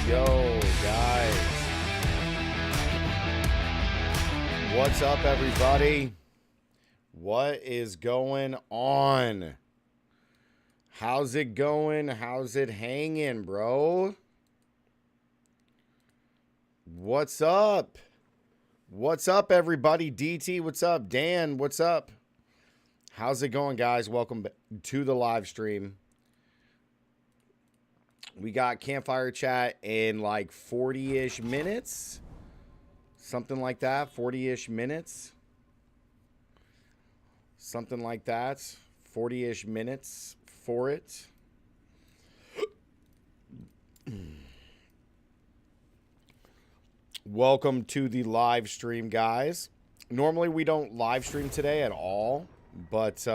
yo, guys. What's up, everybody? What is going on? How's it going? How's it hanging, bro? What's up? What's up, everybody? DT, what's up? Dan, what's up? How's it going, guys? Welcome to the live stream. We got Campfire Chat in like 40-ish minutes. Something like that. 40-ish minutes. Something like that. 40-ish minutes for it. Welcome to the live stream, guys. Normally we don't live stream today at all, but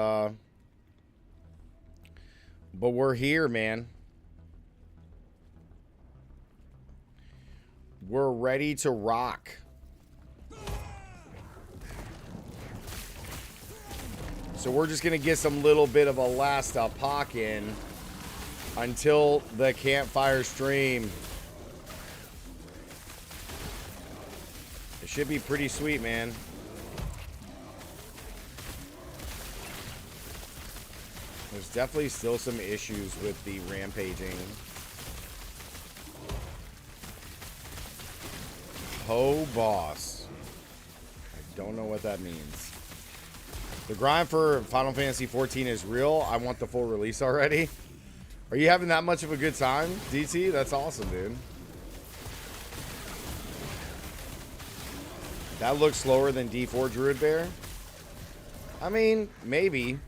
we're here, man. We're ready to rock. So we're just gonna get some little bit of a last pop in until the campfire stream. It should be pretty sweet, man. There's definitely still some issues with the rampaging. Oh, boss. I don't know what that means. The grind for Final Fantasy 14 is real. I want the full release already. Are you having that much of a good time, DT? That's awesome, dude. That looks slower than D4 Druid Bear. I mean, maybe.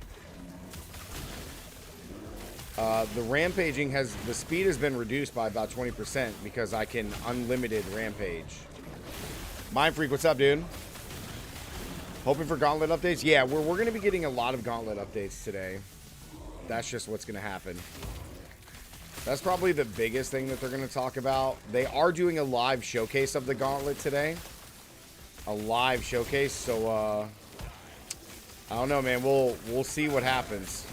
The rampaging has, the speed has been reduced by about 20% because I can unlimited rampage. Mind Freak, what's up, dude? Hoping for Gauntlet updates? Yeah, we're going to be getting a lot of Gauntlet updates today. That's just what's going to happen. That's probably the biggest thing that they're going to talk about. They are doing a live showcase of the Gauntlet today. A live showcase, so I don't know, man. We'll see what happens.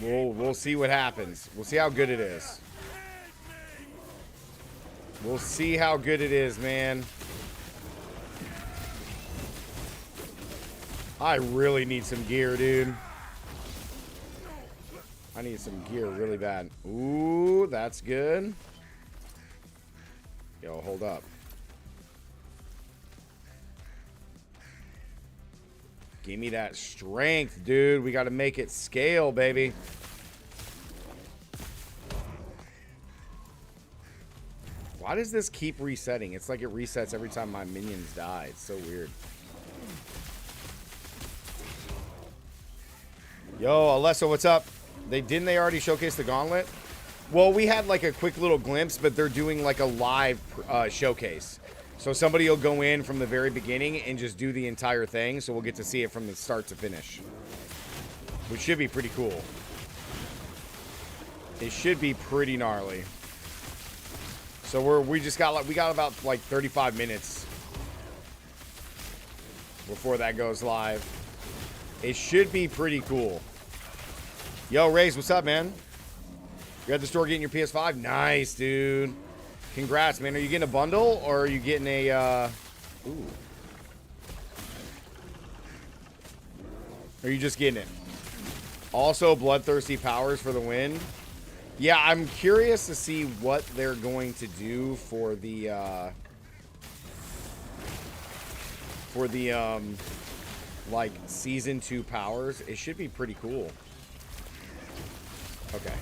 We'll see what happens. We'll see how good it is. We'll see how good it is, man. I really need some gear, dude. I need some gear really bad. Ooh, that's good. Yo, hold up. Give me that strength, dude. We got to make it scale, baby. Why does this keep resetting? It's like it resets every time my minions die. It's so weird. Yo, Alessa, what's up? Didn't they already showcase the Gauntlet? Well, we had like a quick little glimpse, but they're doing like a live showcase. So somebody will go in from the very beginning and just do the entire thing. So we'll get to see it from the start to finish, which should be pretty cool. It should be pretty gnarly. So we got about like 35 minutes before that goes live. It should be pretty cool. Yo, Raze, what's up, man? You at the store getting your PS5? Nice, dude. Congrats, man. Are you getting a bundle or are you getting a ooh. Or are you just getting it? Also, bloodthirsty powers for the win. Yeah, I'm curious to see what they're going to do for the like season 2 powers. It should be pretty cool. Okay.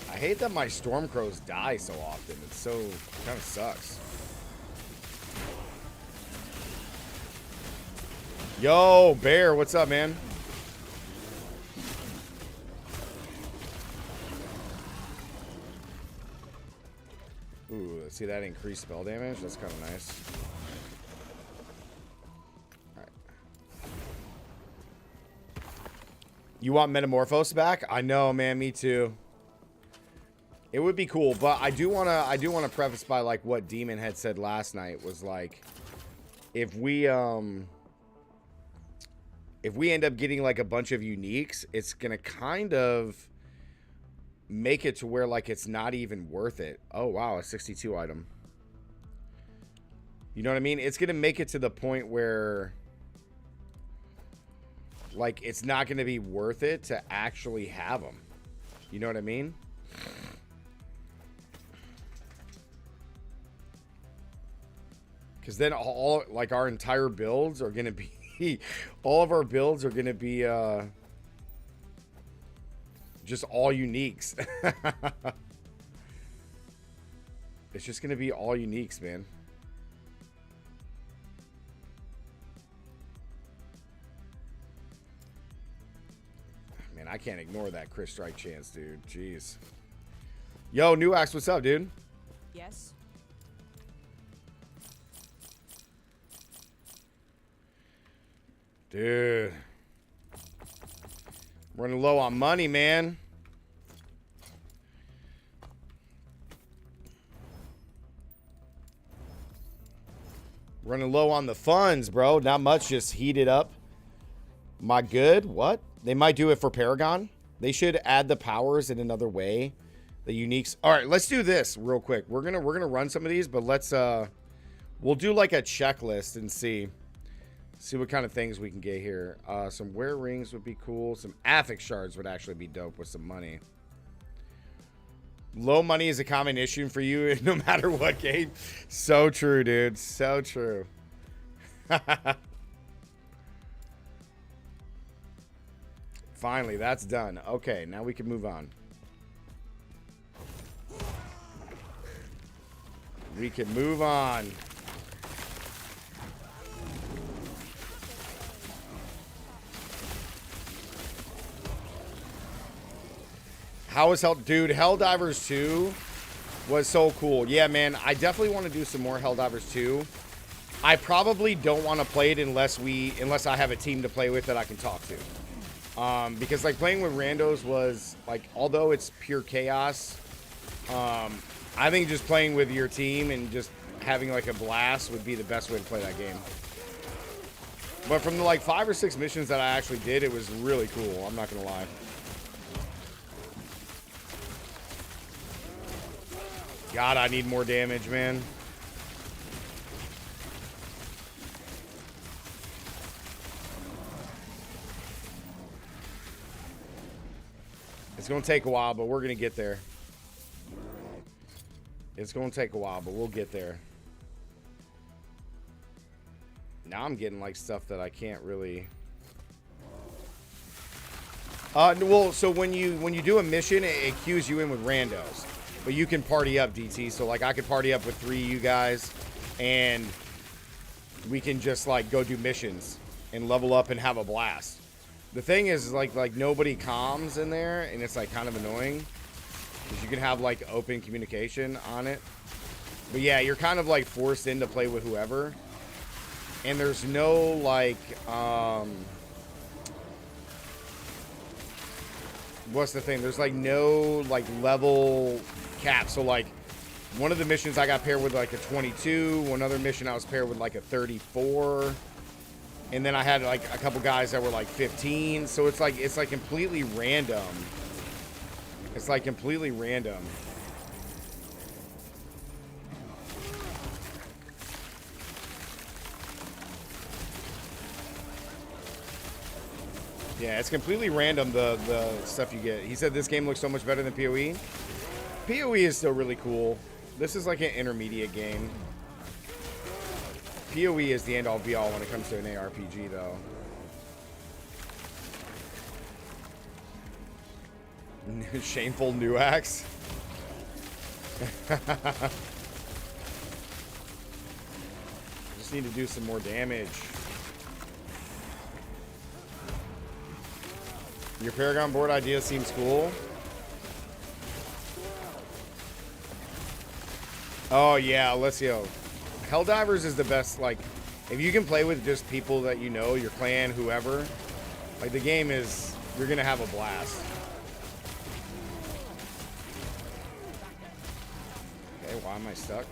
I hate that my Stormcrows die so often. It's so kind of sucks. Yo, Bear, what's up, man? Ooh, see that increased spell damage? That's kind of nice. All right. You want Metamorphose back? I know, man. Me too. It would be cool, but I do wanna preface by like what Demon had said last night was like, if we end up getting like a bunch of uniques, it's gonna kind of make it to where like it's not even worth it. Oh wow, a 62 item. You know what I mean? It's gonna make it to the point where like it's not gonna be worth it to actually have them. You know what I mean? Because then all like our entire builds are gonna be all of our builds are gonna be just all uniques. It's just gonna be all uniques, man. Man, I can't ignore that Chris Strike chance, dude. Jeez. Yo, New Axe, what's up, dude? Yes. Dude. Running low on money, man. Running low on the funds, bro. Not much, just heated up. My good? What? They might do it for Paragon. They should add the powers in another way. The uniques. All right, let's do this real quick. We're gonna run some of these, but let's we'll do like a checklist and see what kind of things we can get here. Some wear rings would be cool. Some affix shards would actually be dope with some money. Low money is a common issue for you no matter what game. So true, dude. So true. Finally, that's done. Okay, now we can move on. We can move on. How was Dude, Helldivers 2 was so cool. Yeah, man, I definitely want to do some more Helldivers 2. I probably don't want to play it unless I have a team to play with that I can talk to. Because like playing with randos was like, although it's pure chaos, I think just playing with your team and just having like a blast would be the best way to play that game. But from the like 5 or 6 missions that I actually did, it was really cool. I'm not gonna lie. God, I need more damage, man. It's going to take a while, but we're going to get there. It's going to take a while, but we'll get there. Now I'm getting like stuff that I can't really... well, so when you do a mission, it queues you in with randos. But you can party up, DT. So like I could party up with 3 of you guys and we can just like go do missions and level up and have a blast. The thing is like nobody comms in there and it's like kind of annoying because you can have like open communication on it. But yeah, you're kind of like forced in to play with whoever. And there's no like what's the thing? There's like no like level cap. So like one of the missions I got paired with like a 22, one other mission I was paired with like a 34, and then I had like a couple guys that were like 15. So it's like completely random. It's like completely random. Yeah, it's completely random, the stuff you get. He said this game looks so much better than PoE. PoE is still really cool. This is like an intermediate game. PoE is the end-all be-all when it comes to an ARPG, though. Shameful new axe. Just need to do some more damage. Your Paragon board idea seems cool. Oh yeah, Alessio. Helldivers is the best. Like, if you can play with just people that you know, your clan, whoever, like the game is, you're gonna have a blast. Why am I stuck?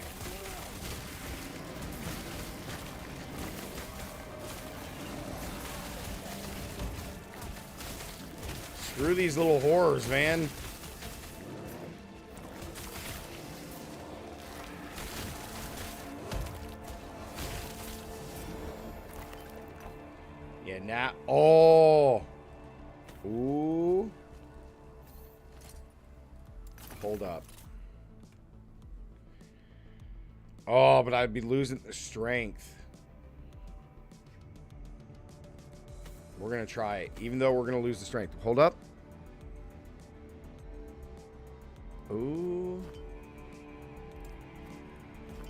Screw these little horrors, man. Yeah, now. Oh. Ooh. Hold up. Oh, but I'd be losing the strength. We're going to try it, even though we're going to lose the strength. Hold up. Ooh.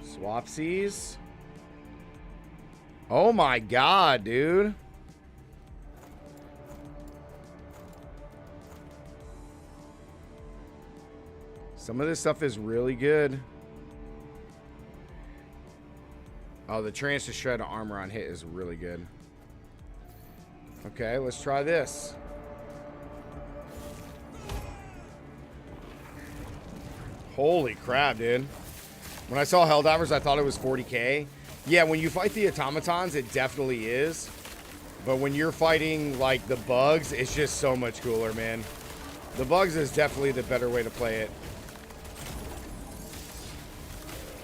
Swapsies. Oh my god, dude. Some of this stuff is really good. Oh, the chance to shred armor on hit is really good. Okay, let's try this. Holy crap, dude. When I saw Helldivers, I thought it was 40k. Yeah, when you fight the automatons, it definitely is. But when you're fighting, like, the bugs, it's just so much cooler, man. The bugs is definitely the better way to play it.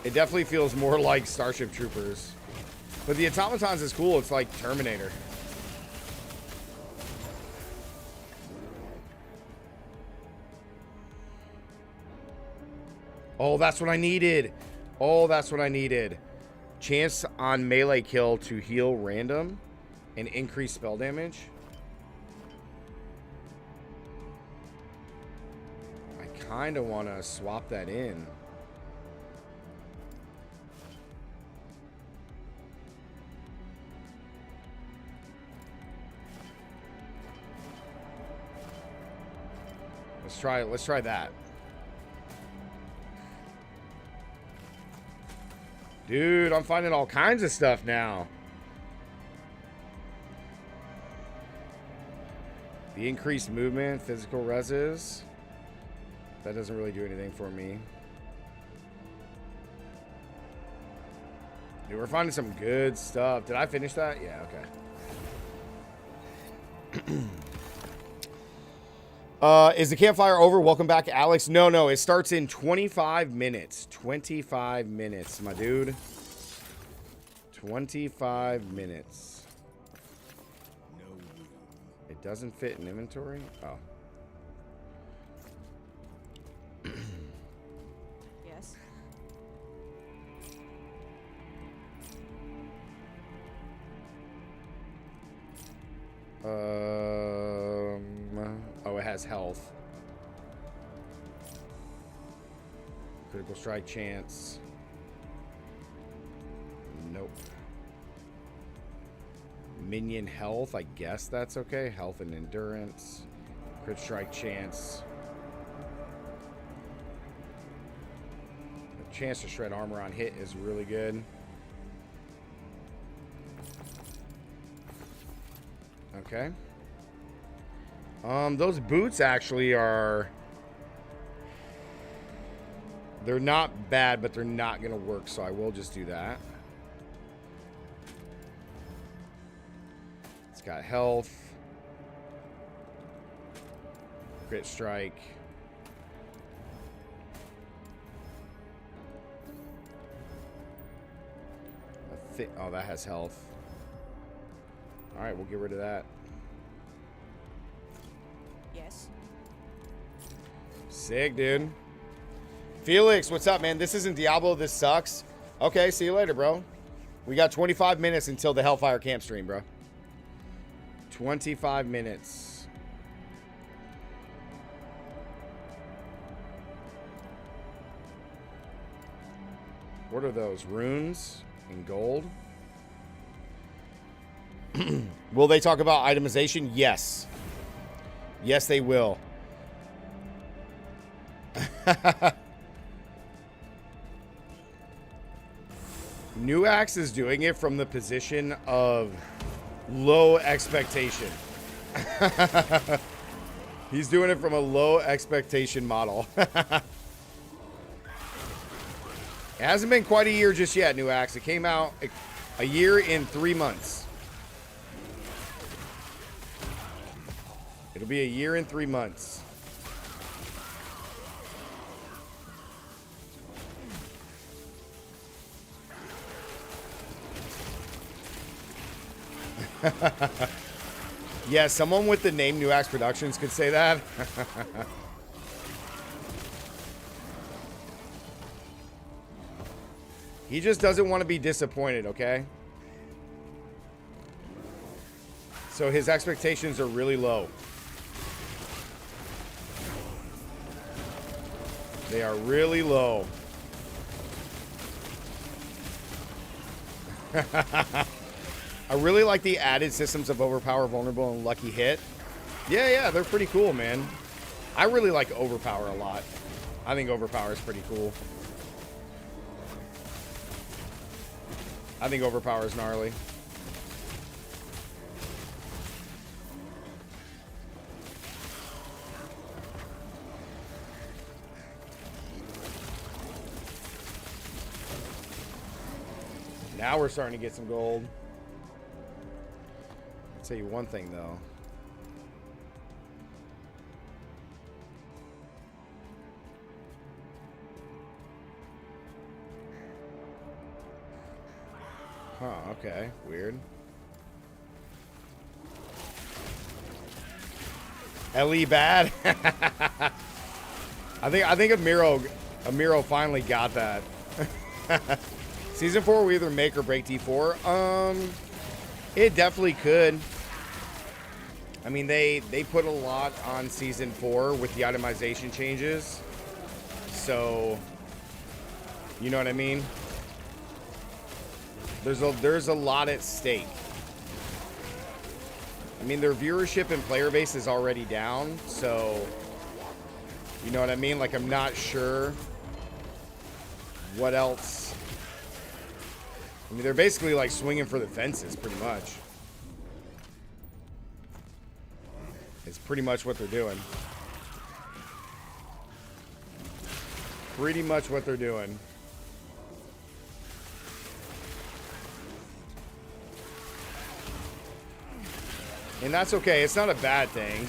It definitely feels more like Starship Troopers. But the automatons is cool. It's like Terminator. Oh, that's what I needed. Oh, that's what I needed. Chance on melee kill to heal random and increase spell damage. I kind of want to swap that in. Let's try that. Dude, I'm finding all kinds of stuff now. The increased movement, physical reses. That doesn't really do anything for me. Dude, we're finding some good stuff. Did I finish that? Yeah, okay. Is the campfire over? Welcome back, Alex. No, it starts in 25 minutes. 25 minutes, my dude. 25 minutes. It doesn't fit in inventory? Oh. Yes. Oh, it has health. Critical strike chance. Nope. Minion health, I guess that's okay. Health and endurance. Crit strike chance. The chance to shred armor on hit is really good. Okay. Those boots actually are... They're not bad, but they're not going to work, so I will just do that. It's got health. Crit strike. Oh, that has health. Alright, we'll get rid of that. Yes. Sick, dude. Felix, what's up, man? This isn't Diablo. This sucks. Okay, see you later, bro. We got 25 minutes until the Hellfire Camp stream, bro. 25 minutes. What are those? Runes in gold? Will they talk about itemization? Yes. Yes, they will. New Axe is doing it from the position of low expectation. He's doing it from a low expectation model. It hasn't been quite a year just yet, New Axe. It came out a year in 3 months. It'll be a year in 3 months. Yeah, someone with the name New Axe Productions could say that. He just doesn't want to be disappointed, okay? So his expectations are really low. They are really low. I really like the added systems of Overpower, Vulnerable, and Lucky Hit. Yeah, they're pretty cool, man. I really like Overpower a lot. I think Overpower is pretty cool. I think Overpower is gnarly. Now we're starting to get some gold. I'll tell you one thing, though. Huh, okay. Weird. LE bad? I think Amiro finally got that. Season 4 will either make or break D4. It definitely could. I mean, they put a lot on Season 4 with the itemization changes. So, you know what I mean? There's a lot at stake. I mean, their viewership and player base is already down, so you know what I mean? Like, I'm not sure what else. I mean, they're basically like swinging for the fences, pretty much. It's pretty much what they're doing. Pretty much what they're doing. And that's okay. It's not a bad thing.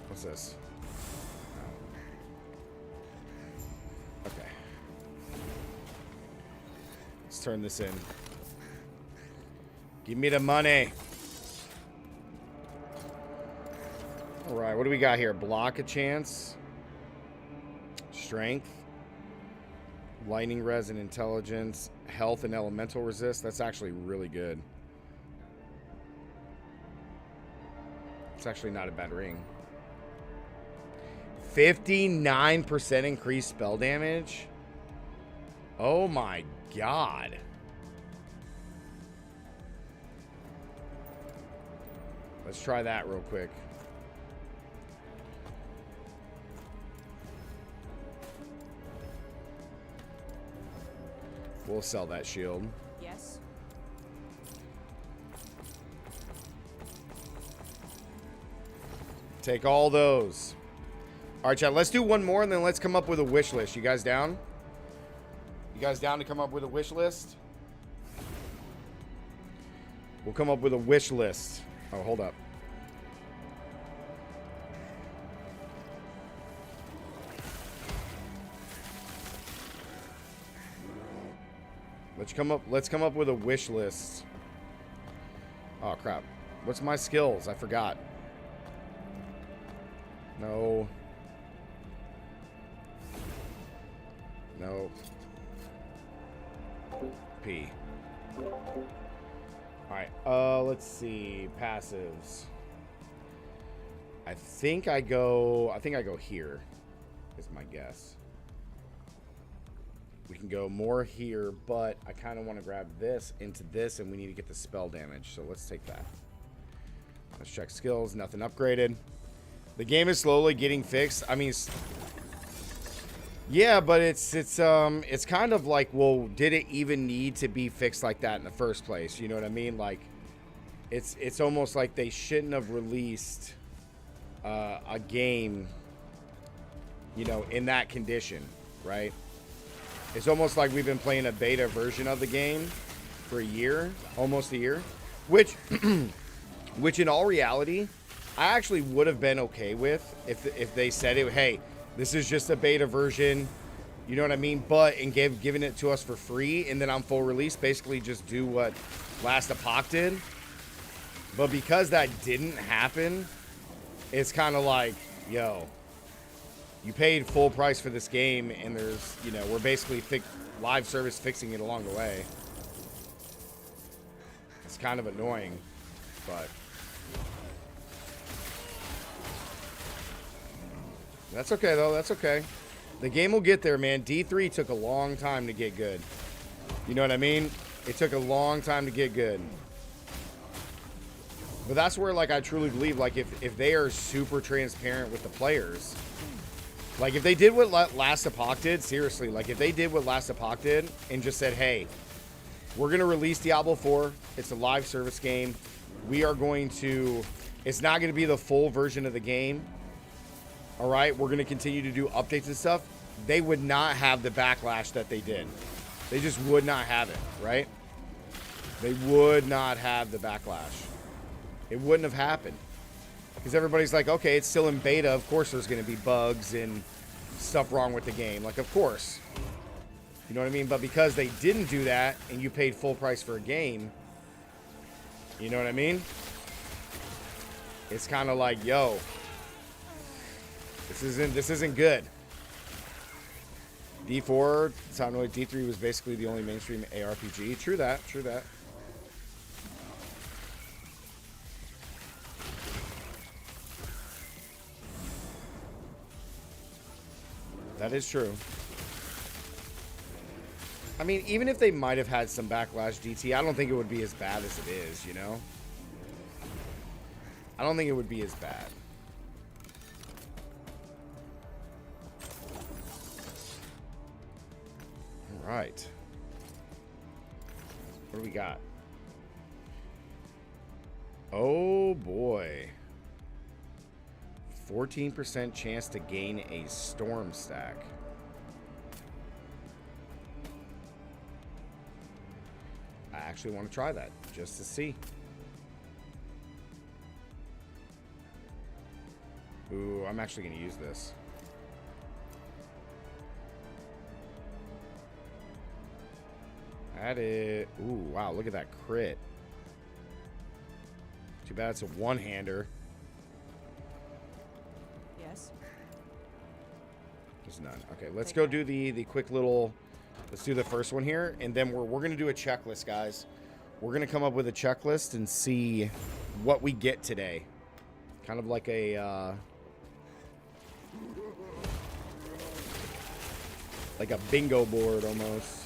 What's this? Okay. Let's turn this in. Give me the money. All right, what do we got here? Block a chance. Strength. Lightning res and intelligence, health and elemental resist. That's actually really good. It's actually not a bad ring. 59% increased spell damage. Oh my god. Let's try that real quick. We'll sell that shield. Yes. Take all those. All right, chat. Let's do one more, and then let's come up with a wish list. You guys down? You guys down to come up with a wish list? We'll come up with a wish list. Oh, hold up. Let's come up with a wish list. Oh crap. What's my skills? I forgot. No. No. P. Alright, let's see. Passives. I think I go here, is my guess. We can go more here, but I kind of want to grab this into this, and we need to get the spell damage. So let's take that. Let's check skills. Nothing upgraded. The game is slowly getting fixed. I mean, yeah, but it's kind of like, well, did it even need to be fixed like that in the first place? You know what I mean? Like, it's almost like they shouldn't have released a game, you know, in that condition, right? It's almost like we've been playing a beta version of the game for a year, almost a year, which in all reality, I actually would have been okay with if they said it, hey, this is just a beta version, you know what I mean? But giving it to us for free, and then on full release, basically just do what Last Epoch did. But because that didn't happen, it's kind of like, yo, you paid full price for this game, and there's, you know, we're basically live service fixing it along the way. It's kind of annoying, but that's okay, though. That's okay. The game will get there, man. D3 took a long time to get good. You know what I mean? It took a long time to get good. But that's where, like, I truly believe, like, if they are super transparent with the players, like, if they did what Last Epoch did, seriously, like, if they did what Last Epoch did and just said, hey, we're going to release Diablo 4. It's a live service game. We are going to, it's not going to be the full version of the game. All right, we're going to continue to do updates and stuff. They would not have the backlash that they did. They just would not have it, right? They would not have the backlash. It wouldn't have happened. Because everybody's like, okay, it's still in beta. Of course there's going to be bugs and stuff wrong with the game. Like, of course. You know what I mean? But because they didn't do that and you paid full price for a game, you know what I mean? It's kind of like, yo, this isn't good. D4, sound like D3 was basically the only mainstream ARPG. True that, true that. That is true. I mean, even if they might have had some backlash, DT, I don't think it would be as bad as it is, you know? I don't think it would be as bad. All right. What do we got? Oh, boy. 14% chance to gain a storm stack. I actually want to try that just to see. Ooh, I'm actually going to use this. That is... Ooh, wow, look at that crit. Too bad it's a one-hander. Yes. There's none. Okay, let's go do the quick little... Let's do the first one here, and then we're going to do a checklist, guys. We're going to come up with a checklist and see what we get today. Kind of like a... like a bingo board, almost.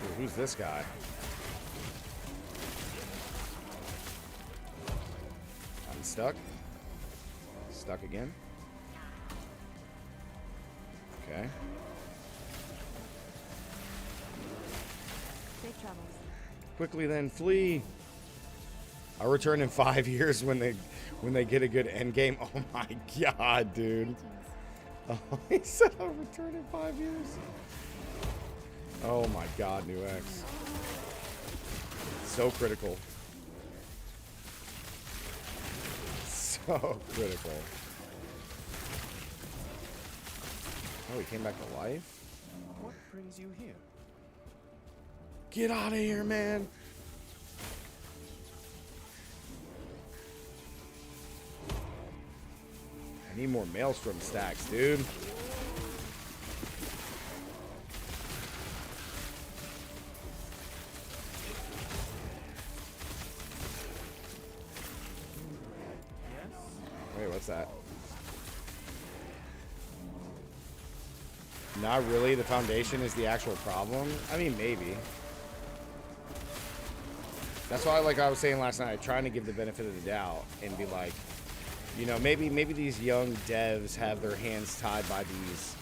Ooh, who's this guy? I'm stuck. Stuck again. Okay. Safe travels. Quickly then, flee. I'll return in 5 years when they get a good end game. Oh my god, dude. Oh, he said I'll return in 5 years. Oh my god, New X. So critical. So critical. Oh, he came back to life? What brings you here? Get out of here, man. I need more Maelstrom stacks, dude. Wait, what's that? Not really. The foundation is the actual problem. I mean, maybe. That's why, like I was saying last night, trying to give the benefit of the doubt and be like, you know, maybe these young devs have their hands tied by these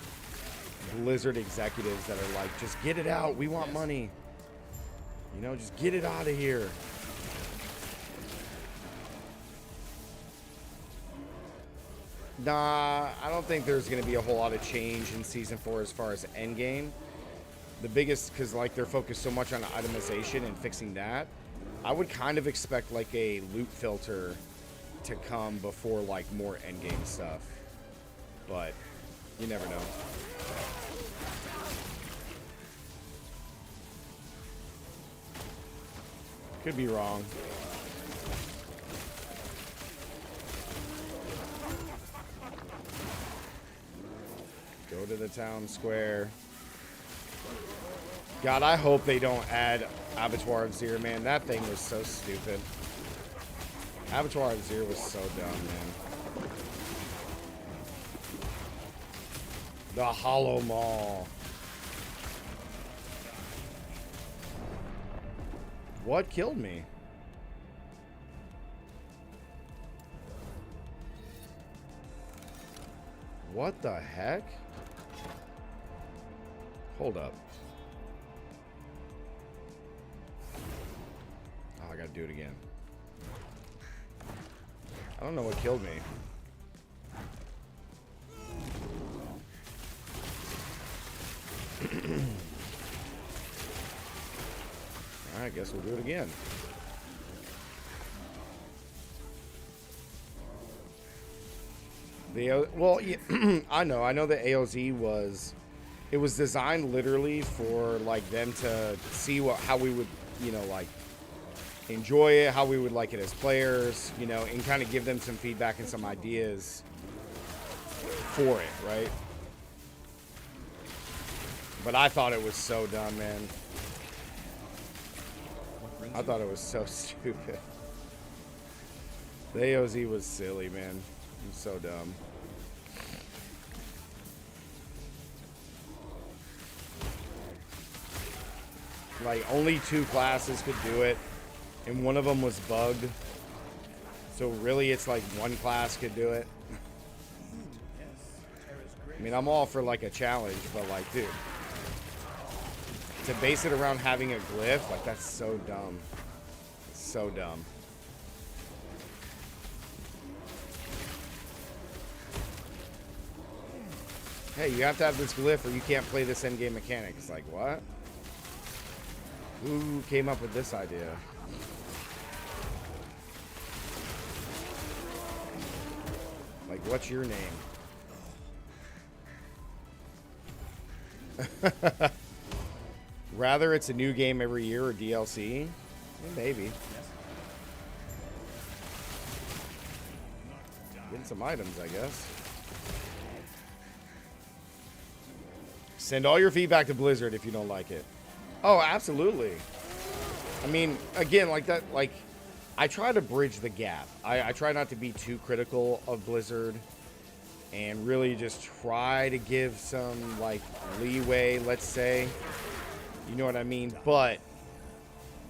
Blizzard executives that are like, just get it out. We want money. You know, just get it out of here. Nah, I don't think there's going to be a whole lot of change in Season 4 as far as endgame. The biggest, because like they're focused so much on itemization and fixing that, I would kind of expect like a loot filter to come before like more endgame stuff. But you never know. Could be wrong. Go to the town square. God, I hope they don't add Abattoir of Zir, man. That thing was so stupid. Abattoir of Zir was so dumb, man. The Hollow Maw. What killed me? What the heck? Hold up. Oh, I gotta do it again. I don't know what killed me. I guess we'll do it again. Well, yeah, I know the AOZ was, it was designed literally for like them to see how we would, you know, like enjoy it, how we would like it as players, you know, and kind of give them some feedback and some ideas for it, right? But I thought it was so dumb, man. I thought it was so stupid. The AOZ was silly, man. It was so dumb. Like, only 2 classes could do it, and one of them was bugged. So really, it's like 1 class could do it. I mean, I'm all for like a challenge, but like, dude, to base it around having a glyph, like, that's so dumb. It's so dumb. Hey, you have to have this glyph or you can't play this endgame mechanic. It's like, what? Who came up with this idea? Like, what's your name? Rather it's a new game every year or DLC? Well, maybe. Getting some items, I guess. Send all your feedback to Blizzard if you don't like it. Oh, absolutely. I mean, again, like that, like, I try to bridge the gap. I try not to be too critical of Blizzard and really just try to give some, like, leeway, let's say. You know what I mean? But,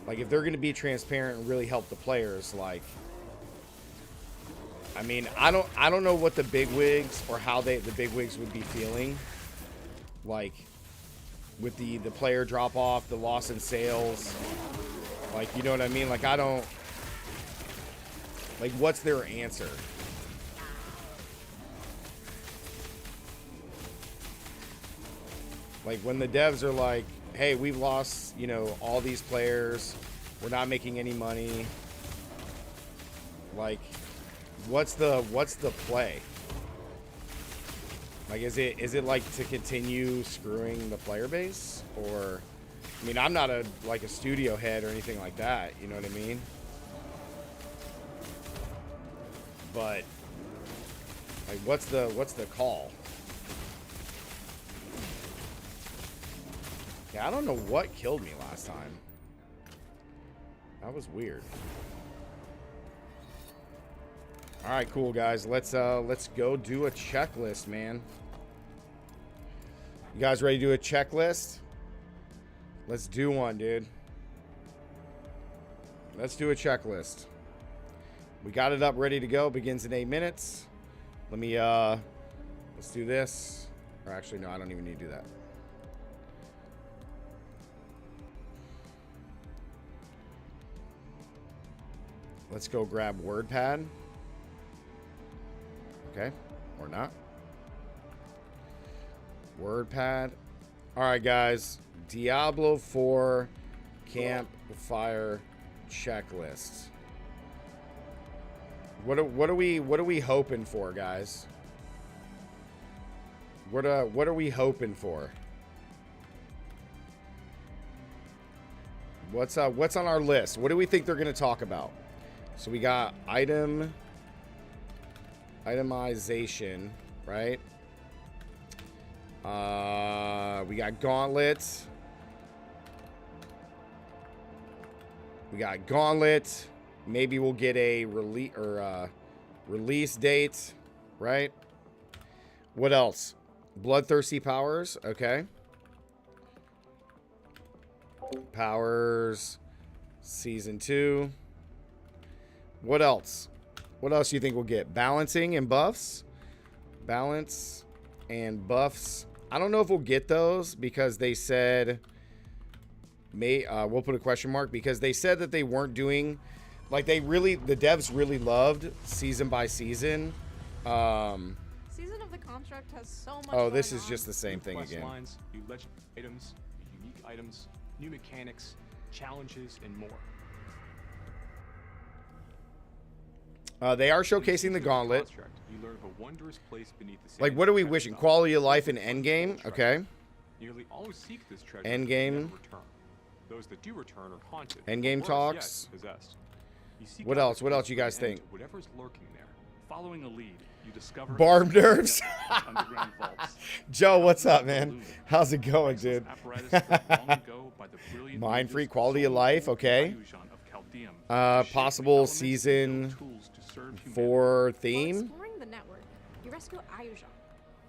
like, if they're going to be transparent and really help the players, like, I mean, I don't know what the bigwigs or how the bigwigs would be feeling. Like, with the player drop off, the loss in sales, like, you know what I mean? Like, I don't, like, what's their answer? Like, when the devs are like, hey, we've lost, you know, all these players, we're not making any money, like, what's the play? Like, is it like to continue screwing the player base? Or, I mean, I'm not a studio head or anything like that, you know what I mean? But, like, what's the call? Yeah, I don't know what killed me last time. That was weird. All right, cool, guys. Let's go do a checklist, man. You guys ready to do a checklist? Let's do one, dude. Let's do a checklist. We got it up, ready to go. Begins in 8 minutes. Let me let's do this. Or actually, no, I don't even need to do that. Let's go grab WordPad. Okay, or not. WordPad. All right, guys. Diablo 4 campfire checklist. What are we hoping for, guys? What are we hoping for? What's on our list? What do we think they're going to talk about? So we got itemization, right? We got Gauntlet. We got Gauntlet. Maybe we'll get a release date, right? What else? Bloodthirsty powers, okay. Powers, season 2. What else? What else do you think we'll get? Balancing and buffs. Balance and buffs. I don't know if we'll get those because they said we'll put a question mark because they said that they weren't doing like the devs really loved season by season. Season of the Construct has so much. Oh, this is on. just the same thing Quest again. lines, new legend items, unique items, new mechanics, challenges, and more. They are showcasing the Gauntlet. You learn of a wondrous place beneath the Like, what are we wishing? Quality of life in endgame? Okay. Nearly all who seek this treasure Endgame. never return. Those that do return are haunted. Endgame or worse talks. yet, possessed. You seek What out else? the What place else you to guys the end think? to Whatever's lurking there. Following a lead, you discover Barb nerves. underground vaults. Joe, what's up, man? How's it going, dude? Apparatus built long ago by the brilliant Mind free mages quality of life, Sorcerer okay. and Ayujan of Chaldeum, to shape Possible elements and season build tools to serve humanity. 4 While theme. exploring the network, you rescue Ayujan,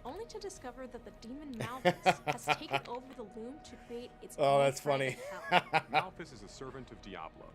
only to discover that the demon Malthus has taken over the loom to create its Oh, own that's funny. private hell. Malthus is a servant of Diablo.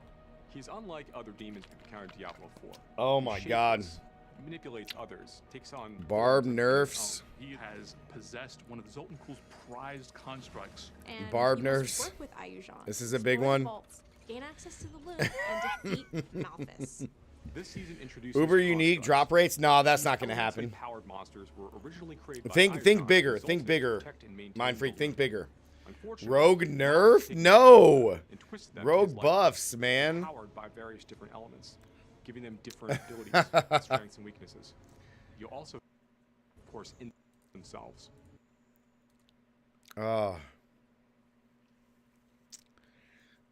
He's unlike other demons we've encountered in Diablo 4. Oh my He's God. shapeless, manipulates others, takes on Barb forms of nerfs. his own. He has possessed one of Zoltankul's prized constructs. And Barb you must nerfs. work with Ayujan, This is a big explore one. the vaults, gain access to the loom, and defeat Malthus. This season introduces Uber unique constructs. drop rates? No, that's not going to Elementally happen. Powered monsters were originally created by Think Ayujan bigger. and Think Zoltan to bigger. protect and maintain Mind freak, the think loom. bigger. Unfortunately, Rogue Malthus nerf? taken No. and twisted them to Rogue his liking, buffs, man. powered by various different elements, giving them different abilities, strengths, and weaknesses. You also, of course, in themselves. Oh.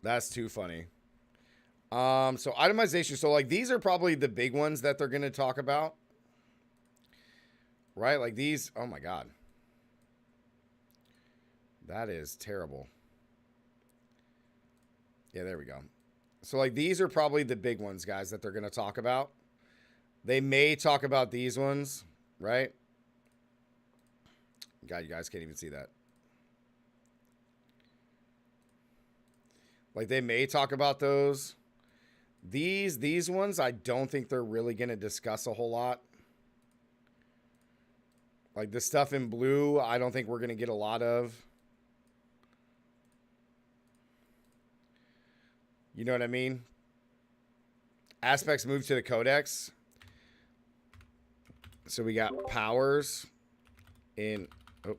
That's too funny. So itemization. So like these are probably the big ones that they're going to talk about. Right? Like these. Oh my God. That is terrible. Yeah, there we go. So like these are probably the big ones, guys, that they're going to talk about. They may talk about these ones, right? God, you guys can't even see that. Like they may talk about those. These ones, I don't think they're really going to discuss a whole lot. Like the stuff in blue, I don't think we're going to get a lot of. You know what I mean? Aspects move to the codex. So we got powers in... Oh.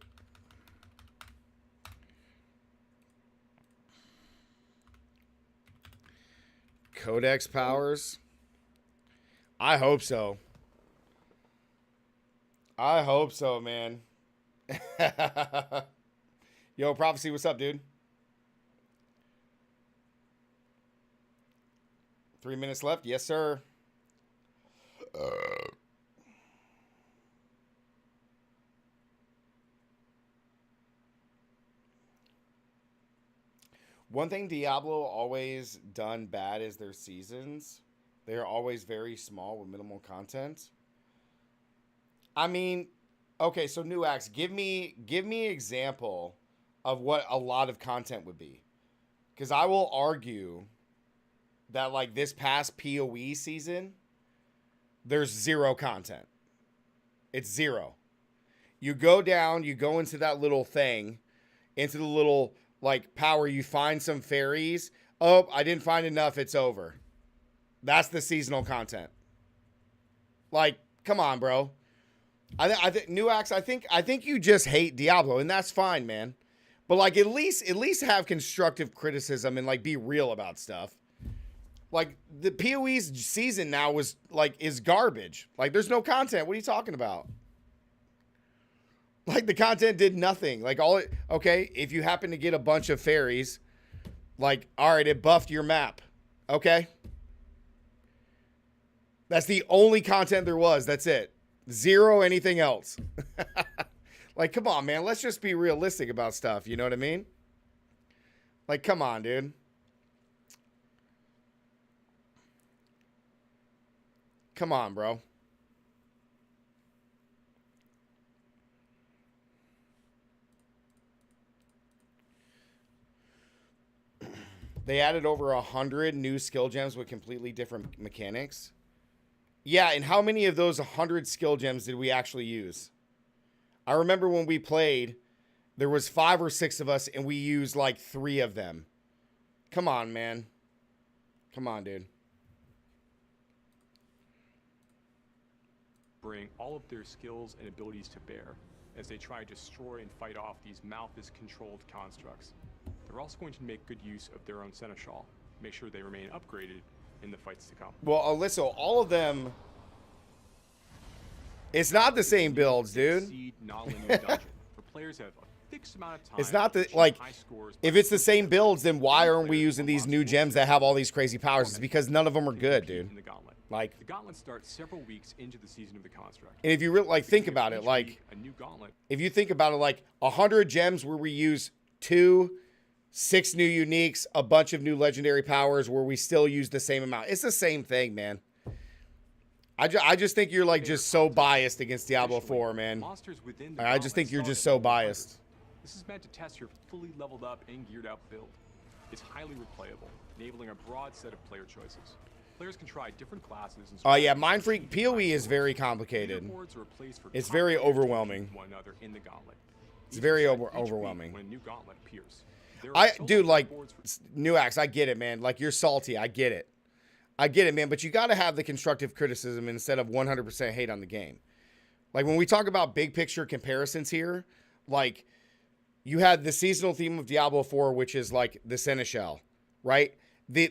Codex powers. I hope so. I hope so, man. Yo, Prophecy, what's up, dude? 3 minutes left. Yes, sir. One thing Diablo always done bad is their seasons. They're always very small with minimal content. I mean, okay, so New Axe, give me an example of what a lot of content would be. Because I will argue that like this past PoE season, there's zero content. It's zero. You go down, you go into that little thing, into the little, like, power. You find some fairies. Oh, I didn't find enough. It's over. That's the seasonal content. Like, come on, bro. I think Nuax, I think you just hate Diablo, and that's fine, man. But like at least have constructive criticism and like be real about stuff. Like the PoE's season now is garbage. Like there's no content. What are you talking about? Like the content did nothing. Like okay, if you happen to get a bunch of fairies, like all right, it buffed your map. Okay? That's the only content there was. That's it. Zero anything else. Like, come on, man. Let's just be realistic about stuff. You know what I mean? Like, come on, dude. Come on, bro. They added over 100 new skill gems with completely different mechanics. Yeah, and how many of those 100 skill gems did we actually use? I remember when we played, there was 5 or 6 of us, and we used like 3 of them. Come on, man. Come on, dude. Bring all of their skills and abilities to bear as they try to destroy and fight off these Malthus-controlled constructs. They're also going to make good use of their own Seneschal, make sure they remain upgraded in the fights to come. Well, Alyssa, all of them... It's not the same builds, dude. For players who have a fixed amount of time. It's not the... Like, if it's the same builds, then why aren't we using these new gems that have all these crazy powers? It's because none of them are good, dude. Like... The Gauntlet starts several weeks into the season of the construct. And if you really, like, think about it, like... A new Gauntlet. If you think about it, like, 100 gems where we use 2... 6 new uniques, a bunch of new legendary powers where we still use the same amount. It's the same thing, man. I just think you're like just so biased against Diablo 4, man. I just think you're just so biased. This is meant to test your fully leveled up and geared up build. It's highly replayable, enabling a broad set of player choices. Players can try different classes. Oh yeah, Mind Freak PoE is very complicated. It's very overwhelming. It's very overwhelming. When a new Gauntlet appears. Dude, like, Nuax, I get it, man. Like, you're salty. I get it. I get it, man. But you got to have the constructive criticism instead of 100% hate on the game. Like, when we talk about big picture comparisons here, like, you had the seasonal theme of Diablo 4, which is, like, the Seneschal, right? The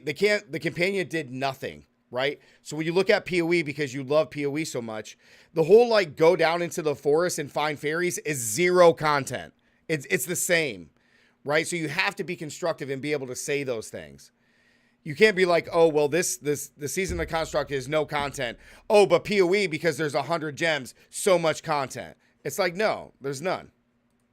companion did nothing, right? So when you look at PoE, because you love PoE so much, the whole, like, go down into the forest and find fairies is 0 content. It's the same. Right? So you have to be constructive and be able to say those things. You can't be like, oh, well, the season of the construct is no content. Oh, but PoE, because there's 100 gems, so much content. It's like, no, there's none.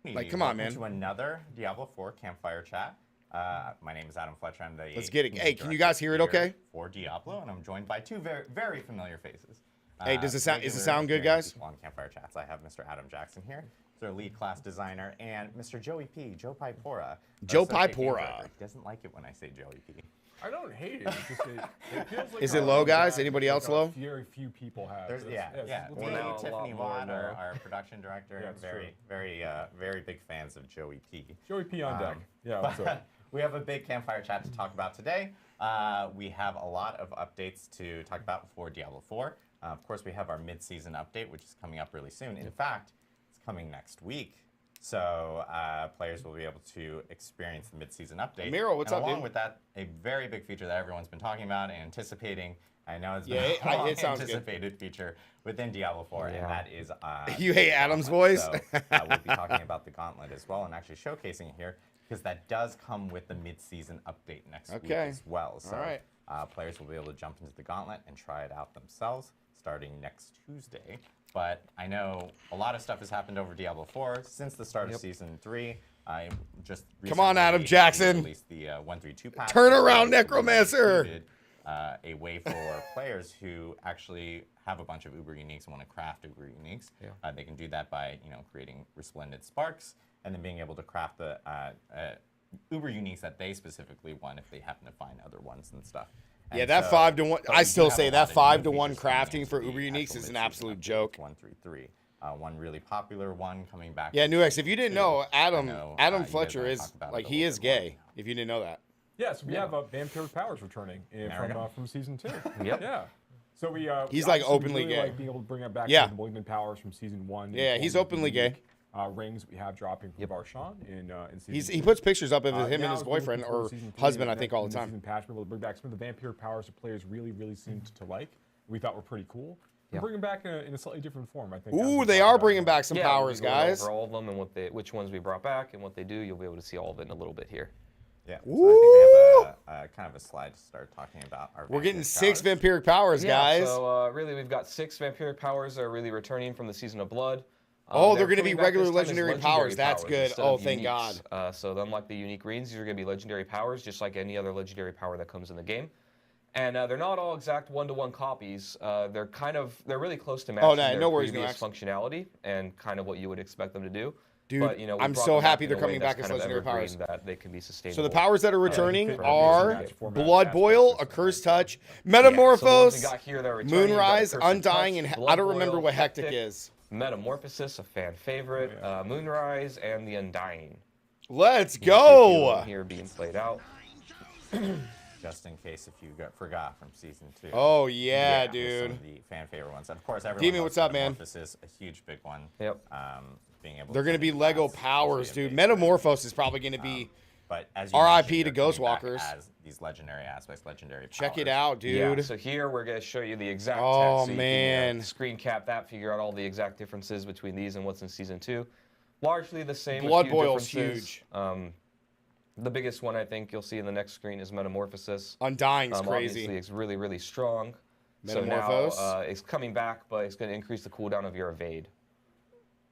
Like, come on, man. To another Diablo 4 Campfire Chat. My name is Adam Fletcher. I'm the Let's get it. Hey, can you guys hear it okay? For Diablo, and I'm joined by 2 very, very familiar faces. Hey, is the sound good, guys? On Campfire Chats, I have Mr. Adam Jackson here. Their lead class designer, and Mr. Joey P, Joe Pipora. Joe Pipora. Doesn't like it when I say Joey P. I don't hate it. It feels like is it low, guys? Anybody else low? Very few people have. Yeah. Me and Tiffany Watt, our production director, very big fans of Joey P. Joey P on deck. Yeah. What's up? We have a big Campfire Chat to talk about today. We have a lot of updates to talk about for Diablo 4. Of course, we have our mid-season update, which is coming up really soon. In fact, coming next week, so players will be able to experience the mid-season update. Miro, what's up, along dude? with that, a very big feature that everyone's been talking about and anticipating. I know it's been a long anticipated feature within Diablo 4, and that is you hate Adam's voice. So, we'll be talking about the Gauntlet as well, and actually showcasing it here because that does come with the mid-season update next week as well. So players will be able to jump into the Gauntlet and try it out themselves starting next Tuesday. But I know a lot of stuff has happened over Diablo 4 since the start of Season 3. I just come on, Adam Jackson. Released the 132 patch. Turn around, Necromancer. A way for players who actually have a bunch of Uber uniques and want to craft Uber uniques. They can do that by creating resplendent sparks and then being able to craft the Uber uniques that they specifically want if they happen to find other ones and stuff. Yeah, that 5-to-1. I still say that 5-to-1 crafting for Uber uniques is an absolute joke. 133. One really popular one coming back. Yeah, from Nuex, season if you didn't 2. know, Adam you guys Fletcher wanna is talk about it like a he little is bit more. gay. If you didn't know that. Yes, we have vampiric powers returning from season 2. Yep. Yeah. So He's, we like, obviously openly really gay. like being able to bring it back Yeah. to the malignant powers from season 1. Yeah, he's openly gay. Rings we have dropping from Varshan in season 2. He puts pictures up of him and Now his as we're looking boyfriend forward or to season 3, husband, I the think, all the next time. season patch, we're able to bring back some of the vampire powers that players really seemed to like. We thought were pretty cool. We're bringing back in a slightly different form, I think. Ooh, they are bringing back some powers, we'll be going guys. over all of them and which ones we brought back and what they do. You'll be able to see all of it in a little bit here. Yeah. So I think we have a kind of a slide to start talking about our. We're getting vampiric 6 powers. vampiric powers, guys. So really, we've got 6 vampiric powers that are really returning from the Season of Blood. Oh, they're gonna coming be back regular this time as legendary powers. That's good. instead Oh, of thank uniques. So unlike the unique greens, these are going to be legendary powers, just like any other legendary power that comes in the game. And they're not all exact one-to-one copies. They're really close to matching their no worries, previous Noax. functionality and kind of what you would expect them to do. Dude, but, we I'm brought so them back happy in they're a way coming that's back as kind of legendary evergreen, powers. that they can be sustainable. So the powers that are returning are format Blood Boil, A Cursed Touch, Metamorphose, Moonrise, Undying, and I don't remember what Hectic is. Metamorphosis, a fan favorite, Moonrise, and the Undying. Let's You see a few of go. them here being played out. Just in case if you forgot from season 2. Oh, yeah, with dude. Some of the fan favorite ones. Of course, everyone. Demon, loves what's up, man? Metamorphosis, a huge big one. Yep. Being able. They're going to be Lego powers, dude. Metamorphose is probably going to be. But as you RIP mentioned, to they're coming back Ghostwalkers. As these legendary aspects, legendary powers. Check it out, Yeah, dude. so here we're going to show you the exact Oh, text. So you man. can, screen cap that, figure out all the exact differences between these and what's in Season 2. Largely the same. Blood a few Boil's differences. huge. The biggest one I think you'll see in the next screen is Metamorphosis. Undying's Obviously, crazy. it's really strong. Metamorphose. So now it's coming back, but it's going to increase the cooldown of your evade.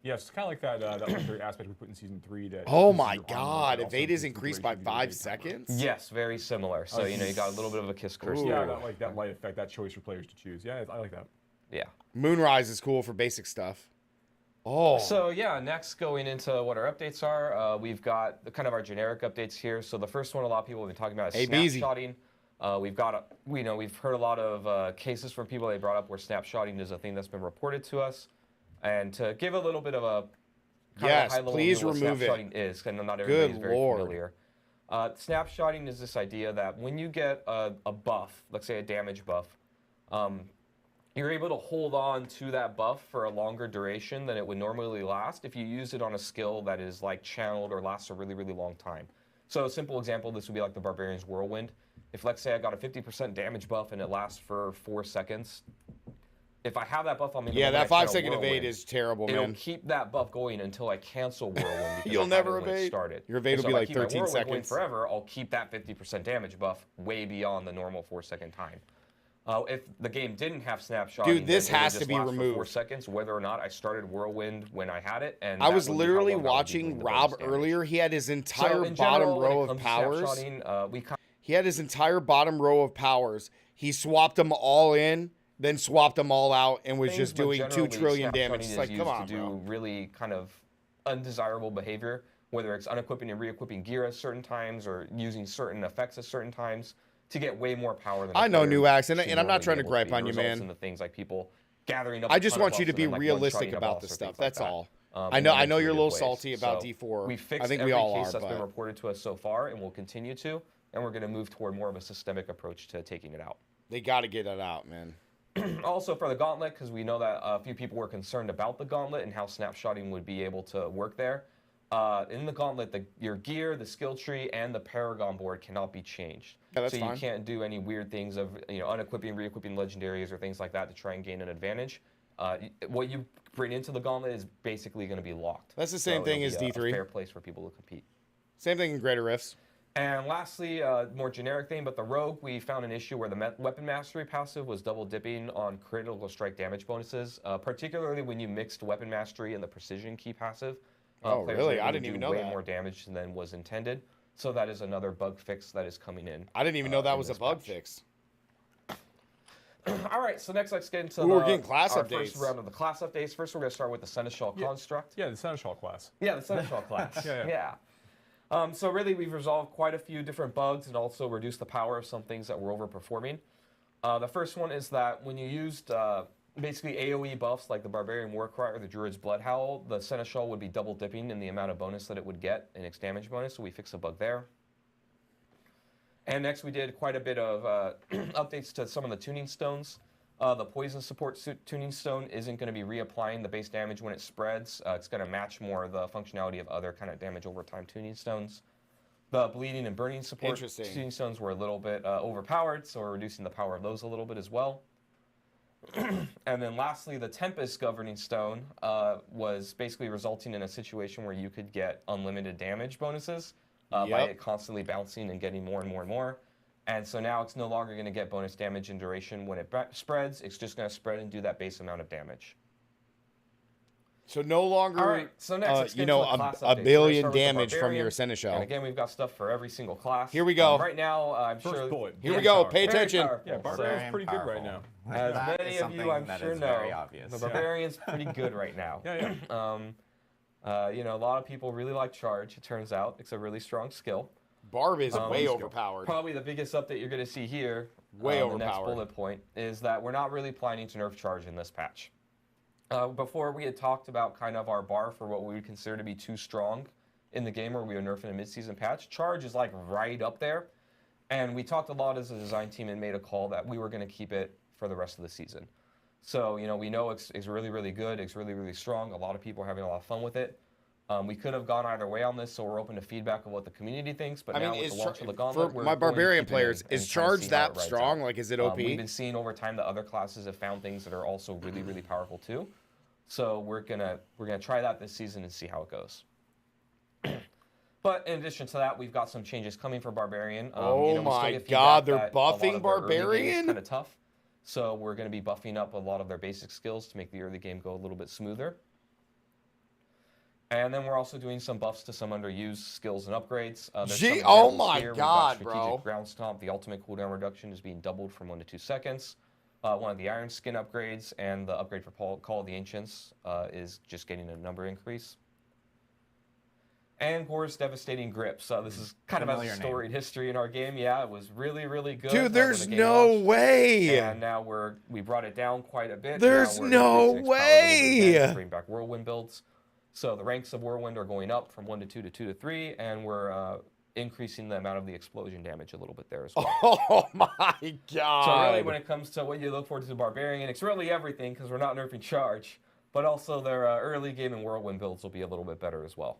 Yes, it's kind of like that legendary aspect we put in season 3. That Oh increases my your armor, god, but also evade is increases increased the by duration of your 5 evade timer. seconds? Yes, very similar. So, you got a little bit of a kiss curse. Ooh. Yeah, there. that light effect, that choice for players to choose. Yeah, I like that. Yeah. Moonrise is cool for basic stuff. Oh. So yeah, next going into what our updates are, we've got kind of our generic updates here. So the first one a lot of people have been talking about is ABZ. snapshotting. We've heard a lot of cases from people they brought up where snapshotting is a thing that's been reported to us. And to give a little bit of a kind of Yes, high level please view of what remove it. snapshotting is, and not everybody's Good very Lord. familiar. Snapshotting is this idea that when you get a buff, let's say a damage buff, you're able to hold on to that buff for a longer duration than it would normally last if you use it on a skill that is like channeled or lasts a really long time. So a simple example, this would be like the Barbarian's Whirlwind. If let's say I got a 50% damage buff and it lasts for 4 seconds, if I have that buff on me, Yeah, that 5-second evade Whirlwind, is terrible, it'll man. keep that buff going until I cancel Whirlwind. Because You'll I had never it when it evade. started. Your evade And will so be if I like keep my 13 Whirlwind going seconds. forever, I'll keep that 50% damage buff way beyond the normal 4-second time. If the game didn't have snapshotting, Dude, this then it would has to just be last for 4 removed. seconds, whether or not I started Whirlwind when I had it. And I that was would be how literally long I would be watching doing the Rob bonus damage. earlier. He had his So entire in bottom general, when row it of comes to powers. snapshotting, we kind He had his entire bottom row of powers. He swapped them all in, then swapped them all out, and was things, just but doing 2 generally, trillion damage. snapshotting It's is like, used come on, to do bro. really kind of undesirable behavior, whether it's unequipping and re-equipping gear at certain times or using certain effects at certain times to get way more power than I know, player Nuax, and should I'm not normally trying be to able gripe do. on you, Results man. in the things like people gathering up I a just ton of want you buffs to be and then, like, realistic one-shotting a about boss this or stuff. things like That's that, all. in I know an you're a little iterative way. salty about So D4. We fixed I think every we all case are, that's been but reported to us so far, and we'll continue to, and we're going to move toward more of a systemic approach to taking it out. they got to get it out, man. Also for the Gauntlet, because we know that a few people were concerned about the Gauntlet and how snapshotting would be able to work there. In the Gauntlet, your gear, the skill tree, and the Paragon board cannot be changed. Yeah, that's so fine. you can't do any weird things of unequipping, re-equipping legendaries or things like that to try and gain an advantage. What you bring into the Gauntlet is basically going to be locked. That's the same So thing it'll as be D3. A fair place for people to compete. Same thing in Greater Rifts. And lastly, more generic thing, but the Rogue, we found an issue where the Weapon Mastery passive was double dipping on critical strike damage bonuses, particularly when you mixed Weapon Mastery and the Precision Key passive. Oh, Players really? were able I to didn't do even know way that. more damage than was intended. So that is another bug fix that is coming in. I didn't even know that in was a this bug patch. fix. All right, so next let's get into Ooh, we're getting class our updates. first round of the class updates. First, we're going to start with the Seneschal Construct. Yeah, the Seneschal class. Yeah, the Seneschal class. Yeah. So really, we've resolved quite a few different bugs and also reduced the power of some things that were overperforming. The first one is that when you used basically AoE buffs like the Barbarian Warcry or the Druid's Bloodhowl, the Seneschal would be double dipping in the amount of bonus that it would get in its damage bonus, so we fixed a bug there. And next we did quite a bit of updates to some of the tuning stones. The Poison Support Tuning Stone isn't going to be reapplying the base damage when it spreads. It's going to match more the functionality of other kind of damage over time tuning stones. The Bleeding and Burning Support tuning stones were a little bit overpowered, so we're reducing the power of those a little bit as well. And then lastly, the Tempest Governing Stone was basically resulting in a situation where you could get unlimited damage bonuses by it constantly bouncing and getting more and more and more. And so now it's no longer going to get bonus damage and duration when it spreads. It's just going to spread and do that base amount of damage. So no longer, all right, so next, you know, a billion damage from your Seneschal. And again, we've got stuff for every single class. Here we go. Right now, I'm First sure. bullet. Here we go. Pay attention. Yeah, Barbarian's pretty good right now. As That many is of you, something I'm that sure is know, very obvious. the Barbarian's pretty good right now. You know, a lot of people really like Charge. It turns out it's a really strong skill. Barb is way overpowered. Probably the biggest update you're going to see here, Way the overpowered. next bullet point, is that we're not really planning to nerf Charge in this patch. Before we had talked about kind of our bar for what we would consider to be too strong in the game where we would nerf in a mid-season patch. Charge is like right up there. And we talked a lot as a design team and made a call that we were going to keep it for the rest of the season. So, you know, we know it's really, really good. It's really, really strong. A lot of people are having a lot of fun with it. We could have gone either way on this, so we're open to feedback of what the community thinks. But now with the launch of the Gauntlet, for my Barbarian players, is Charge that strong? Like, is it OP? We've been seeing over time that other classes have found things that are also really, really powerful too. So we're gonna try that this season and see how it goes. But in addition to that, we've got some changes coming for Barbarian. Oh you know, my God, they're that a lot buffing of their early game is Barbarian? kind of tough. So we're going to be buffing up a lot of their basic skills to make the early game go a little bit smoother. And then we're also doing some buffs to some underused skills and upgrades. Gee, oh my here. God, We've got Strategic bro. Ground Stomp. The ultimate cooldown reduction is being doubled from 1 to 2 seconds. One of the Iron Skin upgrades and the upgrade for Call of the Ancients is just getting a number increase. And Horus Devastating Grip. So this is kind of a storied history in our game. Yeah, it was really, really good. Dude, there's no way. And now we brought it down quite a bit. There's no way. Bring back Whirlwind builds. So the ranks of Whirlwind are going up from 1 to 2 to 2 to 3, and we're increasing the amount of the explosion damage a little bit there as well. Oh my God. So really when it comes to what you look forward to the Barbarian, it's really everything because we're not nerfing Charge, but also their early game and Whirlwind builds will be a little bit better as well.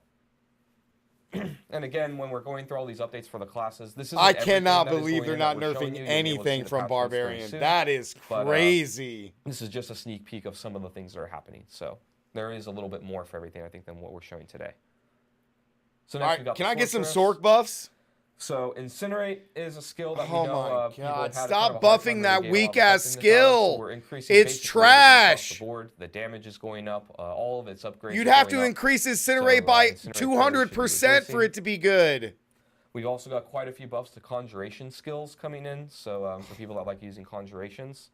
And again, when we're going through all these updates for the classes, this is I cannot believe they're not nerfing anything from Barbarian. That is crazy. This is just a sneak peek of some of the things that are happening. So there is a little bit more for everything, I think, than what we're showing today. So next we got can I get some Sorceress. Sorc buffs? So Incinerate is a skill that we Oh know my people have God. had Stop kind of a hard buffing time that really weak getting a lot of ass effect in this skill. So we're increasing It's basic damage across trash. the board. The damage is going up. All of its upgrades. You'd are have going to up. increase Incinerate So, by Incinerate 200% for it to be good. We've also got quite a few buffs to Conjuration skills coming in. So for people that like using Conjurations.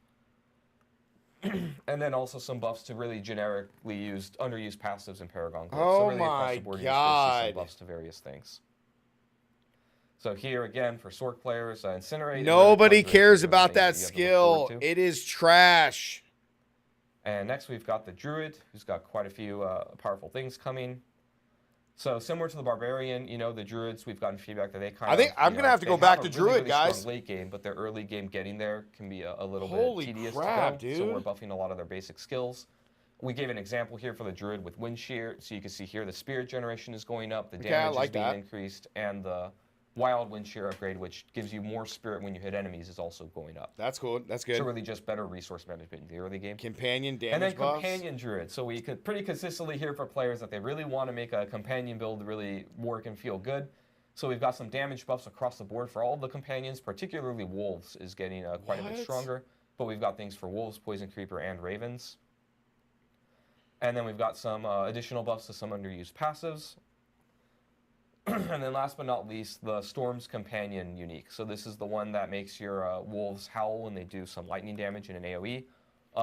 And then also some buffs to really generically used, underused passives in Paragon Glyphs. Oh so really across my the board, God. You see some buffs to various things. So here again for Sorc players, Incinerate. Nobody cares are about things that you have to look skill. forward to. It is trash. And next we've got the Druid, who's got quite a few powerful things coming. So similar to the Barbarian, you know, the Druids, we've gotten feedback that they kind of. I think I'm gonna have to go back to Druid, guys. Strong late game, but their early game getting there can be a little Holy bit tedious crap, to go. dude. So we're buffing a lot of their basic skills. We gave an example here for the Druid with Wind Shear, so you can see here the Spirit generation is going up, the damage is being increased, and the Wild Wind Shear upgrade, which gives you more Spirit when you hit enemies, is also going up. That's cool. That's good. So really just better resource management in the early game. Companion damage And then buffs. Companion Druid. So we could pretty consistently hear from players that they really want to make a Companion build really work and feel good. So we've got some damage buffs across the board for all of the Companions, particularly Wolves is getting quite a bit stronger. But we've got things for Wolves, Poison Creeper, and Ravens. And then we've got some additional buffs to some underused passives. And then last but not least, the Storm's Companion unique. So this is the one that makes your wolves howl when they do some lightning damage in an AoE.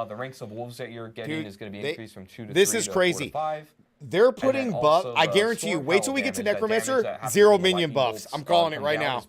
The ranks of wolves that you're getting is going to be increased from 2 to 3 this is to crazy. 4 to 5. They're putting buff. I guarantee you. Wait till we get to Necromancer. 0 minion buffs. I'm calling it right now.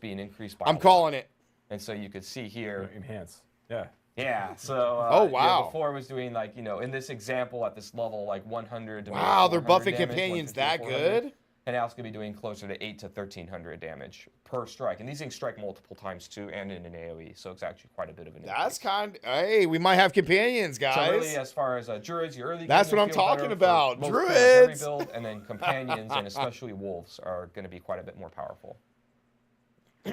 I'm calling it. And so you could see here. Enhance. Yeah. Yeah, so Oh, you know, wow. before it was doing like, you know, in this example at this level, like 100 to Wow, maybe they're 400 buffing damage, companions 150 to that 400. good? And now it's going to be doing closer to 8 to 1300 damage per strike. And these things strike multiple times too, and in an AoE, so it's actually quite a bit of an That's increase. kind of, hey, we might have companions, guys. So really, as far as druids, your early That's game what will I'm feel talking better about, for most players of every druids! build, and then companions and especially wolves are going to be quite a bit more powerful.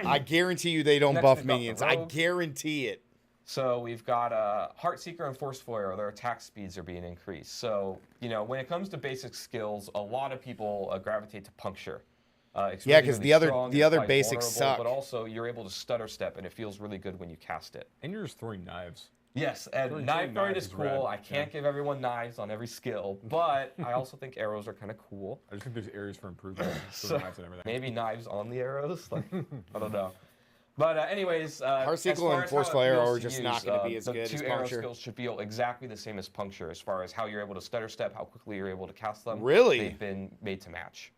I guarantee you they don't Next, buff we've got the minions. I rogue. guarantee it. So we've got Heartseeker and Forcefoyer. Their attack speeds are being increased. So, you know, when it comes to basic skills, a lot of people gravitate to Puncture. It's Yeah, really, 'cause really the other- strong, the it other applies basics vulnerable, suck. But also, you're able to stutter step, and it feels really good when you cast it. And you're just throwing knives. Yes, and Throwing knife throwing knives is is cool. rad, I can't give everyone knives on every skill, but I also think arrows are kind of cool. I just think there's areas for improvement. So, knives and everything. maybe knives on the arrows. Like, I don't know. But anyways, Heartseeker as far and as how it Forcefoyer feels are to just use, not gonna be as the good as two arrow Puncture. skills should feel exactly the same as Puncture as far as how you're able to stutter step, how quickly you're able to cast them. Really? They've been made to match.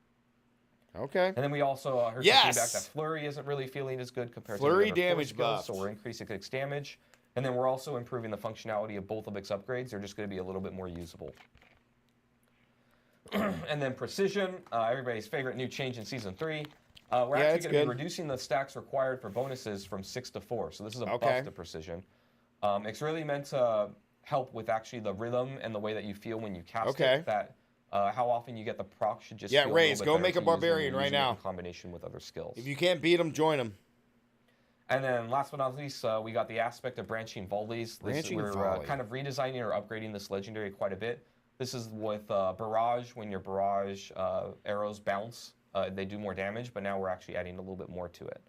Okay. And then we also heard some Yes! feedback that Flurry isn't really feeling as good compared Flurry to the other damage force skills, so buffed. we're increasing its damage. And then we're also improving the functionality of both of its upgrades. They're just going to be a little bit more usable. And then Precision, everybody's favorite new change in Season 3. We're Yeah, actually it's going to be good. reducing the stacks required for bonuses from 6 to 4. So this is a Okay. buff to Precision. It's really meant to help with actually the rhythm and the way that you feel when you cast Okay. it. That how often you get the proc should just Yeah, feel Raze, a go little bit make a better to use when Barbarian you're right using it now. in combination with other skills. If you can't beat them, join them. And then last but not least, we got the aspect of branching volleys. We're volley. kind of redesigning or upgrading this legendary quite a bit. This is with Barrage. When your Barrage arrows bounce, they do more damage, but now we're actually adding a little bit more to it.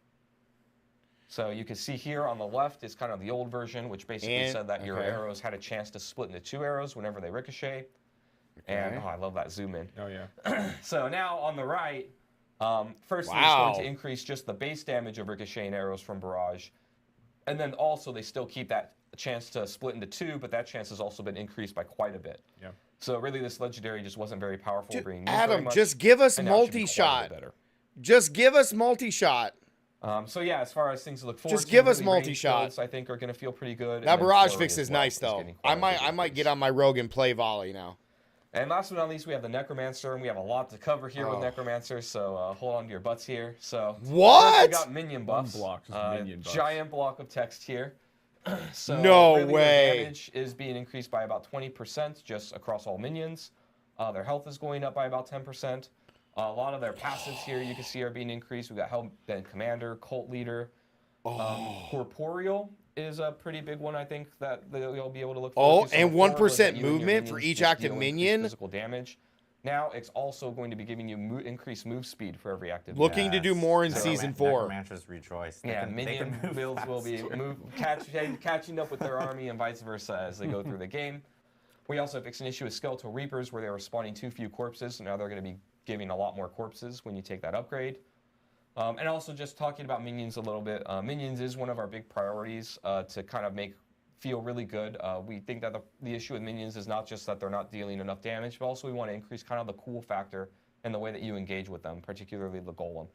So you can see here on the left is kind of the old version, which basically said that your arrows had a chance to split into 2 arrows whenever they ricochet. And I love that zoom in. Oh, yeah. So now on the right, firstly, it's Wow. going to increase just the base damage of ricocheting arrows from Barrage. And then also they still keep that chance to split into 2, but that chance has also been increased by quite a bit. Yeah. So really this legendary just wasn't very powerful. Dude, being used very Adam, much, just give us and now it should be quite a bit multi-shot. better. Just give us multi-shot. So yeah, as far as things to look forward Just to, give us really range multi-shot. builds, I think are going to feel pretty good. That and then Barrage Flurry fix as is well nice, is though. getting quite I a might big get increase. on my Rogue and play volley now. And last but not least, we have the Necromancer, and we have a lot to cover here with Necromancer, so hold on to your butts here. So What? first we got minion buffs. block, just minion buffs. Giant block of text here. So No really way. Their damage is being increased by about 20% just across all minions. Their health is going up by about 10%. A lot of their passives here you can see are being increased. We've got Hellbent Commander, Cult Leader. Corporeal is a pretty big one, I think, that you'll be able to look for. Oh, and 1% movement for each active minion? Physical damage. Now it's also going to be giving you increased move speed for every active Looking to do more in So Season 4. Necromancers rejoice. They yeah, can- they minion can move builds will be catching up with their army and vice versa as they go through the game. We also fixed an issue with Skeletal Reapers where they were spawning too few corpses, so now they're going to be giving a lot more corpses when you take that upgrade. And also just talking about minions a little bit. Minions is one of our big priorities to kind of feel really good. We think that the issue with minions is not just that they're not dealing enough damage, but also we want to increase kind of the cool factor and the way that you engage with them, particularly the golem.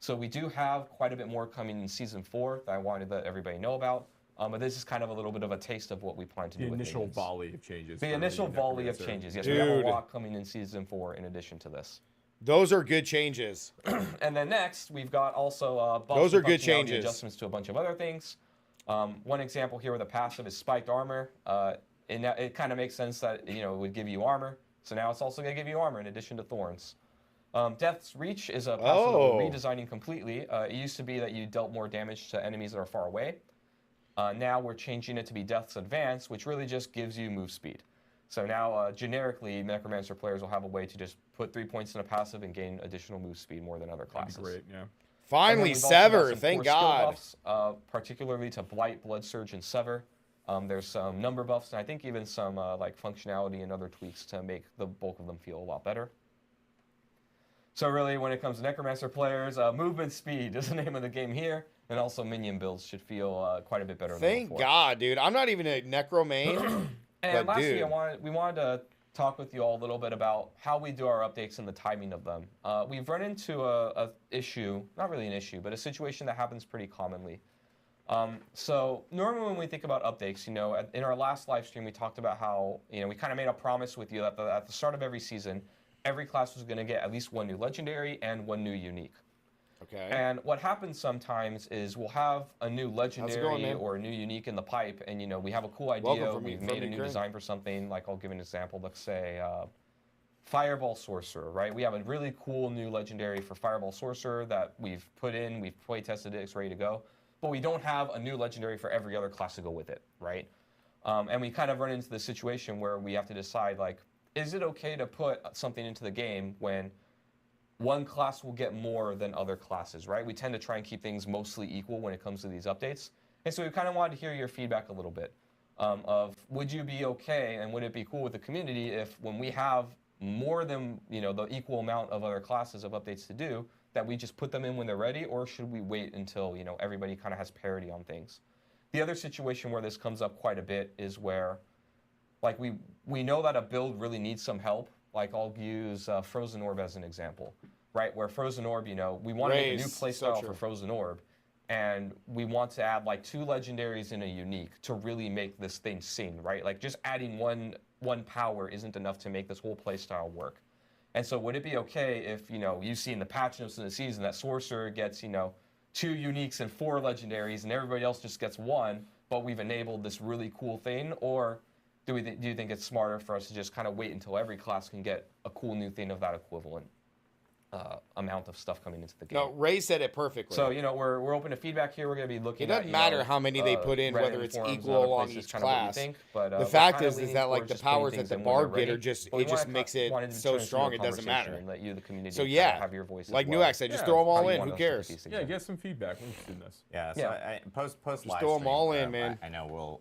So we do have quite a bit more coming in Season 4 that I wanted to let everybody know about. But this is kind of a little bit of a taste of what we plan to The do with initial minions. volley of changes. The for initial volley of Necromancer. changes. Yes, we have a Dude. lot coming in Season 4 in addition to this. Those are good changes. And then next, we've got also buffs Those are and good functionality changes. adjustments to a bunch of other things. One example here with a passive is spiked armor. And it kind of makes sense that it would give you armor. So now it's also going to give you armor in addition to thorns. Death's Reach is a passive that we're redesigning completely. It used to be that you dealt more damage to enemies that are far away. Now we're changing it to be Death's Advance, which really just gives you move speed. So now, generically, Necromancer players will have a way to just put 3 points in a passive and gain additional move speed more than other classes. That'd be great, yeah. And then Finally, we've also got Sever. some Thank core skill God. buffs, particularly to Blight, Blood Surge, and Sever. There's some number buffs, and I think even some like functionality and other tweaks to make the bulk of them feel a lot better. So really, when it comes to Necromancer players, movement speed is the name of the game here, and also minion builds should feel quite a bit better than Thank before. God, dude. I'm not even a Necro main. And But, lastly, dude. we wanted to talk with you all a little bit about how we do our updates and the timing of them. We've run into a issue, not really an issue, but a situation that happens pretty commonly. So normally when we think about updates, you know, in our last live stream, we talked about how, you know, we kind of made a promise with you that at the start of every season, every class was going to get at least one new legendary and one new unique. Okay. And what happens sometimes is we'll have a new legendary or a new unique in the pipe, and you know we have a cool idea. We've made a new design for something. Like I'll give an example. Let's say Fireball Sorcerer, right? We have a really cool new legendary for Fireball Sorcerer that we've put in. We've play tested it. It's ready to go. But we don't have a new legendary for every other class to go with it, right? And we kind of run into the situation where we have to decide, like, is it okay to put something into the game when one class will get more than other classes, right? We tend to try and keep things mostly equal when it comes to these updates. And so we kind of wanted to hear your feedback a little bit of would you be okay and would it be cool with the community if when we have more than, you know, the equal amount of other classes of updates to do, that we just put them in when they're ready, or should we wait until, you know, everybody kind of has parity on things? The other situation where this comes up quite a bit is where, like, we know that a build really needs some help. Like, I'll use Frozen Orb as an example, right? Where Frozen Orb, you know, we want to make a new playstyle for Frozen Orb, and we want to add, like, 2 legendaries and a unique to really make this thing sing, right? Like, just adding one power isn't enough to make this whole playstyle work. And so would it be okay if, you know, you see in the patch notes in the season that Sorcerer gets, you know, 2 uniques and 4 legendaries, and everybody else just gets 1, but we've enabled this really cool thing? Or do you think it's smarter for us to just kind of wait until every class can get a cool new thing of that equivalent amount of stuff coming into the game? No, Ray said it perfectly. So, you know, we're open to feedback here. We're going to be looking at, it doesn't matter how many they put in, whether it's equal along each class. The fact is that, like, the powers that the Barb get are just, it just makes it so strong it doesn't matter. And let you, the community, so yeah, have your voice like as well. Nuax said, just throw them all in. Who cares? Yeah, get some feedback. I'm interested in this. Yeah, so post just live throw them all stream, in, man. I know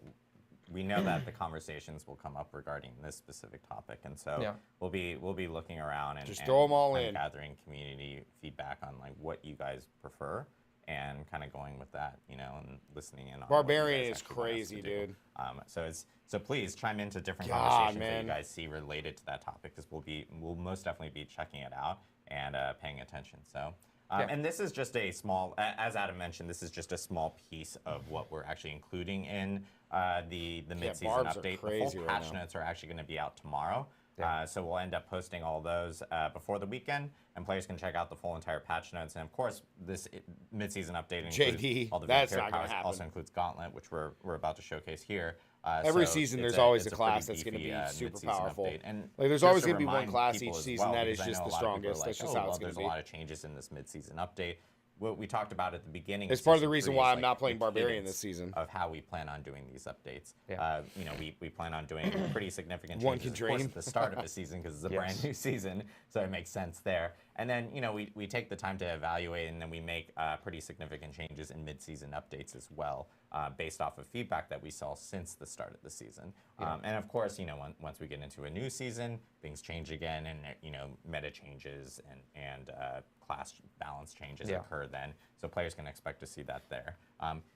we know that the conversations will come up regarding this specific topic, and so we'll be looking around and just throw them all and in, gathering community feedback on like what you guys prefer, and kind of going with that, you know, and listening in on Barbarian is crazy, dude. So please chime into different conversations that you guys see related to that topic, because we'll most definitely be checking it out and paying attention. So. And this is just a small, as Adam mentioned, this is just a small piece of what we're actually including in the mid-season update. The full patch notes are actually going to be out tomorrow. So we'll end up posting all those before the weekend, and players can check out the full entire patch notes. And of course, this mid-season update includes all the vampire powers. Also includes Gauntlet, which we're about to showcase here. Every season, there's always a class that's going to be super powerful. And like, there's always going to be one class each season that is just the strongest. That's just how it's going to be. There's a lot of changes in this mid-season update. What we talked about at the beginning. It's part of the reason why I'm not playing Barbarian this season. Of how we plan on doing these updates. You know, we plan on doing pretty significant changes, of course, at the start of the season, because it's a brand new season, so it makes sense there. And then, you know, we take the time to evaluate, and then we make pretty significant changes in mid-season updates as well, based off of feedback that we saw since the start of the season. And of course, you know, once we get into a new season, things change again, and, you know, meta changes and class balance changes occur then, so players can expect to see that there.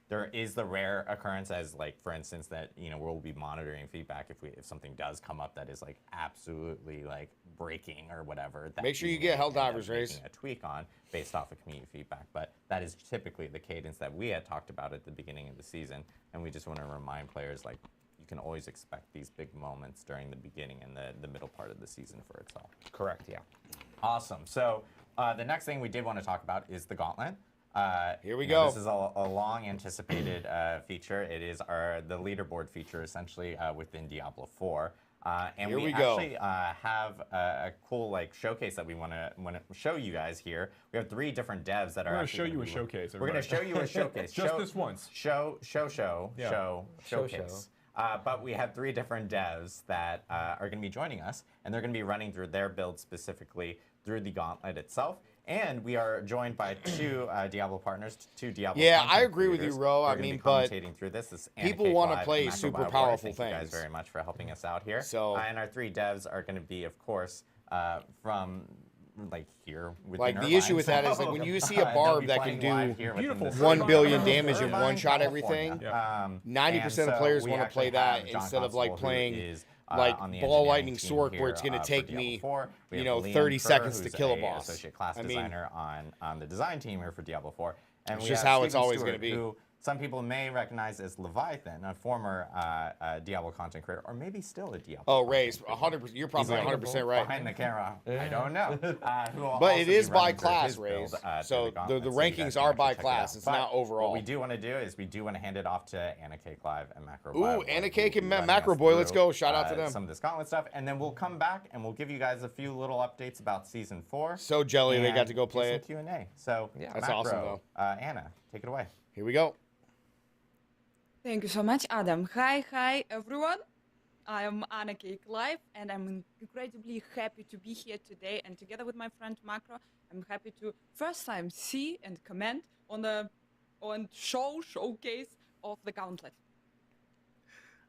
There is the rare occurrence, as like, for instance, that, you know, we'll be monitoring feedback if something does come up that is like absolutely like breaking or whatever. That make sure you get Helldivers raised. A tweak on based off of community feedback, but that is typically the cadence that we had talked about at the beginning of the season, and we just want to remind players, like, you can always expect these big moments during the beginning and the middle part of the season for itself. Correct, yeah. Awesome. So the next thing we did want to talk about is the Gauntlet. Here we go. This is a long anticipated feature. It is the leaderboard feature, essentially, within Diablo 4. And here we actually have a cool like showcase that we want to show you guys here. We have 3 different devs that are going to show you a showcase. We're going to show you a showcase. Just this once. Showcase. But we have 3 different devs that are going to be joining us, and they're going to be running through their build specifically through the Gauntlet itself. And we are joined by 2 Diablo partners, 2 Diablo. Yeah, I agree with you, Ro. I mean, but through this people want to play super powerful things. Thank you guys very much for helping us out here. So, and our 3 devs are going to be, of course, from like here. Like the issue with that is like when you see a Barb that can do 1 billion damage and one-shot everything, 90% of players want to play that instead of like playing like Ball Lightning Sork, where it's going to take me, you know, 30 seconds to kill a boss. Associate class designer on the design team here for Diablo 4. And it's just how it's always going to be. Who some people may recognize as Leviathan, a former Diablo content creator, or maybe still a Diablo. Oh, Ray's 100%. You're probably 100% right. Behind the camera, I don't know. But it is by class, Rays. So the rankings are by class. It's not overall. What we do want to do is we do want to hand it off to Anna K. Clive and Macro. Ooh, Anna K. and Macro Boy. Let's go. Shout out to them. Some of this Gauntlet stuff, and then we'll come back and we'll give you guys a few little updates about Season 4. So jelly they got to go play it. Q&A. So yeah, that's Macro, awesome though. Anna, take it away. Here we go. Thank you so much, Adam. Hi, everyone. I am Anna K. Clive, and I'm incredibly happy to be here today. And together with my friend Macro, I'm happy to first time see and comment on the showcase of the Gauntlet.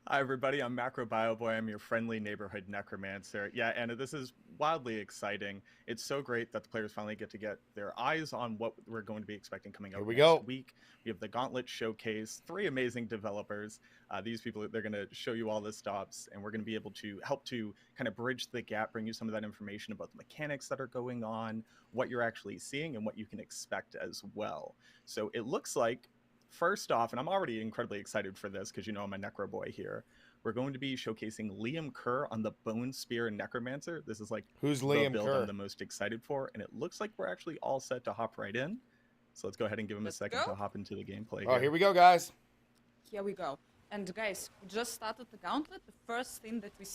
Hi everybody, I'm Macro Bioboy. I'm your friendly neighborhood necromancer. Yeah, Anna, this is wildly exciting. It's so great that the players finally get to get their eyes on what we're going to be expecting coming out next week. We have the Gauntlet Showcase, 3 amazing developers. These people, they're going to show you all the stops, and we're going to be able to help to kind of bridge the gap, bring you some of that information about the mechanics that are going on, what you're actually seeing, and what you can expect as well. So it looks like, first off, and I'm already incredibly excited for this because you know I'm a Necro boy here, we're going to be showcasing Liam Kerr on the Bone Spear Necromancer. This is like who's the Liam build Kerr? I'm the most excited for, and it looks like we're actually all set to hop right in. So let's go ahead and give him a second to hop into the gameplay. Oh, here we go, guys. Here we go. And guys, we just started the Gauntlet. The first thing that we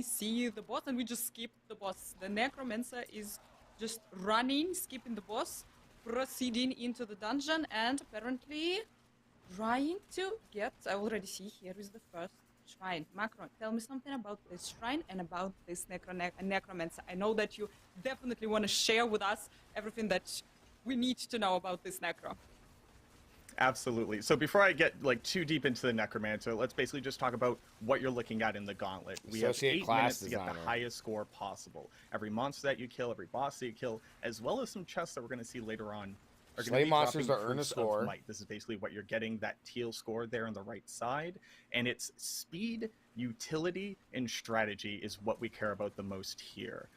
see the boss, and we just skip the boss. The Necromancer is just running, skipping the boss, proceeding into the dungeon, and apparently trying to get, I already see here is the first shrine. Macro, tell me something about this shrine and about this Necromancer. I know that you definitely want to share with us everything that we need to know about this Necro. Absolutely. So before I get like too deep into the Necromancer, let's basically just talk about what you're looking at in the Gauntlet. We have 8 minutes to get the highest score possible. Every monster that you kill, every boss that you kill, as well as some chests that we're going to see later on. Slay monsters that earn a score. This is basically what you're getting, that teal score there on the right side. And it's speed, utility, and strategy is what we care about the most here.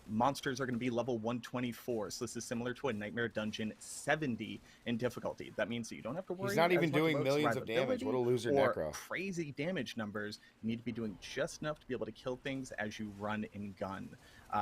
Monsters are going to be level 124, so this is similar to a Nightmare Dungeon 70 in difficulty. That means that you don't have to worry. He's not even as much doing about millions of damage. What a loser, or Necro. Crazy damage numbers. You need to be doing just enough to be able to kill things as you run and gun.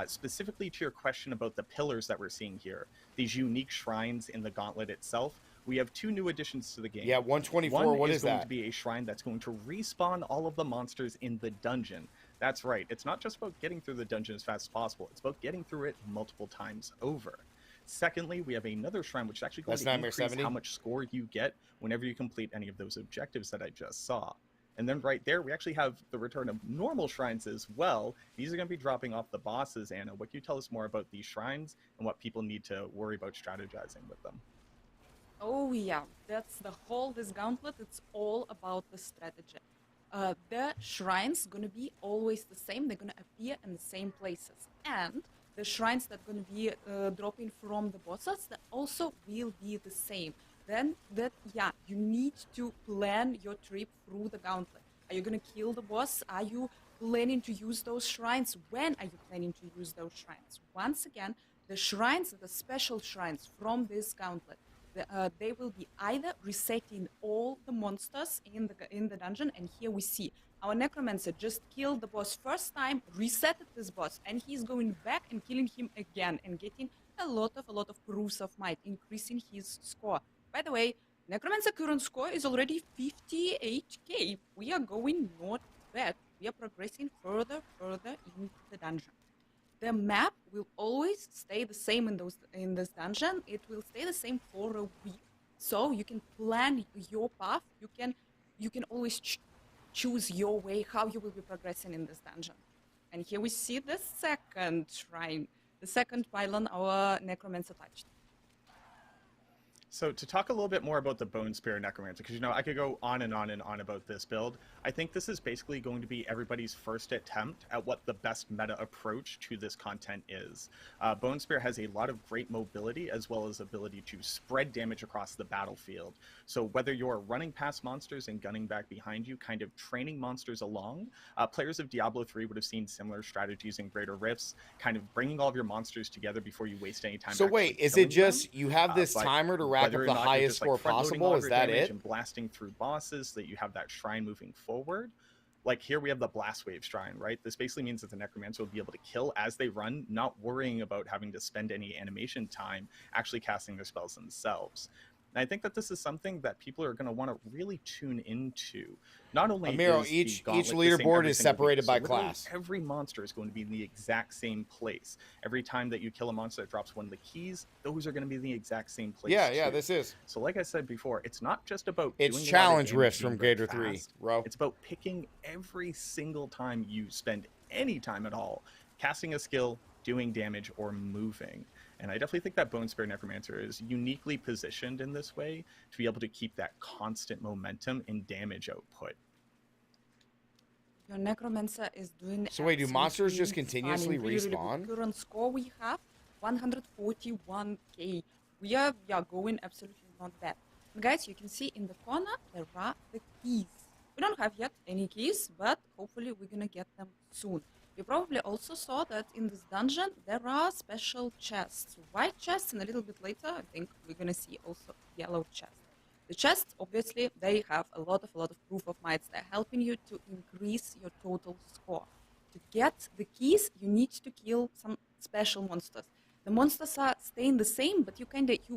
Specifically to your question about the pillars that we're seeing here, these unique shrines in the Gauntlet itself, we have 2 new additions to the game. Yeah, 124, One what is is going that? to be a shrine that's going to respawn all of the monsters in the dungeon. That's right, it's not just about getting through the dungeon as fast as possible, it's about getting through it multiple times over. Secondly, we have another shrine which is actually going to increase how much score you get whenever you complete any of those objectives that I just saw. And then right there, we actually have the return of normal shrines as well. These are going to be dropping off the bosses. Anna, what can you tell us more about these shrines and what people need to worry about strategizing with them? Oh yeah, that's the whole, this Gauntlet, it's all about the strategy. The shrines gonna be always the same, they're gonna appear in the same places. And the shrines that gonna be dropping from the bosses, that also will be the same. Then you need to plan your trip through the Gauntlet. Are you gonna kill the boss? Are you planning to use those shrines? When are you planning to use those shrines? Once again, the shrines, the special shrines from this Gauntlet, they will be either resetting all the monsters in the dungeon, and here we see our Necromancer just killed the boss first time, resetted this boss, and he's going back and killing him again and getting a lot of proofs of might, increasing his score. By the way, Necromancer current score is already 58k. We are going not bad. We are progressing further in the dungeon. The map will always stay the same in this dungeon. It will stay the same for a week. So you can plan your path. You can always choose your way, how you will be progressing in this dungeon. And here we see the second shrine, the second pylon our Necromancer touched. So to talk a little bit more about the Bone Spear Necromancer, because you know I could go on and on and on about this build. I think this is basically going to be everybody's first attempt at what the best meta approach to this content is. Bone Spear has a lot of great mobility as well as ability to spread damage across the battlefield. So whether you're running past monsters and gunning back behind you, kind of training monsters along, players of Diablo 3 would have seen similar strategies in Greater Rifts, kind of bringing all of your monsters together before you waste any time. So wait, is it just you have this timer to rack up Whether or the not you're highest just, like, score front-loading possible. all Is your that damage it? and blasting through bosses so that you have that shrine moving forward. Like here we have the Blast Wave Shrine, right? This basically means that the Necromancer will be able to kill as they run, not worrying about having to spend any animation time actually casting their spells themselves. And I think that this is something that people are going to want to really tune into. Not only Amiro, is each the Gauntlet the same leaderboard every is single week, separated so by literally class. every monster is going to be in the exact same place. Every time that you kill a monster that drops one of the keys, those are going to be in the exact same place. Yeah, too. this is. So like I said before, it's not just about It's doing challenge a lot of rifts damage from being Gator very 3, fast. bro. It's about picking every single time you spend any time at all, casting a skill, doing damage, or moving. And I definitely think that Bone Spear Necromancer is uniquely positioned in this way to be able to keep that constant momentum in damage output. Your Necromancer is doing. So wait, do monsters just absolutely continuously stunning. Really, really respawn? good current score we have 141k. We are going absolutely not bad. And guys, you can see in the corner there are the keys. We don't have yet any keys, but hopefully we're gonna get them soon. You probably also saw that in this dungeon there are special chests, white chests, and a little bit later I think we're gonna see also yellow chests. The chests, obviously, they have a lot of proof of mights. They're helping you to increase your total score. To get the keys, you need to kill some special monsters. The monsters are staying the same, but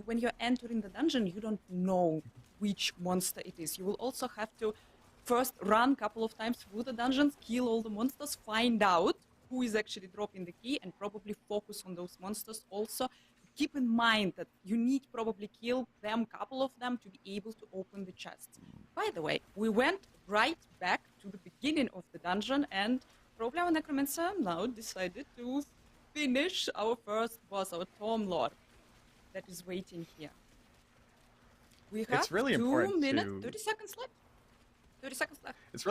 when you're entering the dungeon, you don't know which monster it is. You will also have to first run a couple of times through the dungeons, kill all the monsters, find out who is actually dropping the key, and probably focus on those monsters also. Keep in mind that you need probably kill them, couple of them, to be able to open the chests. By the way, we went right back to the beginning of the dungeon, and probably our Necromancer now decided to finish our first boss, our Tom Lord, that is waiting here. We have really 2 important minutes, to- 30 seconds left. 30 seconds left. It's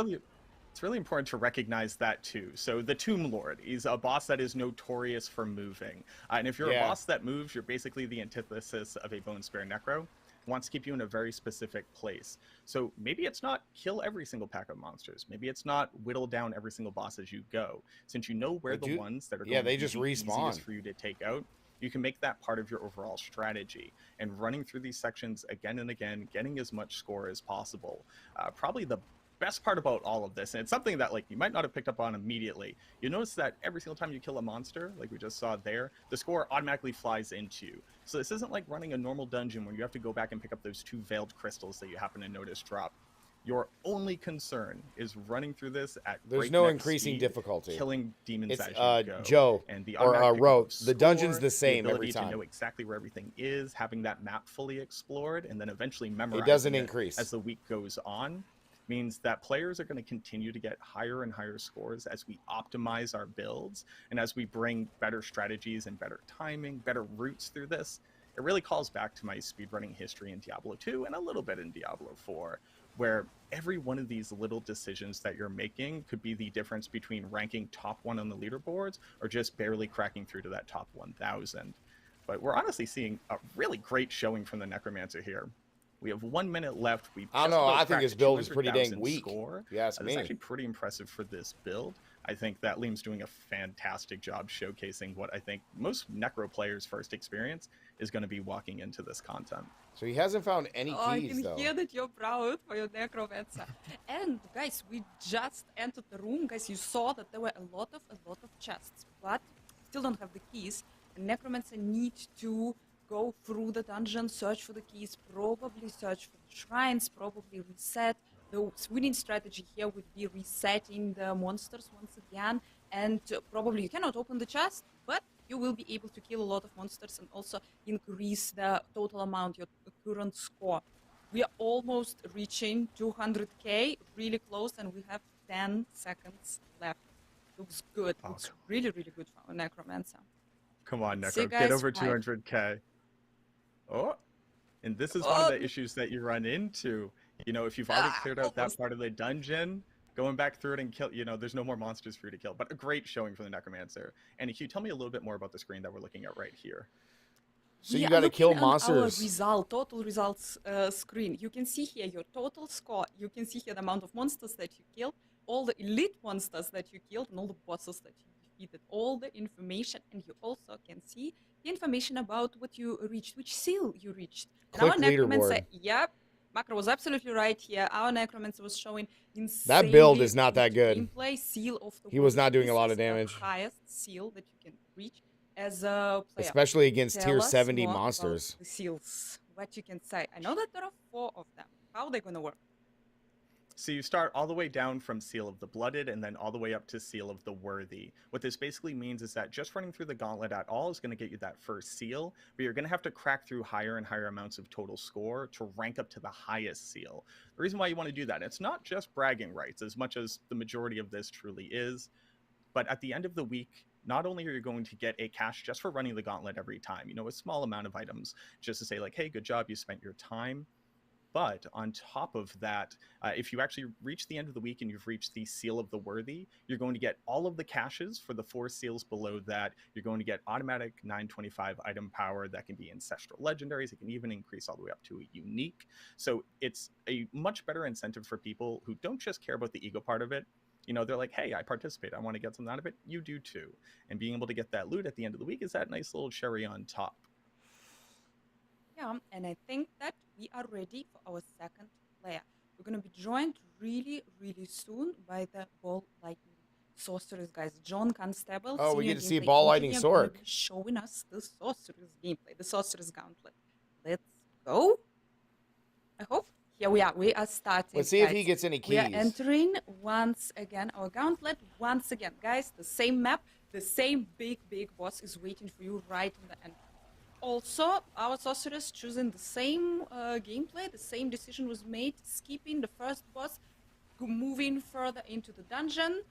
really important to recognize that too. So the Tomb Lord is a boss that is notorious for moving. And if you're a boss that moves, you're basically the antithesis of a Bone Spear Necro. It wants to keep you in a very specific place. So maybe it's not kill every single pack of monsters. Maybe it's not whittle down every single boss as you go. Since you know where the ones that are going to be just the respawn. easiest for you to take out, you can make that part of your overall strategy. And running through these sections again and again, getting as much score as possible. Probably the best part about all of this, and it's something that like you might not have picked up on immediately, you notice that every single time you kill a monster, like we just saw there, the score automatically flies into you. So this isn't like running a normal dungeon where you have to go back and pick up those 2 veiled crystals that you happen to notice drop. Your only concern is running through this at There's no breakneck increasing speed, difficulty. Killing demons It's as you go. Joe And the or automatic Ro. pickup of The dungeon's score, the same the every ability time. to know exactly where everything is, having that map fully explored, and then eventually memorizing doesn't increase. as the week goes on, means that players are going to continue to get higher and higher scores as we optimize our builds and as we bring better strategies and better timing, better routes through this. It really calls back to my speedrunning history in Diablo 2 and a little bit in Diablo 4, where every one of these little decisions that you're making could be the difference between ranking top 1 on the leaderboards or just barely cracking through to that top 1,000. But we're honestly seeing a really great showing from the Necromancer here. We have 1 minute left. I don't know. I think his build is pretty dang weak. Score. You ask me. That's actually pretty impressive for this build. I think that Liam's doing a fantastic job showcasing what I think most Necro players' first experience is going to be walking into this content. So he hasn't found any keys, I can though. hear that you're proud for your Necromancer. And guys, we just entered the room. Guys, you saw that there were a lot of chests, but still don't have the keys. And Necromancer needs to go through the dungeon, search for the keys, probably search for the shrines, probably reset. The winning strategy here would be resetting the monsters once again, and probably you cannot open the chest, but you will be able to kill a lot of monsters and also increase the total amount, your current score. We are almost reaching 200k, really close, and we have 10 seconds left. Looks good. Looks really, really good for our Necromancer. Come on, See, Necro, guys, get over 200k. Oh, and this is one of the issues that you run into. You know, if you've already cleared out that part of the dungeon, going back through it and kill, you know, there's no more monsters for you to kill. But a great showing for the Necromancer. And can you tell me a little bit more about the screen that we're looking at right here? So you got to kill monsters. Our total results screen. You can see here your total score. You can see here the amount of monsters that you killed, all the elite monsters that you killed, and all the bosses that you repeated all the information, and you also can see the information about what you reached, which seal you reached. And Click our Necromancer, leaderboard. yep, Macro was absolutely right here. Our Necromancer was showing That build insanely is not that good. gameplay. Seal of the He was world. not doing a This lot of is the damage. highest seal that you can reach as a player. Especially against Tell tier us 70 more about monsters. the seals. What you can say. I know that there are 4 of them. How are they going to work? So you start all the way down from Seal of the Blooded and then all the way up to Seal of the Worthy. What this basically means is that just running through the Gauntlet at all is going to get you that first seal, but you're going to have to crack through higher and higher amounts of total score to rank up to the highest seal. The reason why you want to do that, it's not just bragging rights, as much as the majority of this truly is, but at the end of the week, not only are you going to get a cash just for running the Gauntlet every time, you know, a small amount of items, just to say like, hey, good job, you spent your time. But on top of that, if you actually reach the end of the week and you've reached the Seal of the Worthy, you're going to get all of the caches for the 4 seals below that. You're going to get automatic 925 item power that can be ancestral legendaries. It can even increase all the way up to a unique. So it's a much better incentive for people who don't just care about the ego part of it. You know, they're like, hey, I participate. I want to get something out of it. You do too. And being able to get that loot at the end of the week is that nice little cherry on top. Yeah, and I think that we are ready for our second player. We're going to be joined really, really soon by the Ball Lightning Sorcerers, guys. John Constable. Oh, we senior get to see gameplay Ball Lightning engineer, gonna Sorc. be showing us the Sorcerers gameplay, the Sorcerers Gauntlet. Let's go. I hope. Here we are. We are starting. Let's see if he guys. gets any keys. We are entering once again our Gauntlet. Once again, guys, the same map, the same big boss is waiting for you right in the end. Also, our sorcerers choosing the same gameplay, the same decision was made, skipping the first boss, moving further into the dungeon,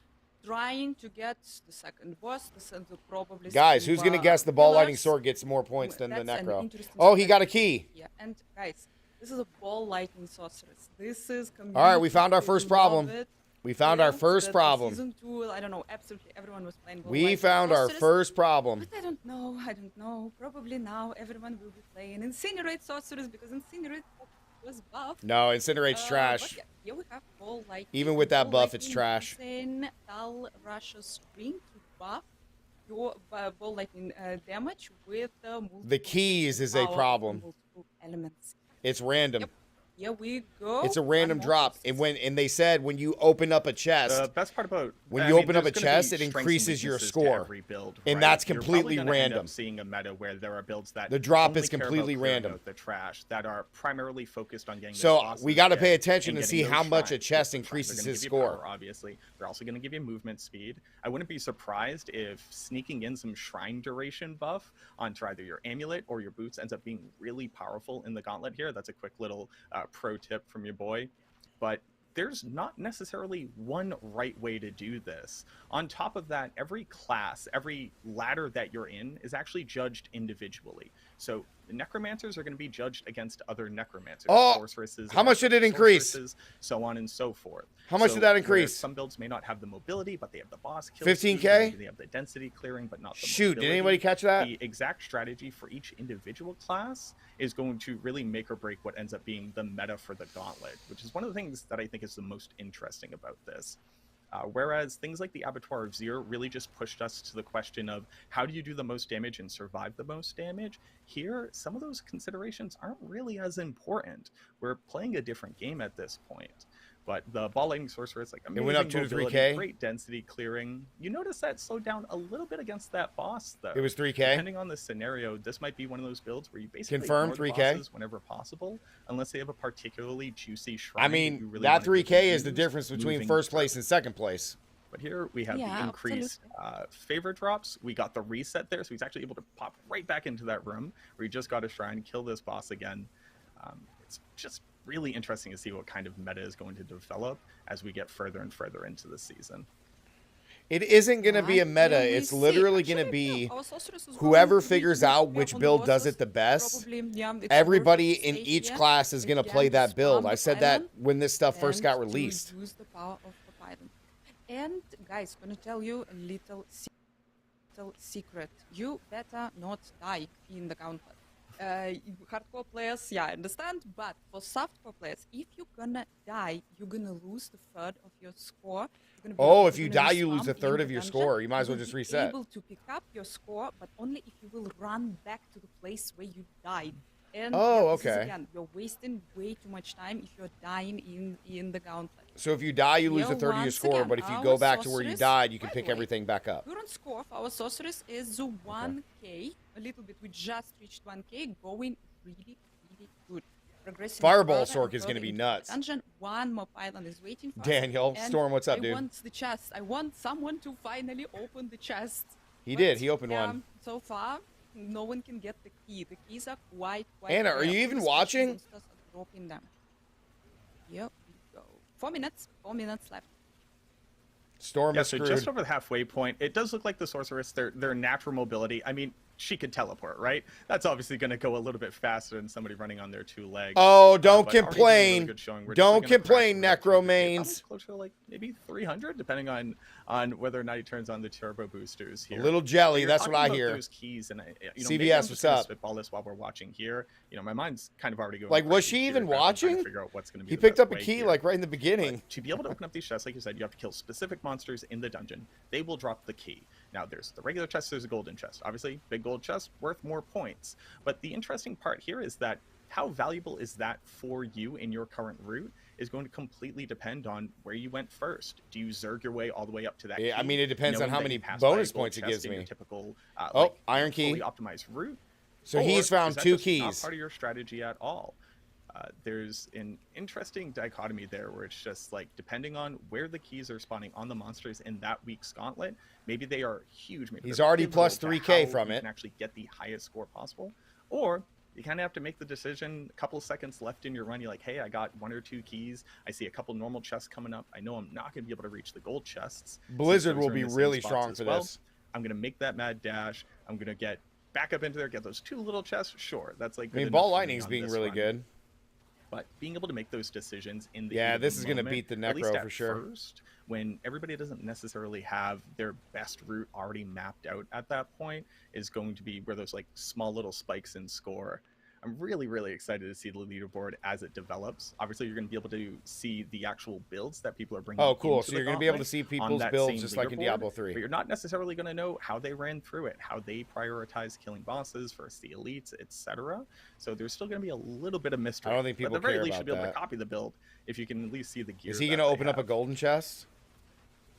trying to get the second boss, probably... Guys, who's going to guess the Ball Lightning pillars. Sword gets more points than the That's an Necro? interesting Oh, he got a strategy. key. Yeah, and guys, this is a Ball Lightning Sorceress. This is community. All right, we found our They first love problem. it. We found our Built first that problem. Season 2, I don't know, absolutely everyone was playing Ball We Lightning found our Sorceress. first problem. But I don't know. Probably now everyone will be playing Incinerate Sorcerers because Incinerate was buffed. No, Incinerate's trash. But yeah, here we have Ball Lightning. Even with that Ball buff, it's Lightning trash. using Tal Russia's Spring to buff your Ball Lightning damage with The keys is a power problem. multiple elements. It's random. Yep. Here we go. It's a random One more drop. piece. And they said when you open up a The chest, best part about when I you mean, open up there's a gonna be chest, it strengths and increases your weaknesses to score. every build, And right? that's You're completely probably gonna end random. up seeing a meta where there are builds that The drop only is care about completely clearing random. out the trash, that are primarily focused on getting those So bosses we got to again pay attention and to getting see those how much a shrines. chest The shrines are increases gonna his give you score. power, obviously, they're also going to give you movement speed. I wouldn't be surprised if sneaking in some shrine duration buff onto either your amulet or your boots ends up being really powerful in the Gauntlet here. That's a quick little pro tip from your boy. But there's not necessarily one right way to do this. On top of that, every class, every ladder that you're in is actually judged individually. So the Necromancers are going to be judged against other Necromancers, Oh, Sorceresses, how much did it increase? Sorceresses, so on and so forth. How much So did that where increase? Some builds may not have the mobility, but they have the boss kill 15K? speed, maybe they have the density clearing, but not the Shoot, mobility. did anybody catch that? The exact strategy for each individual class is going to really make or break what ends up being the meta for the Gauntlet, which is one of the things that I think is the most interesting about this. Whereas things like the Abattoir of Zir really just pushed us to the question of how do you do the most damage and survive the most damage, here some of those considerations aren't really as important. We're playing a different game at this point. But the Ball Lightning Sorceress, like amazing went up 2 to mobility, 3K? great density clearing. You notice that slowed down a little bit against that boss, though. It was 3K? Depending on the scenario, this might be one of those builds where you basically Confirmed ignore the 3K? bosses whenever possible, unless they have a particularly juicy shrine. I that mean, you really that wanna 3K is the use difference between moving first forward. place and second place. But here we have Yeah, the increased favor drops. We got the reset there, so he's actually able to pop right back into that room where he just got a shrine, kill this boss again. It's just really interesting to see what kind of meta is going to develop as we get further and further into the season. It isn't going to be a meta. Yeah, we It's see. literally going to Actually, be yeah, our sorceress was whoever going to figures be out on which the build does bosses. it the best. Probably, yeah, it's Everybody worth to in stay each here. class is going to Again, play that build. spam I the said that pylon when this stuff first and got to released. use the power of the pylon. And guys, gonna tell you a little secret. You better not die in the Gauntlet. hardcore players, yeah, I understand. But for softcore players, if you're gonna die, you're gonna lose the third of your score. Oh, if you die, you lose a third of your score. You might as well just You'll reset. be able to pick up your score, but only if you will run back to the place where you died. And Oh, this is, okay. again, you're wasting way too much time if you're dying in the Gauntlet. So if you die, you lose a third of your score, but if you go back to where you died, you can pick everything back up. Current score of our sorceress is 1k, a little bit. We just reached 1k, going really, really good. Progressing Fireball further and Sork is going to further be into the nuts. Dungeon. One more pylon is waiting for us. Daniel, And Storm, what's up, dude? I want the chest. I want someone to finally open the chest. He did. He opened yeah, one. So far, no one can get the key. The keys are quite Anna, are rare. you even These watching? monsters are dropping them. Here we go. 4 minutes. 4 minutes left. Storm Yeah, is so screwed. just over the halfway point, it does look like the sorceress, their natural mobility. I mean, she could teleport, right? That's obviously going to go a little bit faster than somebody running on their 2 legs. Oh, don't but already doing a really complain. good showing. We're Don't definitely gonna crack complain, the 200K, probably Necromains. closer to like maybe 300, depending on whether or not he turns on the turbo boosters here. A little jelly, You're that's what talking I about hear. Those keys and maybe CBS, I'm what's just gonna up? spitball this while we're watching here. My mind's kind of already going. Like, was crazy she here, even trying to watching? figure out what's gonna be He the picked best up a way key here. like right in the beginning. But to be able to open up these chests, like you said, you have to kill specific monsters in the dungeon. They will drop the key. Now, there's the regular chest, there's a golden chest. Obviously, big gold chest, worth more points. But the interesting part here is that how valuable is that for you in your current route is going to completely depend on where you went first. Do you zerg your way all the way up to that Yeah, I key, mean, it depends on knowing how that many you passed by a bonus gold points it chest gives in your me. typical, Oh, iron key. fully optimized route? So Or he's found is that 2 just keys. not part of your strategy at all? There's an interesting dichotomy there where it's just like depending on where the keys are spawning on the monsters in that week's gauntlet, maybe they are huge. Maybe He's they're already pivotal plus to 3K how from you it. can actually get the highest score possible, or you kind of have to make the decision a couple of seconds left in your run. You're like, hey, I got 1 or 2 keys. I see a couple normal chests coming up. I know I'm not going to be able to reach the gold chests. Blizzard since those will are be in the same really spots strong as for well. this. I'm going to make that mad dash. I'm going to get back up into there, get those 2 little chests. Sure, that's like. I mean, good Ball enough for me Lightning's on being this really run. good. But being able to make those decisions in the Yeah, heat of this the is gonna moment, beat the at least Necro at for sure. First, when everybody doesn't necessarily have their best route already mapped out at that point, is going to be where those like small little spikes in score. I'm really, really excited to see the leaderboard as it develops. Obviously, you're going to be able to see the actual builds that people are bringing. Oh, cool. into So the you're going to be able to Gauntlet see on people's that builds same just like in leaderboard, Diablo 3. But you're not necessarily going to know how they ran through it, how they prioritize killing bosses versus the elites, etc. So there's still going to be a little bit of mystery. I don't think But people at the very care least, about you'll be able that. to copy the build if you can at least see the gear. Is he going going to open up a golden chest?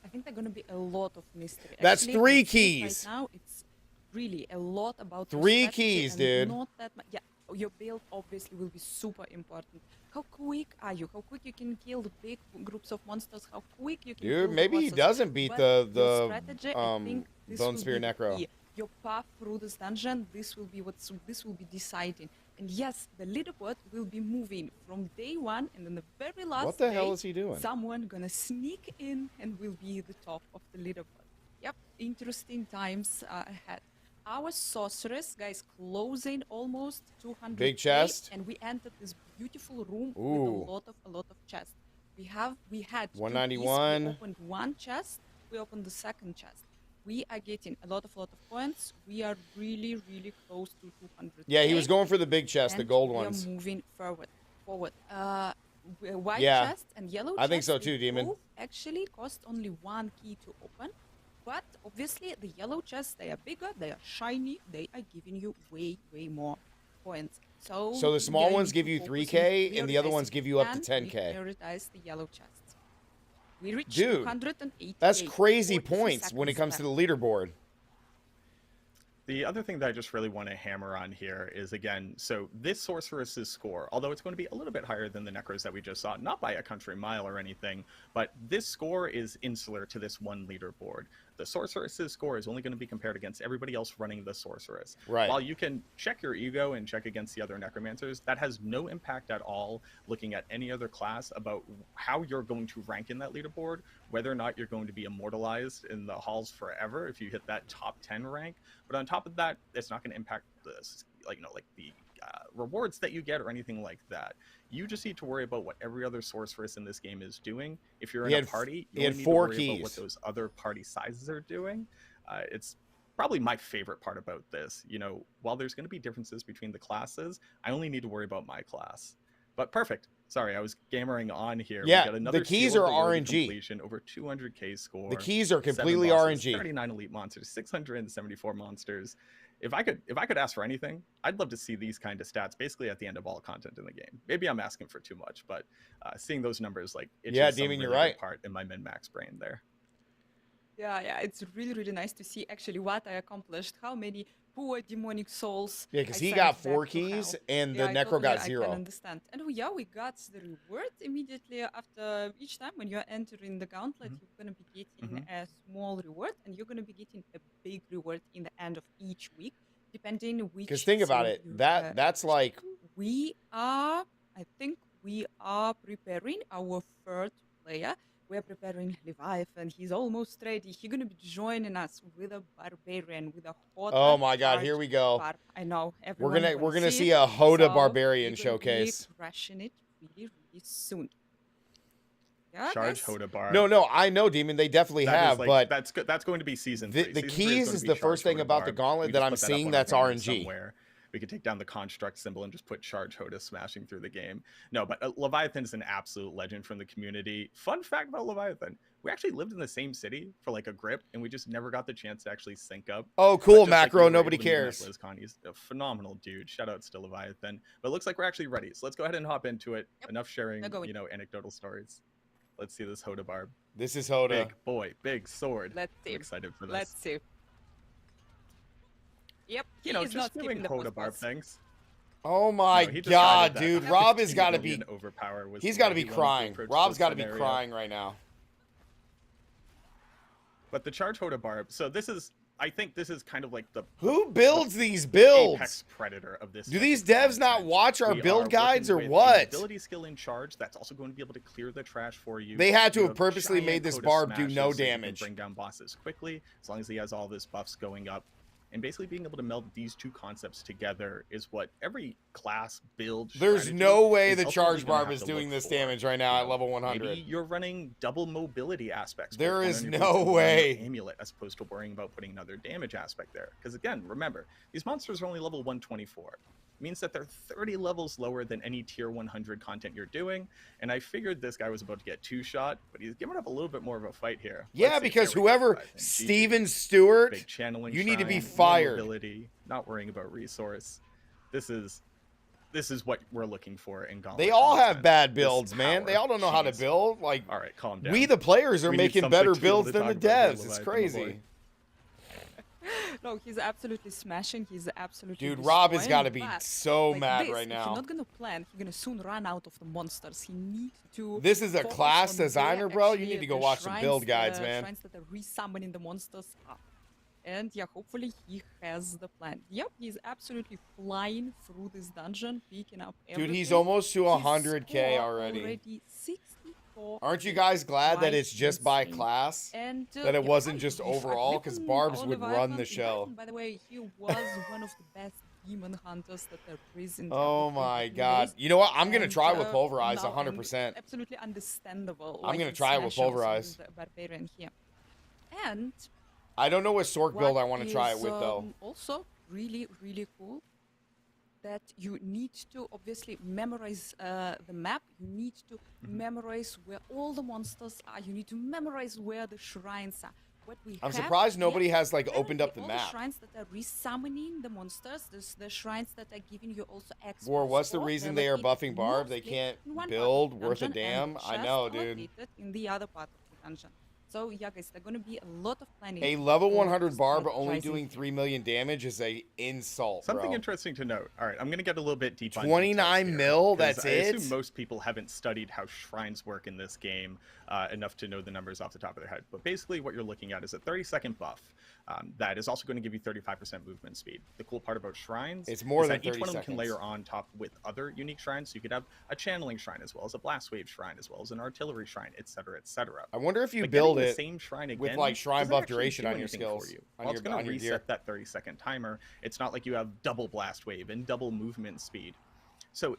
I think there's going to be a lot of mystery. That's Actually, 3 I think keys. Right now, it's really a lot about your 3 strategy keys, and dude. Not that much. Yeah, your build obviously will be super important. How quick are you? How quick you can kill the big groups of monsters? How quick you can kill Dude, maybe the he bosses? doesn't beat But the your strategy, I think this Bone will Spear be the Necro. key. Your path through this dungeon, this will be deciding. And yes, the leaderboard will be moving from day 1, and then the very last What the day, hell is he doing? someone gonna sneak in and will be the top of the leaderboard. Yep, interesting times ahead. Our sorceress, guys, closing almost 200. Big chest. And we entered this beautiful room Ooh. with a lot of chests. We had 2 keys. 191. We opened 1 chest. We opened the 2nd chest. We are getting a lot of points. We are really, really close to 200. Yeah, he was going for the big chest, the gold ones. We are moving forward. White Yeah, chest and yellow I think chest, so too, they Demon. both actually cost only 1 key to open. But obviously, the yellow chests, they are bigger, they are shiny, they are giving you way, way more points. So the small yeah, ones need give to you focus 3K, on and the other ones prioritizing. give you up to And 10K. We prioritize the yellow chests. We reached Dude, 208K. That's crazy 43 points when it comes seconds to the left. leaderboard. The other thing that I just really want to hammer on here is, again, so this Sorceress's score, although it's going to be a little bit higher than the Necros that we just saw, not by a country mile or anything, but this score is insular to this one leaderboard. The Sorceress's score is only going to be compared against everybody else running the Sorceress. Right. While you can check your ego and check against the other Necromancers, that has no impact at all looking at any other class about how you're going to rank in that leaderboard, whether or not you're going to be immortalized in the halls forever if you hit that top 10 rank. But on top of that, it's not going to impact this, like the rewards that you get or anything like that. You just need to worry about what every other sorceress in this game is doing. If you're in a party, you only need to worry about what those other party sizes are doing. It's probably my favorite part about this. You know, while there's going to be differences between the classes, I only need to worry about my class. But perfect. Sorry, I was gamering on here. Yeah, we got another the keys seal are of the Worthy RNG. completion, over 200k score. The keys are 7 completely bosses, RNG. 39 elite monsters, 674 monsters. If I could ask for anything, I'd love to see these kind of stats basically at the end of all content in the game. Maybe I'm asking for too much, but seeing those numbers, like, it's Yeah, just some Demon, you're really right. good part in my min-max brain there. Yeah, it's really, really nice to see actually what I accomplished, how many poor demonic souls. Yeah, because I he sent got back 4 to keys hell. and the Yeah, Necro got I 0. can understand. And yeah, we got the reward immediately after each time when you're entering the Gauntlet. You're going to be getting a small reward, and you're going to be getting a big reward in the end of each week, depending which. Because think about seal it, you, that's like I think we are preparing our third player. We're preparing Leviathan. He's almost ready. He's gonna be joining us with a Barbarian, with a hot. Oh my God, here we go. I know. We're gonna see it. a Hoda So Barbarian we're gonna be showcase. Crushing it really, really soon. Yeah, Charge guys? Hoda Bar. No, I know, Demon. They definitely That is, have, like, but that's going to be season the 3. Season 3 keys going is to the be first Charge thing Hoda about the Barb. Gauntlet We that just I'm put that up seeing on our that's banner RNG. somewhere. We could take down the construct symbol and just put Charge Hoda smashing through the game. No, but Leviathan is an absolute legend from the community. Fun fact about Leviathan: we actually lived in the same city for like a grip, and we just never got the chance to actually sync up. Oh, But cool, just like we Macro. were Nobody able to meet him at cares. BlizzCon, he's a phenomenal dude. Shout outs to Leviathan. But it looks like we're actually ready. So let's go ahead and hop into it. Yep. Enough sharing, We're going. you know, anecdotal stories. Let's see this Hoda Barb. This is Hoda. Big boy, big sword. Let's see. I'm excited for this. Let's see. Yep, he You know, is not just doing skipping the Hoda first Barb boss. things. Oh my No, he God, decided that dude. Rob has 15 got to million be. overpower was He's the got way to be he wanted crying. approach Rob's this got to be scenario. crying right now. But the Charge Hoda Barb. So this is, I think this is kind of like the Who builds these apex builds? predator of this. Do type these of devs not content. watch our We are build guides or working with what? an ability skill in Charge that's also going to be able to clear the trash for you. They had to You have purposely giant made this Hoda barb do smashes no so you can damage. Bring down bosses quickly as long as he has all of his buffs going up. And basically being able to meld these two concepts together is what every class build. There's strategy no way is the ultimately Charge gonna Barb have is to doing look this for. damage right now You at know, level 100. Maybe you're running double mobility aspects. There both is on your no boots and way. on Amulet, as opposed to worrying about putting another damage aspect there. Because again, remember, these monsters are only level 124. It means that they're 30 levels lower than any tier 100 content you're doing. And I figured this guy was about to get 2-shot, but he's giving up a little bit more of a fight here. Yeah, Let's see. because There we go. whoever, I think GG. Steven Stewart, Big channeling you need to be shrine, more fired. mobility, not worrying about resource. This is what we're looking for in Gauntlet. they all have content. bad This builds, man. They power. all don't know how to Jeez. build. Like, All right, calm down. we the players are We need making something better to be able builds to than the talk about here, devs. It's Leviathan, my crazy. boy. No, he's absolutely smashing. He's absolutely. Dude, Rob has destroying, got to be but so like mad this, right If now. you're not gonna plan, you're gonna soon run out of the monsters. He needs to. This is a focus class on where designer, bro. You actually need to go the watch some build shrines, guides, man. Shrines that are resummoning the monsters up. And yeah, hopefully he has the plan. Yep, he's absolutely flying through this dungeon, picking up everything. Dude, he's almost to His 100K score already. 64. Aren't you guys glad that Quite it's just by insane. class? And, That it yeah, wasn't I- just I've overall? 'Cause written Barbs on would run Leviathan. the show. Leviathan, by the way, he was one of the best demon hunters that there is in Oh Diablo my 3 God. universe. You know what? I'm going to And, try with Pulverize now, and 100%. Absolutely understandable. I'm why gonna he try it with smashes Pulverize. with the Barbarian here. And I don't know what Sork build I what want to try it is, with, though. Also, really, really cool that you need to obviously memorize the map. You need to memorize where all the monsters are. You need to memorize where the shrines are. What we I'm have surprised nobody here, has, like, opened up the all map. The shrines that are resummoning the monsters, the shrines that are giving you also XP. Or what's the score, reason they're they are located buffing Barb? They mostly can't in one part of build the worth a dungeon damn? and I just know, dude. allocated in the other part of the dungeon. So yeah, guys, there's gonna be a lot of planning. A level for 100 Barb strategizing only doing here. 3 million damage is a insult, Something bro. interesting to note. All right, I'm going to get a little bit deep on 29 details here, mil, 'cause that's I it? assume most people haven't studied how shrines work in this game enough to know the numbers off the top of their head. But basically what you're looking at is a 30-second buff that is also going to give you 35% movement speed. The cool part about shrines It's more is than that each 30 one of them can seconds. layer on top with other unique shrines. So you could have a channeling shrine as well as a blast wave shrine as well as an artillery shrine, etc., etc. I wonder if you But build getting it the same shrine again with, like, shrine doesn't buff actually duration do on your anything skills, for you. on While your- it's going on to your gear. reset that 30-second timer, it's not like you have double blast wave and double movement speed. So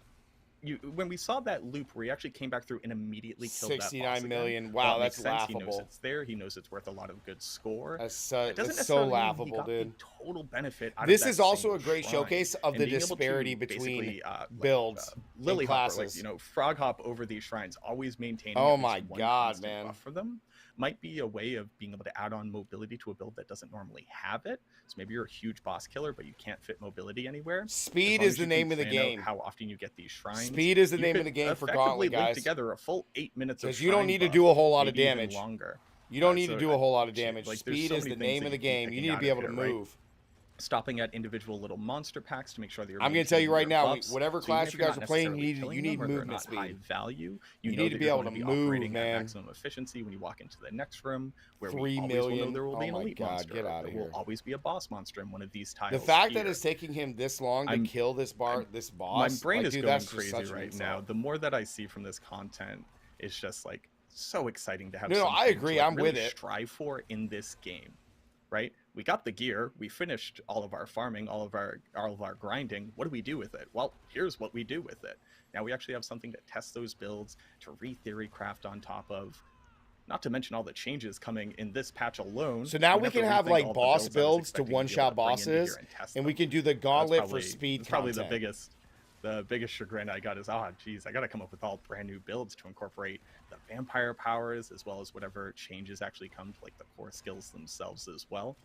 when we saw that loop where he actually came back through and immediately killed that boss 69 million. again, Wow, it makes that's sense. He knows laughable. it's there. He knows it's worth a lot of good score. That's It doesn't so necessarily mean he laughable, got dude. the total benefit out This of that is also same a great shrine. showcase of And the being able to disparity between basically, builds lily and hopper, classes. like, you know, frog hop over these shrines, always maintaining Oh at my least one God, constant man. buff for them might be a way of being able to add on mobility to a build that doesn't normally have it. So maybe you're a huge boss killer, but you can't fit mobility anywhere. Speed As long is as the you can name of the plan out game. how often you get these shrines. Speed is the you name could of the game for effectively Gauntlet, link guys. together a full 8 minutes of Because you don't shrine need to buff, do a whole lot of maybe even damage. longer. You don't need So, to do a whole lot of shit, damage. like, there's Speed so is many the things name that of the you can game. pick You and need to out be of able to here, right? move. Stopping at individual little monster packs to make sure that you're I'm going to tell you right maintaining your now, buffs. whatever So even class if you you're guys not are playing, necessarily you killing need them or they're movement not high speed. value, You know need to that be you're able going to be move, operating man. at maximum efficiency when you walk into the next room, where 3 we always will million. know there will be Oh an my elite God, monster. get outta There here. will always be a boss monster in one of these tiles. The fact that here. it's taking him this long to kill this boss, My brain like, is dude, going that's just crazy such an right insult. now. The more that I see from this content, it's just like so exciting to have. No, something I agree. to, like, I'm really with it. strive for in this game, right? We got the gear. We finished all of our farming, all of our grinding. What do we do with it? Well, here's what we do with it. Now we actually have something to test those builds, to re-theory craft on top of. Not to mention all the changes coming in this patch alone. So now we can have like boss builds to one one-shot bosses, and we can do the gauntlet for speed That's probably content. the biggest chagrin I got is, geez, I got to come up with all brand new builds to incorporate the vampire powers as well as whatever changes actually come to like the core skills themselves as well.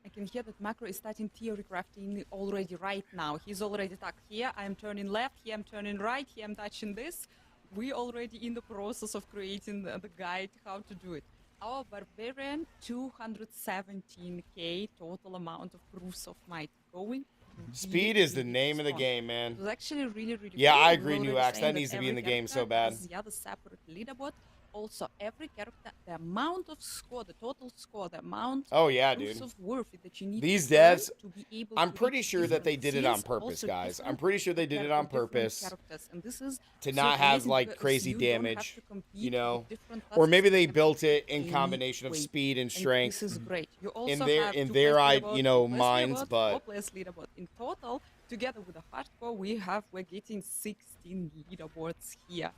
I can hear that Macro is starting theory crafting already right now. He's already stuck here. I'm turning left. Here I'm turning right. Here I'm touching this. We already in the process of creating the guide how to do it. Our Barbarian, 217k total amount of proofs of might going. Speed is the name of the game, man. It was actually really, really Yeah, cool. I We agree, already New Axe. saying That needs to be in every the game so character bad. has the other separate leaderboard. Also, every character, the amount of score, the total score, the amount Oh yeah, proofs dude. of worth that you need These to earn devs, to be able I'm to pretty reach sure that they different did it on seals, purpose, also guys. I'm different pretty sure they did it on different purpose characters. And this is to so not have amazing like because crazy you don't have damage, to compete you know, with different or maybe they classes built it in any combination of way. speed and And strength. this is great. You also in have their two players leaderboard, you know, two players minds, leaderboard, but 4 players leaderboard. In total, together with the hardcore, we're getting 16 leaderboards here.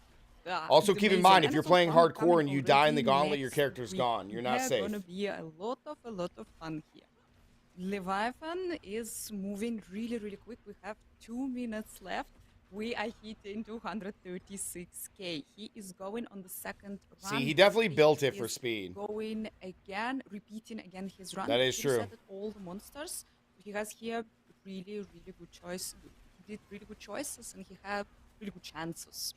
also It's keep in amazing. mind, if And you're it's playing also hardcore coming and you die in the already gauntlet, your next character's week. gone. You're not There's safe. gonna be a lot of fun here. Leviathan is moving really, really quick. We have 2 minutes left. We are hitting 236k. He is going on the second run. See, he definitely built it He for is speed. Going again, repeating again his run. That is He true. resetted all the monsters. He has here really, really good choice. He did really good choices, and he had really good chances.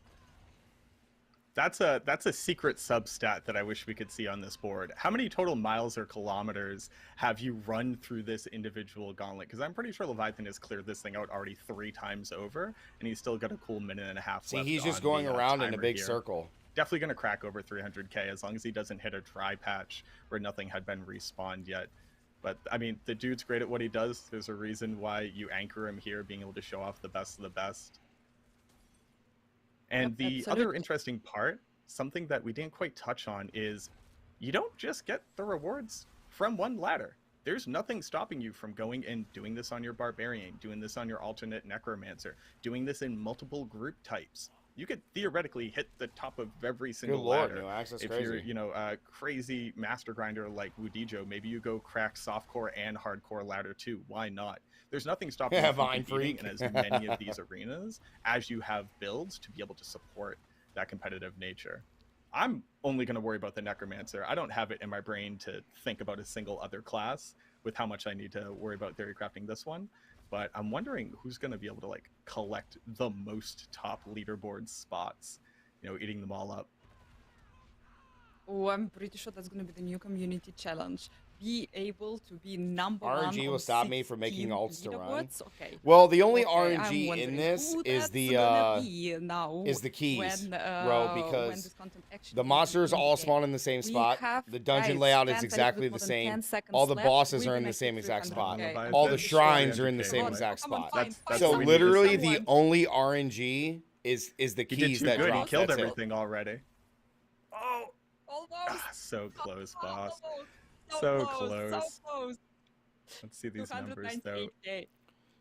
That's a secret sub stat that I wish we could see on this board. How many total miles or kilometers have you run through this individual gauntlet? Because I'm pretty sure Leviathan has cleared this thing out already 3 times over, and he's still got a cool minute and a half See, left he's just on going the, around in a timer big here. circle. Definitely going to crack over 300k as long as he doesn't hit a dry patch where nothing had been respawned yet. But, I mean, the dude's great at what he does. There's a reason why you anchor him here, being able to show off the best of the best. And the other interesting part, something that we didn't quite touch on, is you don't just get the rewards from one ladder. There's nothing stopping you from going and doing this on your Barbarian, doing this on your alternate Necromancer, doing this in multiple group types. You could theoretically hit the top of every single Lord, ladder. New Axe, that's if crazy. you're, you know, a crazy master grinder like Wudijo, maybe you go crack softcore and hardcore ladder too. Why not? There's nothing stopping you from Vine competing freak. in as many of these arenas as you have builds to be able to support that competitive nature. I'm only going to worry about the Necromancer. I don't have it in my brain to think about a single other class with how much I need to worry about theory crafting this one. But I'm wondering who's going to be able to like collect the most top leaderboard spots, you know, eating them all up. Oh, I'm pretty sure that's going to be the new community challenge. Be able to be number one. RNG will on stop me from 16 making ults to run. leaderboards? Okay. Well, the only Okay, I'm RNG in wondering this who is that's the gonna be now keys, when, bro, when because this content actually the will be monsters in all game. spawn in the same We spot. have, The dungeon guys, layout is 10 exactly with the more than 10 same. seconds All the left. bosses We're are in gonna the same hit exact spot. 300K. All the That's shrines are in the 300K, same right? exact Come on, spot. find That's So what we need to literally see. the only RNG is the He did keys too that good. He drop. killed That's it. everything already. Oh, Almost. so close, boss. So So close. close. So close. Let's see these numbers though. 298K.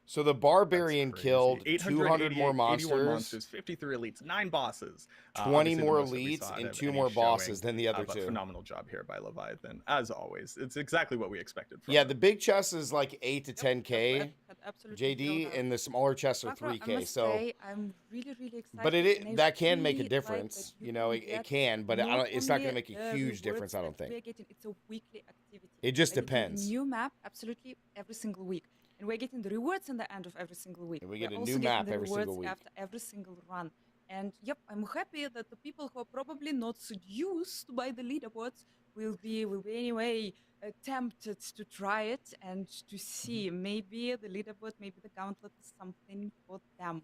So the Barbarian That's crazy. killed 200 more 81 monsters, 53 elites, 9 bosses. 20 Obviously the more most that we elites, saw out and of 2 any more bosses showing, than the other but 2. Phenomenal job here by Leviathan, as always. It's exactly what we expected from Yeah, him. the big chest is like 8 to Yep, 10k, had absolutely zero JD, doubt. and the smaller chests are Macro, I 3k. must So, say, I'm really, really excited. but and I that can make a really like difference. that You know, can it get can, but it's not going to make a huge rewards difference. I don't that think. we're getting. It's a weekly activity. It just You get depends. a new map absolutely every single week. And we're getting the rewards in the end of every single week. And we get We're a also new getting map the every single rewards week. after every single run. And yep, I'm happy that the people who are probably not seduced by the leaderboards will be anyway tempted to try it and to see maybe the leaderboard, maybe the Gauntlet is something for them.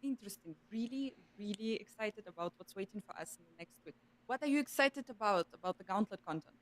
Interesting. Really, really excited about what's waiting for us in the next week. What are you excited about the Gauntlet content?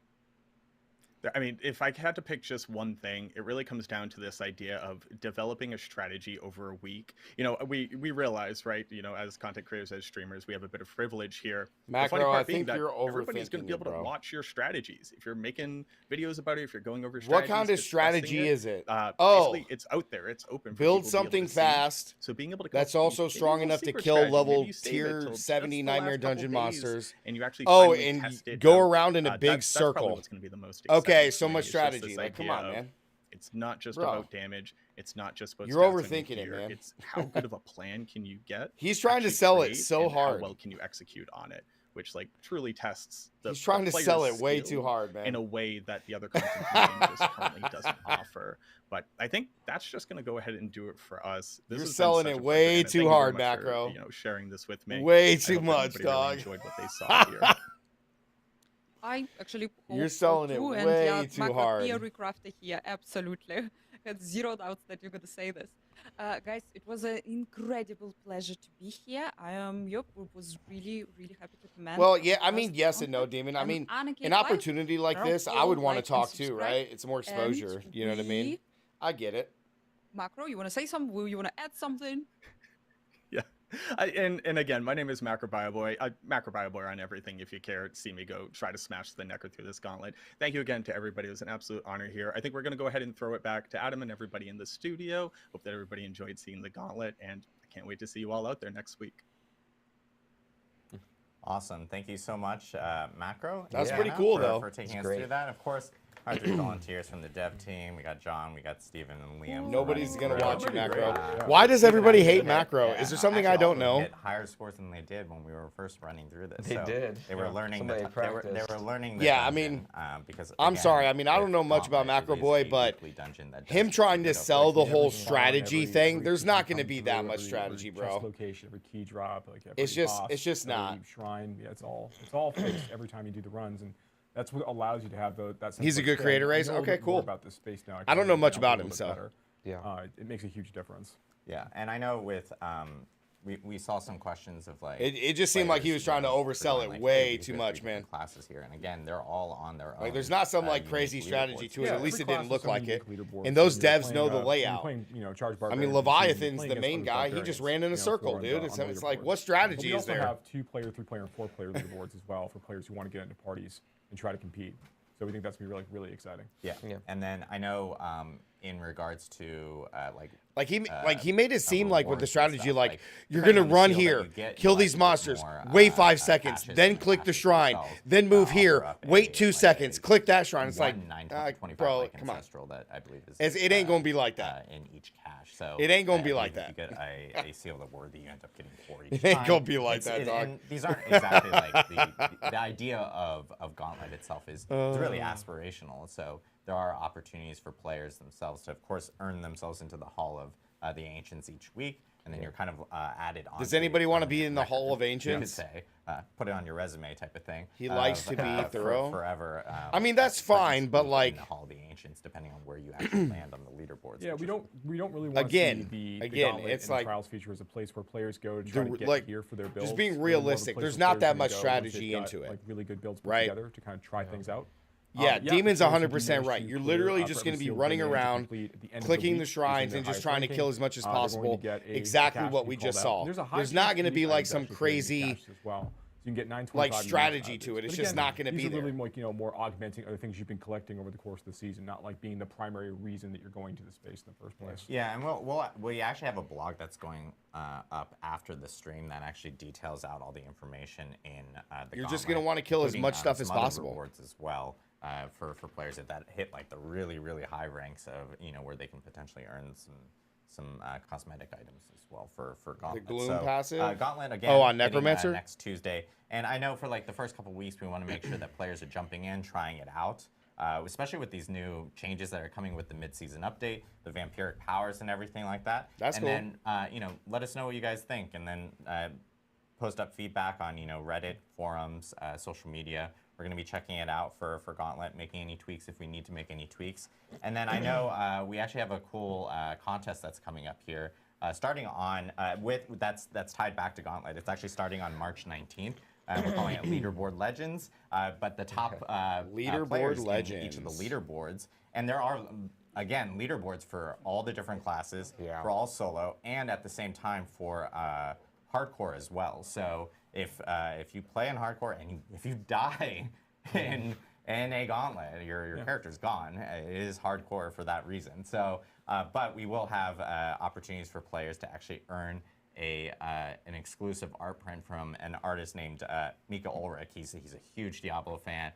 I mean, if I had to pick just one thing, it really comes down to this idea of developing a strategy over a week. You know, we realize, right, you know, as content creators, as streamers, we have a bit of privilege here. The funny Macro, I part being think that you're everybody's going to overthinking be it, able to bro. watch your strategies. If you're making videos about it, if you're going over What strategies, kind of discussing strategy it, is it? basically, it's out there. It's open for Build people to be able something to see. fast. So being able to That's come up with also maybe a strong little enough to secret kill strategy. Maybe level you save it tier till just 70 the Nightmare last couple Dungeon days, monsters. and you actually Oh, finally and test it go out. around in a big That's probably circle. what's going to be the most exciting Okay, for so me, much is just this strategy. Like, come idea on, of man. it's not just Bro. about damage. It's not just about You're stats on overthinking your it, gear. man. It's how good of a plan can you get. He's trying to actually sell it create, so and hard. How well can you execute on it? Which like truly tests the He's trying the to sell player's it way skill too hard, man. in a way that the other content creating just currently doesn't offer. But I think that's just going to go ahead and do it for us. This You're has been selling such it a way pleasure, and too thank you very hard, much for, Macro. you know, sharing this with me. Way I too hope that much, everybody dog. really enjoyed what they saw here. I actually You're hope selling so it too, and way yeah, too Macro hard. theory crafter here, absolutely. Had zero doubts that you're gonna say this. Guys, it was an incredible pleasure to be here. I was really, really happy to comment. Well, on yeah, the I mean, first yes and no, content. Demon. I And mean, Anarchy an Live, opportunity like they're this, I all would want to like and talk too, subscribe, right? It's more exposure. and You know what I mean? we- I get it. Macro, you want to say something? You want to add something? Yeah. And again, my name is Macrobioboy. Macrobioboy on everything. If you care to see me go try to smash the Necro through this gauntlet. Thank you again to everybody. It was an absolute honor here. I think we're going to go ahead and throw it back to Adam and everybody in the studio. Hope that everybody enjoyed seeing the gauntlet, and I can't wait to see you all out there next week. Awesome. Thank you so much, Macro. That's and pretty Anna, cool, for, though. for taking It's us great. through that. Of course, our 3 volunteers from the dev team. We got John, we got Steven, and Liam. for Nobody's running going to through. watch you, Macro. Yeah. Why does Steven everybody actually hate hit- Macro? yeah, Is there no, something actually, I don't all of them know? hit higher scores than they did when we were first running through this. They So did. They were Yeah. learning. Somebody They were practiced. learning. The Yeah, I dungeon, mean, because I'm again, sorry. I mean, I don't with know much about Gauntlet, Macro it is Boy, a but weekly dungeon that him does trying to speed up sell like the every whole single strategy time. thing, there's creature not come gonna be through, that much every strategy, chest bro. location, every key drop, like every It's just boss, it's every not. shrine. Yeah, it's all fixed every time you do the runs, and that's what allows you to have that. Sense He's a of, good okay, creator, I Race. know a little Okay, bit more cool. About this space now. I don't know can much help about a him, little bit so. better. Yeah. It makes a huge difference. Yeah, and I know with we saw some questions of like It just seemed like he was trying to oversell it way too these are much, 3 man. different classes here, and again, they're all on their own. Like, there's not some like unique crazy strategy leaderboards. to it. Yeah, At least every it didn't class look has some like it. unique leaderboards. And So those when you're devs know the playing, when you're layout. playing, Charge I Barbarian, mean, you're Leviathan's playing the against main other guy. He barbarians, just ran in a for circle, on dude. the- It's on the like, leaderboard. what But strategy we is also there? have 2-player, 3-player, and 4-player leaderboards as well for players who want to get into parties and try to compete. So we think that's gonna be really exciting. Yeah. Yeah. And then I know in regards to Like he made it seem like with the rewards and strategy, stuff, like like, you're depending gonna on the run skill that here, you get, kill you'll these actually get monsters, more, wait 5 seconds, caches then and click the caches shrine, themselves, then move offer here, up wait a, 2 like, seconds, a click that shrine. It's like, 925 bro, like come on. ancestral that I believe is. It ain't gonna be like that. In each cache, so It ain't gonna I be like believe that. If you get a seal that worthy, you end up getting 4 each It ain't time. gonna be like that, dog. And these aren't exactly like the idea of Gauntlet itself is really aspirational. So there are opportunities for players themselves to, of course, earn themselves into the Hall of the Ancients each week, and then you're kind of added on. Does to anybody your want to be permanent in the Hall of record, you could Ancients? say, put it on your resume type of thing. He likes to be thorough. Forever. I mean, that's fine, but, like- in the Hall of the Ancients, depending on where you actually land on the leaderboards. Yeah, which we is- don't really want Again, to see the again, Gauntlet it's and the like- Trials feature as a place where players go to try to get like, gear for their builds. just being Really more of a realistic, place there's where not players that can much go once strategy they've got, into it. Like really good builds put Right? together to kind of try things out. Yeah, Demon's players would 100% manage right. to You're clear literally up just every going to be single running thing they need to around, complete at the end of clicking week the using shrines, their and just highest trying to ranking. kill as much as They're going to possible. get a Exactly cache what to we be just called out. saw. There's a high There's not chance going to that be these like items some actually create new crazy. caches as well. So you can get 925. Like strategy to it. It's just not going to be there. there. These are really like, more augmenting other things you've been collecting over the course of the season, not like being the primary reason that you're going to the space in the first place. Yeah, and we actually have a blog that's going up after the stream that actually details out all the information in the You're just Gauntlet, going to want to kill as including, much stuff as some other possible. rewards as well for players that hit like the really high ranks of where they can potentially earn some cosmetic items as well for Gauntlet. The Gloom passive? Gauntlet again. Oh, on hitting, Necromancer? next Tuesday. And I know for like the first couple weeks, we want to make sure that players are jumping in, trying it out, especially with these new changes that are coming with the mid-season update, the vampiric powers and everything like that. That's and cool. then, let us know what you guys think, and then post up feedback on, Reddit, forums, social media. We're going to be checking it out for Gauntlet, making any tweaks if we need to make any tweaks. And then I know we actually have a cool contest that's coming up here, starting on that's tied back to Gauntlet. It's actually starting on March 19th. We're calling it Leaderboard Legends, but the top Leaderboard players Legends. in each of the leaderboards, and there are again leaderboards for all the different classes, for all solo, and at the same time for hardcore as well. So if you play in hardcore and if you die in a Gauntlet, your character's gone. It is hardcore for that reason. So, but we will have opportunities for players to actually earn an exclusive art print from an artist named Mika Ulrich. He's a huge Diablo fan.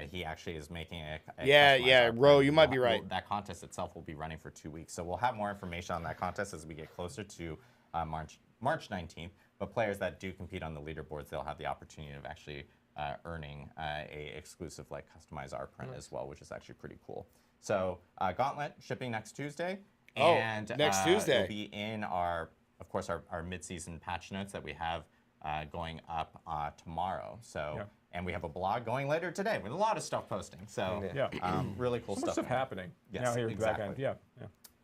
He actually is making a customized art Ro, print. you might be right. That contest itself will be running for 2 weeks. So we'll have more information on that contest as we get closer to March 19th. But players that do compete on the leaderboards, they'll have the opportunity of actually earning a exclusive like customized art print as well, which is actually pretty cool. So Gauntlet shipping next Tuesday. And next Tuesday. It'll be in our mid-season patch notes that we have going up tomorrow. So and we have a blog going later today with a lot of stuff posting. So really cool so much stuff happening. Yes, now here exactly. back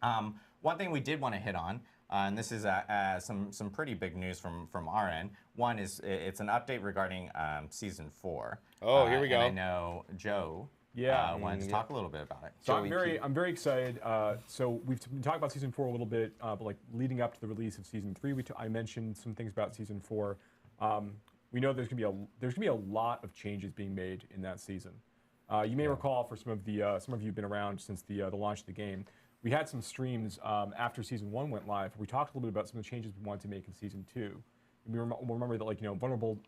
end. One thing we did want to hit on, and this is some pretty big news from our end. One is it's an update regarding Season 4. Oh, here we go. And I know Joe wanted to talk a little bit about it. So I'm very excited. So we've been talking about Season 4 a little bit, but like leading up to the release of Season 3, I mentioned some things about Season 4. We know there's gonna be a lot of changes being made in that season. You may recall, for some of you who've been around since the launch of the game, we had some streams after Season 1 went live. We talked a little bit about some of the changes we wanted to make in Season 2. And we remember that, like, vulnerable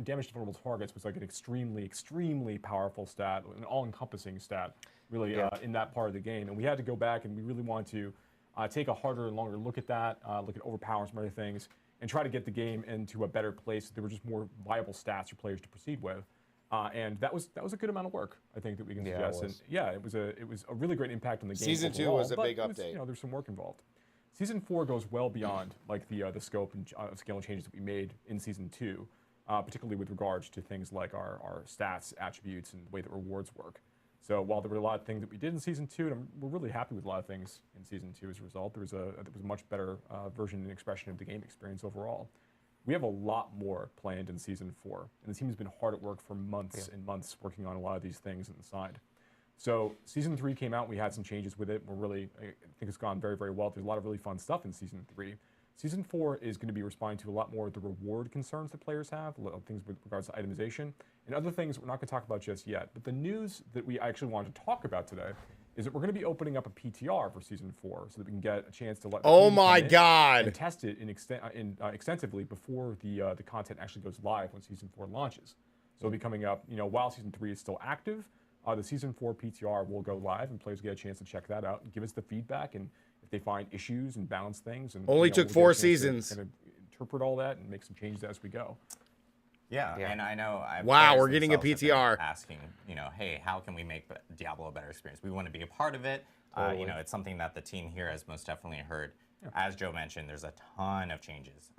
damage to vulnerable targets was like an extremely powerful stat, an all-encompassing stat, really, in that part of the game. And we had to go back and we really wanted to take a harder and longer look at that, look at overpowering some other things, and try to get the game into a better place. There were just more viable stats for players to proceed with. And that was a good amount of work, I think, that we can suggest. And it was a really great impact on the game. Season 2 was a big update. There's some work involved. Season 4 goes well beyond like the scope and scale and changes that we made in Season 2, particularly with regards to things like our stats, attributes, and the way that rewards work. So while there were a lot of things that we did in Season 2, and we're really happy with a lot of things in Season 2 as a result, there was a much better version and expression of the game experience overall. We have a lot more planned in Season 4, and the team has been hard at work for months and months working on a lot of these things on the side. So Season 3 came out, we had some changes with it. I think it's gone very, very well. There's a lot of really fun stuff in Season 3. Season 4 is going to be responding to a lot more of the reward concerns that players have, a lot of things with regards to itemization, and other things we're not going to talk about just yet. But the news that we actually wanted to talk about today is that we're going to be opening up a PTR for Season 4 so that we can get a chance to let the team come in and test it extensively before the content actually goes live when Season 4 launches. So it'll be coming up, while Season 3 is still active. The Season 4 PTR will go live, and players get a chance to check that out and give us the feedback, and if they find issues and balance things. And only took 4 seasons. To kind of interpret all that and make some changes as we go. Yeah, and I know. Wow, we're getting a PTR. Asking, hey, how can we make Diablo a better experience? We want to be a part of it. Totally. It's something that the team here has most definitely heard. As Joe mentioned, there's a ton of changes,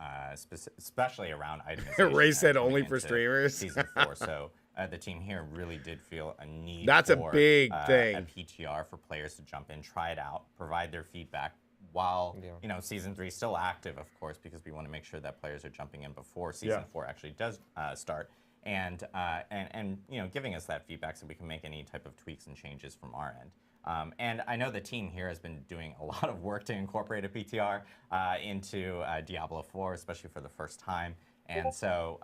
especially around itemization. Ray said only for streamers. Season 4, so the team here really did feel a need. That's for a big thing. A PTR for players to jump in, try it out, provide their feedback. While Season 3 is still active, of course, because we want to make sure that players are jumping in before Season 4 actually does start, and giving us that feedback so we can make any type of tweaks and changes from our end. And I know the team here has been doing a lot of work to incorporate a PTR into Diablo 4, especially for the first time. And so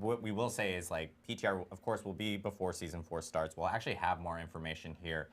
what we will say is like PTR, of course, will be before Season 4 starts. We'll actually have more information here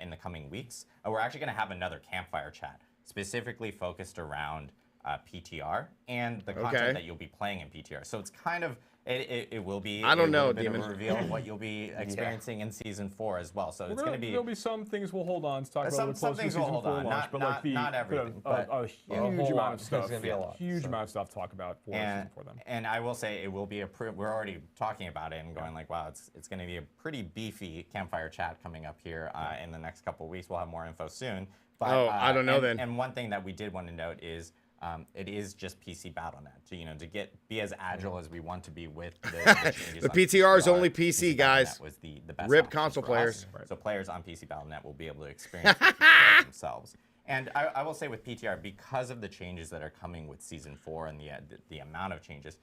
in the coming weeks. We're actually going to have another campfire chat specifically focused around PTR and the content that you'll be playing in PTR. So it's kind of, it will be I don't know, a bit of Demon. a reveal of what you'll be experiencing in Season 4 as well. So it's going to be... There'll be some things we'll hold on to talk about Some a little closer things to we'll Season hold 4 on. launch, but like Not everything, but a huge whole amount lot. of stuff. There's gonna be a lot, Huge so. amount of stuff to talk about for Season 4 then. And I will say it will be we're already talking about it and going like, wow, it's going to be a pretty beefy campfire chat coming up here in the next couple of weeks. We'll have more info soon. But, I don't know then. And one thing that we did want to note is it is just PC BattleNet. To be as agile as we want to be with the changes. The on PTR is only PC PC, guys. BattleNet was the best Rip option console for players. us. So players on PC BattleNet will be able to experience PTR themselves. And I will say with PTR, because of the changes that are coming with Season 4 and the amount of changes,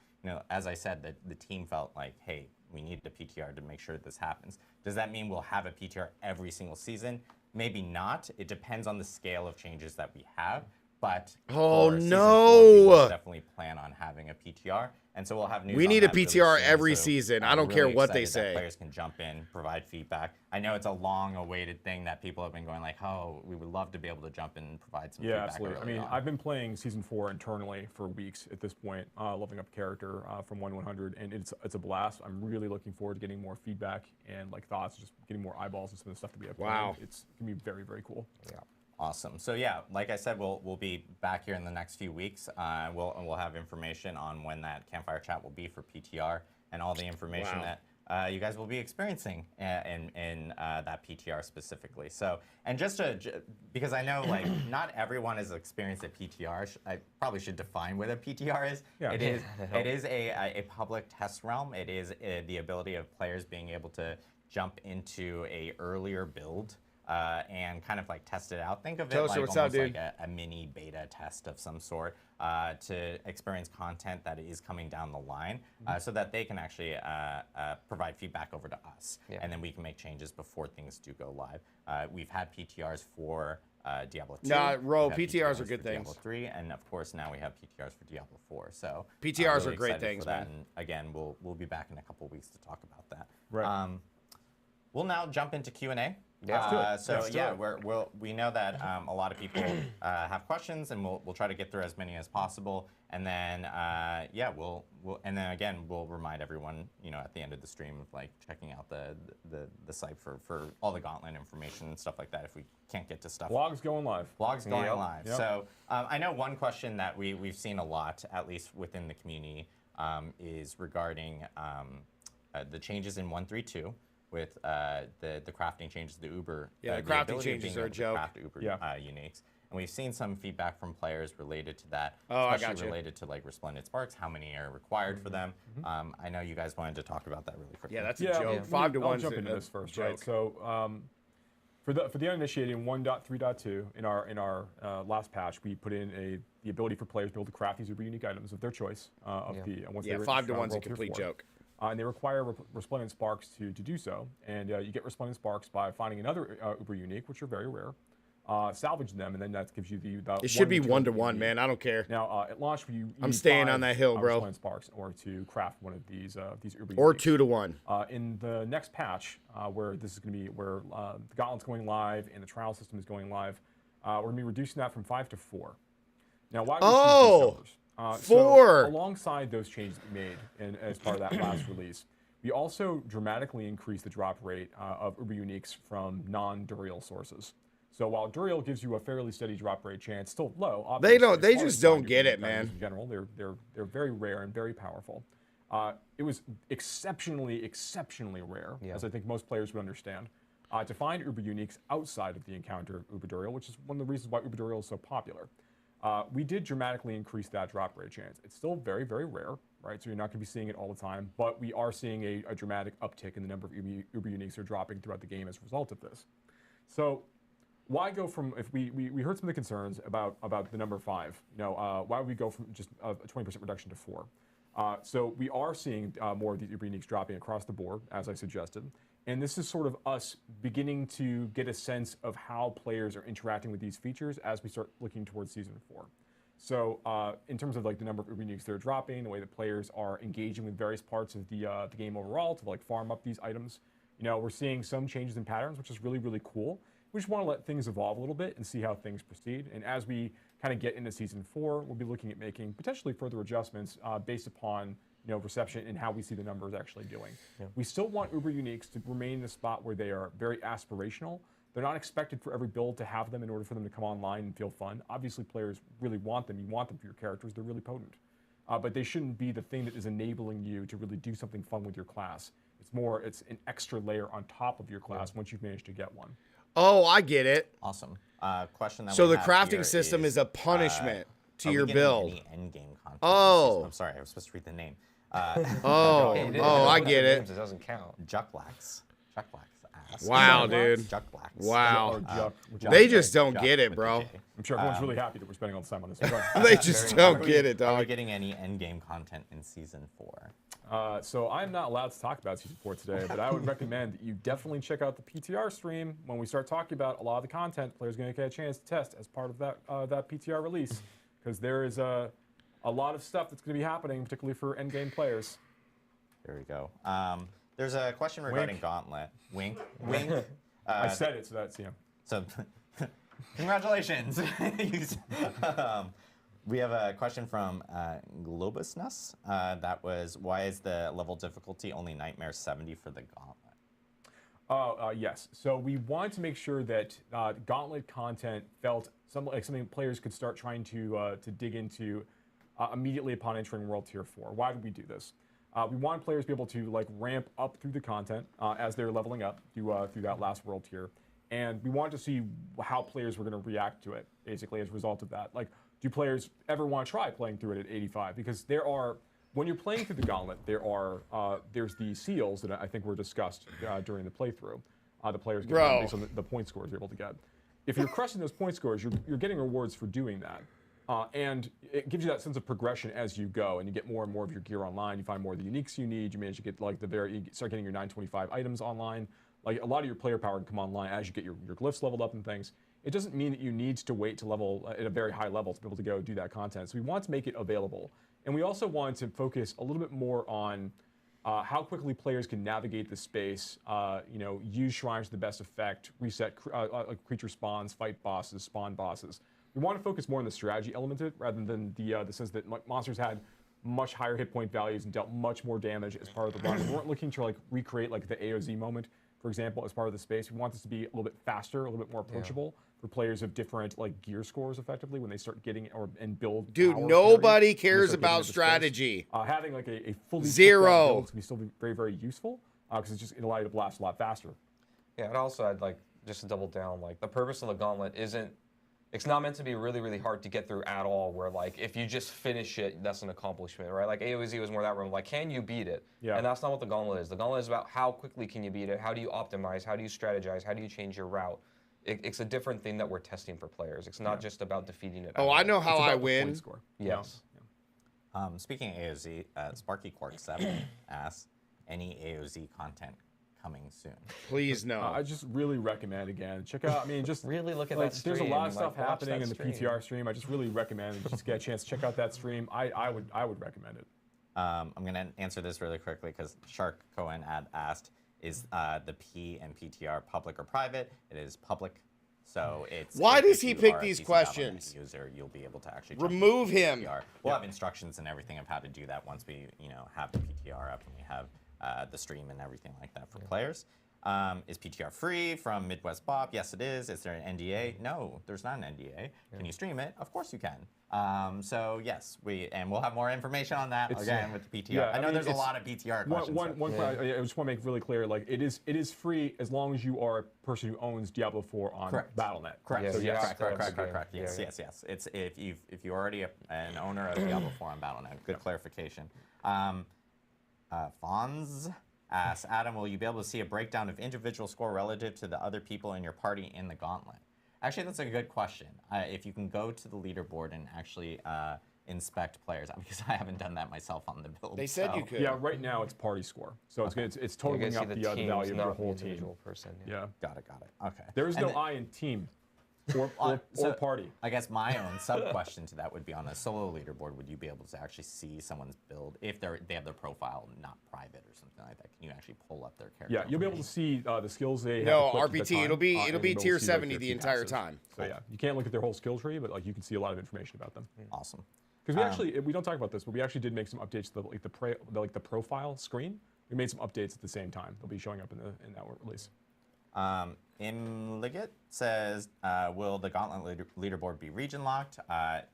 as I said, the team felt like, hey, we need a PTR to make sure that this happens. Does that mean we'll have a PTR every single season? Maybe not. It depends on the scale of changes that we have. But oh for Season no! 4, we will definitely plan on having a PTR, and so we'll have news. We on need a that really PTR soon, every so season. I I'm don't really care what they excited that say. Players can jump in, provide feedback. I know it's a long-awaited thing that people have been going like, oh, we would love to be able to jump in and provide some feedback. Absolutely. I mean, I've been playing Season 4 internally for weeks at this point, leveling up character from 1 to 100, and it's a blast. I'm really looking forward to getting more feedback and like thoughts, just getting more eyeballs and some of the stuff that we have. Wow. Planned. It's gonna be very, very cool. Yeah. Awesome. So yeah, like I said, we'll be back here in the next few weeks. We'll have information on when that campfire chat will be for PTR and all the information that you guys will be experiencing in that PTR specifically. So, and because I know like not everyone has experienced a PTR, I probably should define what a PTR is. Yeah. It is a public test realm. It is the ability of players being able to jump into a earlier build. And kind of like test it out. Think of it like almost like a mini beta test of some sort to experience content that is coming down the line so that they can actually provide feedback over to us. Yeah. And then we can make changes before things do go live. We've had PTRs for Diablo 2. PTRs are good things. Diablo 3, and of course now we have PTRs for Diablo 4. So PTRs really are great things, man. And again, we'll be back in a couple weeks to talk about that. Right. We'll now jump into Q&A. Yeah, We know that a lot of people have questions, and we'll try to get through as many as possible. And then we'll remind everyone, at the end of the stream of like checking out the site for all the Gauntlet information and stuff like that. If we can't get to stuff, Vlogs going live. Vlogs going live. Yep. So I know one question that we've seen a lot, at least within the community, is regarding the changes in 1.3.2. With the crafting changes, the Uber. The crafting changes are a joke. Craft Uber uniques. And we've seen some feedback from players related to that, especially related to like Resplendent Sparks, how many are required for them. I know you guys wanted to talk about that really quickly. Yeah, that's a joke. 5 to 1. I'll jump into this first, right? So for the uninitiated in 1.3.2, in our last patch, we put in the ability for players to be able to craft these Uber unique items of their choice. Once they 5 to 1's a complete joke. And they require Resplendent Sparks to do so. And you get Resplendent Sparks by finding another Uber Unique, which are very rare, salvage them, and then that gives you the It should be 1 to 1, man. I don't care. Now, at launch, I'm staying on that hill, bro. Resplendent Sparks in order to craft one of these Uber Or Uniques. 2 to 1. In the next patch, where this is going to be, where the Gauntlet's going live and the trial system is going live, we're going to be reducing that from 5 to 4. Now, why would we choose these numbers? 4! So alongside those changes that we made as part of that last release, we also dramatically increased the drop rate of Uber Uniques from non-Duriel sources. So while Duriel gives you a fairly steady drop rate chance, still low. They just don't get it, man. In general, they're very rare and very powerful. It was exceptionally rare, as I think most players would understand, to find Uber Uniques outside of the encounter of Uber Duriel, which is one of the reasons why Uber Duriel is so popular. We did dramatically increase that drop rate chance. It's still very, very rare, right? So you're not going to be seeing it all the time, but we are seeing a dramatic uptick in the number of Uber Uniques that are dropping throughout the game as a result of this. So why go from, if we heard some of the concerns about the number 5, why would we go from just a 20% reduction to 4? So we are seeing more of these Uber Uniques dropping across the board, as I suggested. And this is sort of us beginning to get a sense of how players are interacting with these features as we start looking towards Season 4. So in terms of like the number of Uber uniques that are dropping, the way that players are engaging with various parts of the game overall to like farm up these items, we're seeing some changes in patterns, which is really, really cool. We just want to let things evolve a little bit and see how things proceed. And as we kind of get into season 4, we'll be looking at making potentially further adjustments based upon reception and how we see the numbers actually doing. Yeah. We still want Uber uniques to remain in a spot where they are very aspirational. They're not expected for every build to have them in order for them to come online and feel fun. Obviously, players really want them. You want them for your characters. They're really potent. But they shouldn't be the thing that is enabling you to really do something fun with your class. It's an extra layer on top of your class once you've managed to get one. Oh, I get it. Awesome. Question that so we the have crafting here system is a punishment to your Are we build. getting any end-game content? Oh. I'm sorry, I was supposed to read the name. I get it. It doesn't count. Juckblacks. Ass. Wow, dude. Juckblacks. Wow. Juck- They just don't Juck get it, with bro. the J. I'm sure everyone's really happy that we're spending all this time on this. They just don't get it, Are we dog. getting any end-game content in season 4? So I'm not allowed to talk about season 4 today, but I would recommend that you definitely check out the PTR stream when we start talking about a lot of the content players are going to get a chance to test as part of that PTR release, because there is a lot of stuff that's going to be happening, particularly for endgame players. There we go. There's a question regarding Gauntlet. Wink. I said it, so that's So, congratulations. We have a question from Globusnus. That was, why is the level difficulty only Nightmare 70 for the Gauntlet? Yes. So we wanted to make sure that Gauntlet content felt something players could start trying to dig into immediately upon entering World Tier 4. Why did we do this? We want players to be able to ramp up through the content as they're leveling up through that last World Tier, and we wanted to see how players were going to react to it. Basically, as a result of that, do players ever want to try playing through it at 85? Because when you're playing through the Gauntlet, there's the seals that I think were discussed during the playthrough. The players get based on the point scores they're able to get. If you're crushing those point scores, you're getting rewards for doing that. And it gives you that sense of progression as you go, and you get more and more of your gear online. You find more of the uniques you need. You manage to get you start getting your 925 items online. A lot of your player power can come online as you get your glyphs leveled up and things. It doesn't mean that you need to wait to level at a very high level to be able to go do that content. So we want to make it available, and we also want to focus a little bit more on how quickly players can navigate the space. Use shrines to the best effect, reset creature spawns, fight bosses, spawn bosses. We want to focus more on the strategy element of it rather than the sense that monsters had much higher hit point values and dealt much more damage as part of the run. We weren't looking to recreate the AOZ moment, for example, as part of the space. We want this to be a little bit faster, a little bit more approachable for players of different gear scores effectively when they start getting and build. Dude, nobody cares about strategy. Having a fully zero build can still be very, very useful because it allows you to blast a lot faster. Yeah, and also I'd just to double down, the purpose of the Gauntlet isn't. It's not meant to be really, really hard to get through at all, where if you just finish it, that's an accomplishment, right? AOZ was more that realm, can you beat it? Yeah. And that's not what the Gauntlet is. The Gauntlet is about how quickly can you beat it, how do you optimize, how do you strategize, how do you change your route? It's a different thing that we're testing for players. It's not just about defeating it. Oh, I know how I win. Score. Yes. Yeah. Speaking of AOZ, Sparky Quark 7 asks, any AOZ content coming soon? Please no. I just really recommend, again, check out, just really look at that stream. There's a lot of stuff happening in the PTR stream. I just really recommend just get a chance to check out that stream. I would recommend it. I'm going to answer this really quickly because Shark Cohen asked, is the P and PTR public or private? It is public. So it's. Why does he pick are a these PC.net questions? User, you'll be able to actually remove him. PTR. We'll have instructions and everything of how to do that once we, have the PTR up and we have the stream and everything like that for players. Is PTR free from Midwest Bob? Yes, it is. Is there an NDA? No, there's not an NDA. Can you stream it? Of course you can. So yes, we'll have more information on that with the PTR. Yeah, I know there's a lot of PTR questions. One I just want to make really clear, it is free as long as you are a person who owns Diablo 4 on Battle.net. Correct. Yes, So yes, correct. Yes. It's if you're already an owner of Diablo 4 on Battle.net. Good clarification. Fonz asks, Adam, will you be able to see a breakdown of individual score relative to the other people in your party in the Gauntlet? Actually, that's a good question. If you can go to the leaderboard and actually inspect players, because I haven't done that myself on the build. They said you could. Yeah, right now it's party score. So it's totaling up the value of your whole team. Person. Yeah. Got it. Okay. There is no I in team. or party. I guess my own sub-question to that would be, on a solo leaderboard, would you be able to actually see someone's build if they have their profile not private or something like that? Can you actually pull up their character? Yeah, you'll be able to see the skills they have. No, equipped at the RPT. time, It'll be and you'll be able tier to see, like, 70 their the key entire passives. time. So yeah, you can't look at their whole skill tree, but like you can see a lot of information about them. Awesome. Because we don't talk about this, but we actually did make some updates to the profile screen. We made some updates at the same time. They'll be showing up in that release. Imligit says, will the Gauntlet leaderboard be region locked?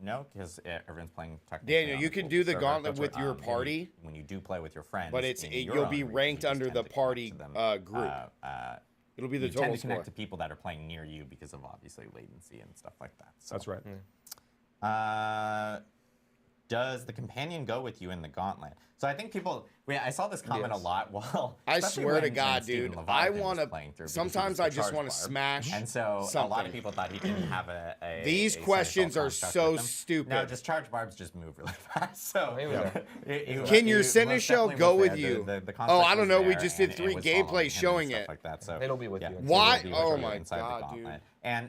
No, because everyone's playing technically. Daniel, on you the can global do the server. Gauntlet with your party. When you do play with your friends, But you'll be ranked under the party group. It'll be the you total tend to connect score. to people that are playing near you because of obviously latency and stuff like that. So, That's right. does the companion go with you in the Gauntlet? So I think people, I saw this comment a lot. Well, I especially swear to when God, Stephen dude, Leviathan I was want to. playing through because he Sometimes was the I just charge want to barb. smash. And so a lot something. of people thought he didn't have a These seneschal questions are construct so with them. stupid. No, just charge barbs just move really fast. So Can your most seneschal definitely go was with there. you? The Oh, construct I don't was know. We there, just and did it 3 was following him gameplays and showing stuff it. like that. So It'll be with you. Why? It'll be Oh with you my inside the God, Gauntlet. dude.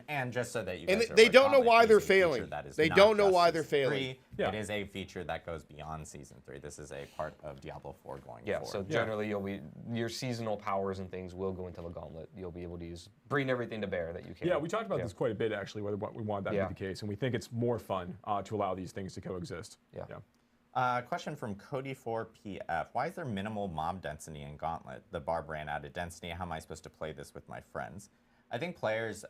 And just so that you And guys are they aware, don't know Gauntlet why is they're a feature failing. that is They not don't know just why they're Season failing. 3. Yeah. It is a feature that goes beyond Season 3. This is a part of Diablo 4 going Yeah, forward. so generally your seasonal powers and things will go into the Gauntlet. You'll be able to bring everything to bear that you can. Yeah, we talked about this quite a bit actually, whether we wanted that to Yeah. be the case, and we think it's more fun to allow these things to coexist. Yeah. Question from Cody4PF. Why is there minimal mob density in Gauntlet? The Barbarian added density. How am I supposed to play this with my friends? I think players,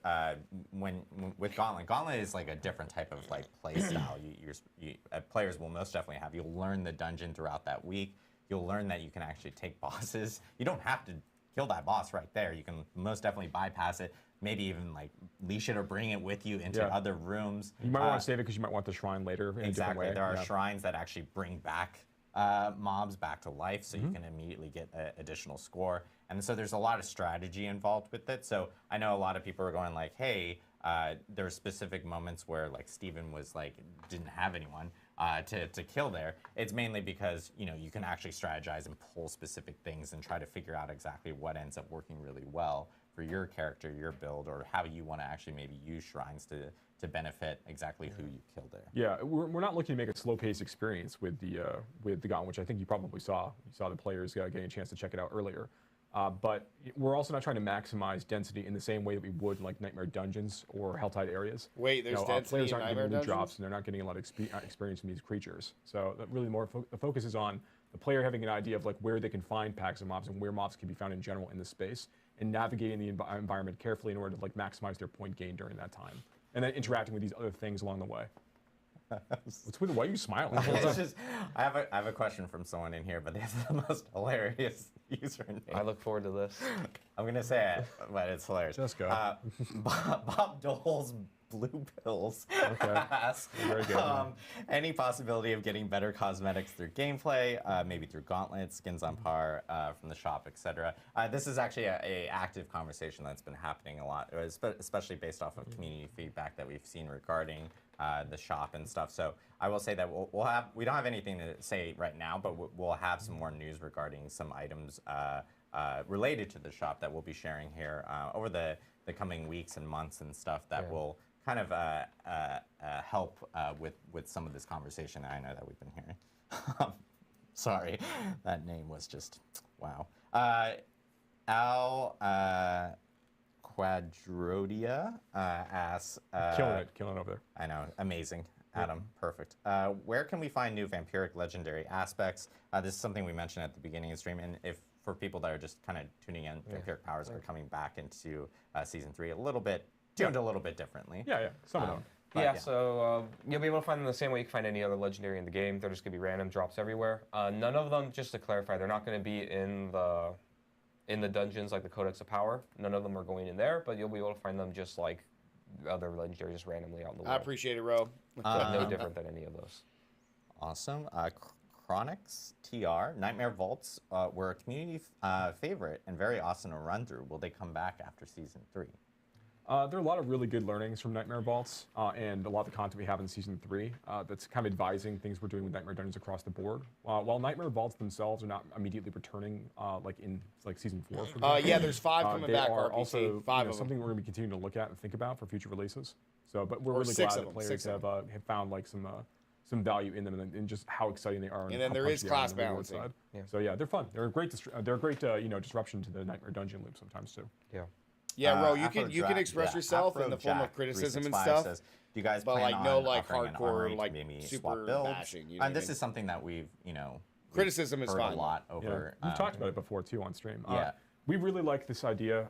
with Gauntlet is like a different type of like play style. Players will most definitely have. You'll learn the dungeon throughout that week. You'll learn that you can actually take bosses. You don't have to kill that boss right there. You can most definitely bypass it. Maybe even like leash it or bring it with you into other rooms. You might want to save it because you might want the shrine later in a different way. There are shrines that actually bring back mobs back to life, so you can immediately get an additional score. And so there's a lot of strategy involved with it. So I know a lot of people are going like, hey, there are specific moments where like Steven was like, didn't have anyone to kill there. It's mainly because, you can actually strategize and pull specific things and try to figure out exactly what ends up working really well for your character, your build, or how you want to actually maybe use shrines to benefit exactly who you kill there. Yeah, we're not looking to make a slow-paced experience with the Gauntlet, which I think you probably saw. You saw the players getting a chance to check it out earlier. But we're also not trying to maximize density in the same way that we would in like Nightmare Dungeons or Helltide areas. Wait, there's density players in aren't Nightmare getting loot Dungeons? drops, and they're not getting a lot of experience from these creatures. So that really the focus is on the player having an idea of like where they can find packs of mobs and where mobs can be found in general in the space, and navigating the environment carefully in order to like maximize their point gain during that time, and then interacting with these other things along the way. Why are you smiling? It's just, I have a question from someone in here, but they have the most hilarious username. I look forward to this. I'm gonna say it, but it's hilarious. Just go. Bob Dole's Blue Pills asks, Very good. any possibility of getting better cosmetics through gameplay, maybe through gauntlets, skins on par from the shop, etc. This is actually a active conversation that's been happening a lot, especially based off of community feedback that we've seen regarding the shop and stuff. So I will say that we don't have anything to say right now, but we'll have some more news regarding some items related to the shop that we'll be sharing here over the coming weeks and months and stuff that will kind of help with some of this conversation I know that we've been hearing. Sorry, that name was just, wow. Al Quadrodia asks... killing it over there. I know, amazing. Adam, perfect. Where can we find new vampiric legendary aspects? This is something we mentioned at the beginning of the stream, and if for people that are just kind of tuning in, vampiric powers are coming back into Season 3 a little bit, tuned a little bit differently. Yeah, some of them. Yeah, so you'll be able to find them the same way you can find any other legendary in the game. They're just going to be random drops everywhere. None of them, just to clarify, they're not going to be in the dungeons like the Codex of Power. None of them are going in there, but you'll be able to find them just like other legendaries just randomly out in the world. I appreciate it, Ro. But no different than any of those. Awesome. Chronics TR, Nightmare Vaults were a community favorite and very awesome to run through. Will they come back after Season 3? There are a lot of really good learnings from Nightmare Vaults and a lot of the content we have in Season 3 that's kind of advising things we're doing with Nightmare Dungeons across the board. While Nightmare Vaults themselves are not immediately returning like in Season 4, for example. Yeah, there's 5 coming they back, are RPG. also 5 of something them. we're going to be continuing to look at and think about for future releases. So, but we're Or really 6 glad of that them, players 6 of have found like some value in them and just how exciting they are. And then how there is punchy they are on class the reward balancing. side. Yeah. So yeah, they're fun. They're a great disruption to the Nightmare Dungeon loop sometimes too. Yeah. Yeah, Ro, you Afro can express yeah, yourself Afro in the form Jack of criticism and 365 stuff. Says, do you guys but, plan like, no, on like, offering an hardcore, armory to like, maybe super swap builds? bashing, you know what I This mean? is something that we've Criticism is heard fine. a lot Yeah, over. we've talked about it before too on stream. Yeah. We really like this idea.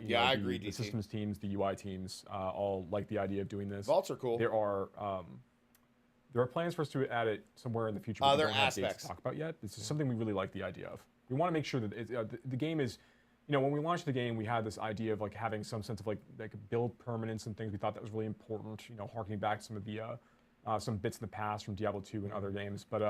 Yeah, I agree, The DT. systems teams, the UI teams, all like the idea of doing this. Vaults are cool. There are plans for us to add it somewhere in the future. But we There don't are have dates aspects. to talk about yet. This is something we really like the idea of. We want to make sure that the game is. When we launched the game, we had this idea of like having some sense of like build permanence and things. We thought that was really important. Harkening back to some of the some bits in the past from Diablo 2 and other games. But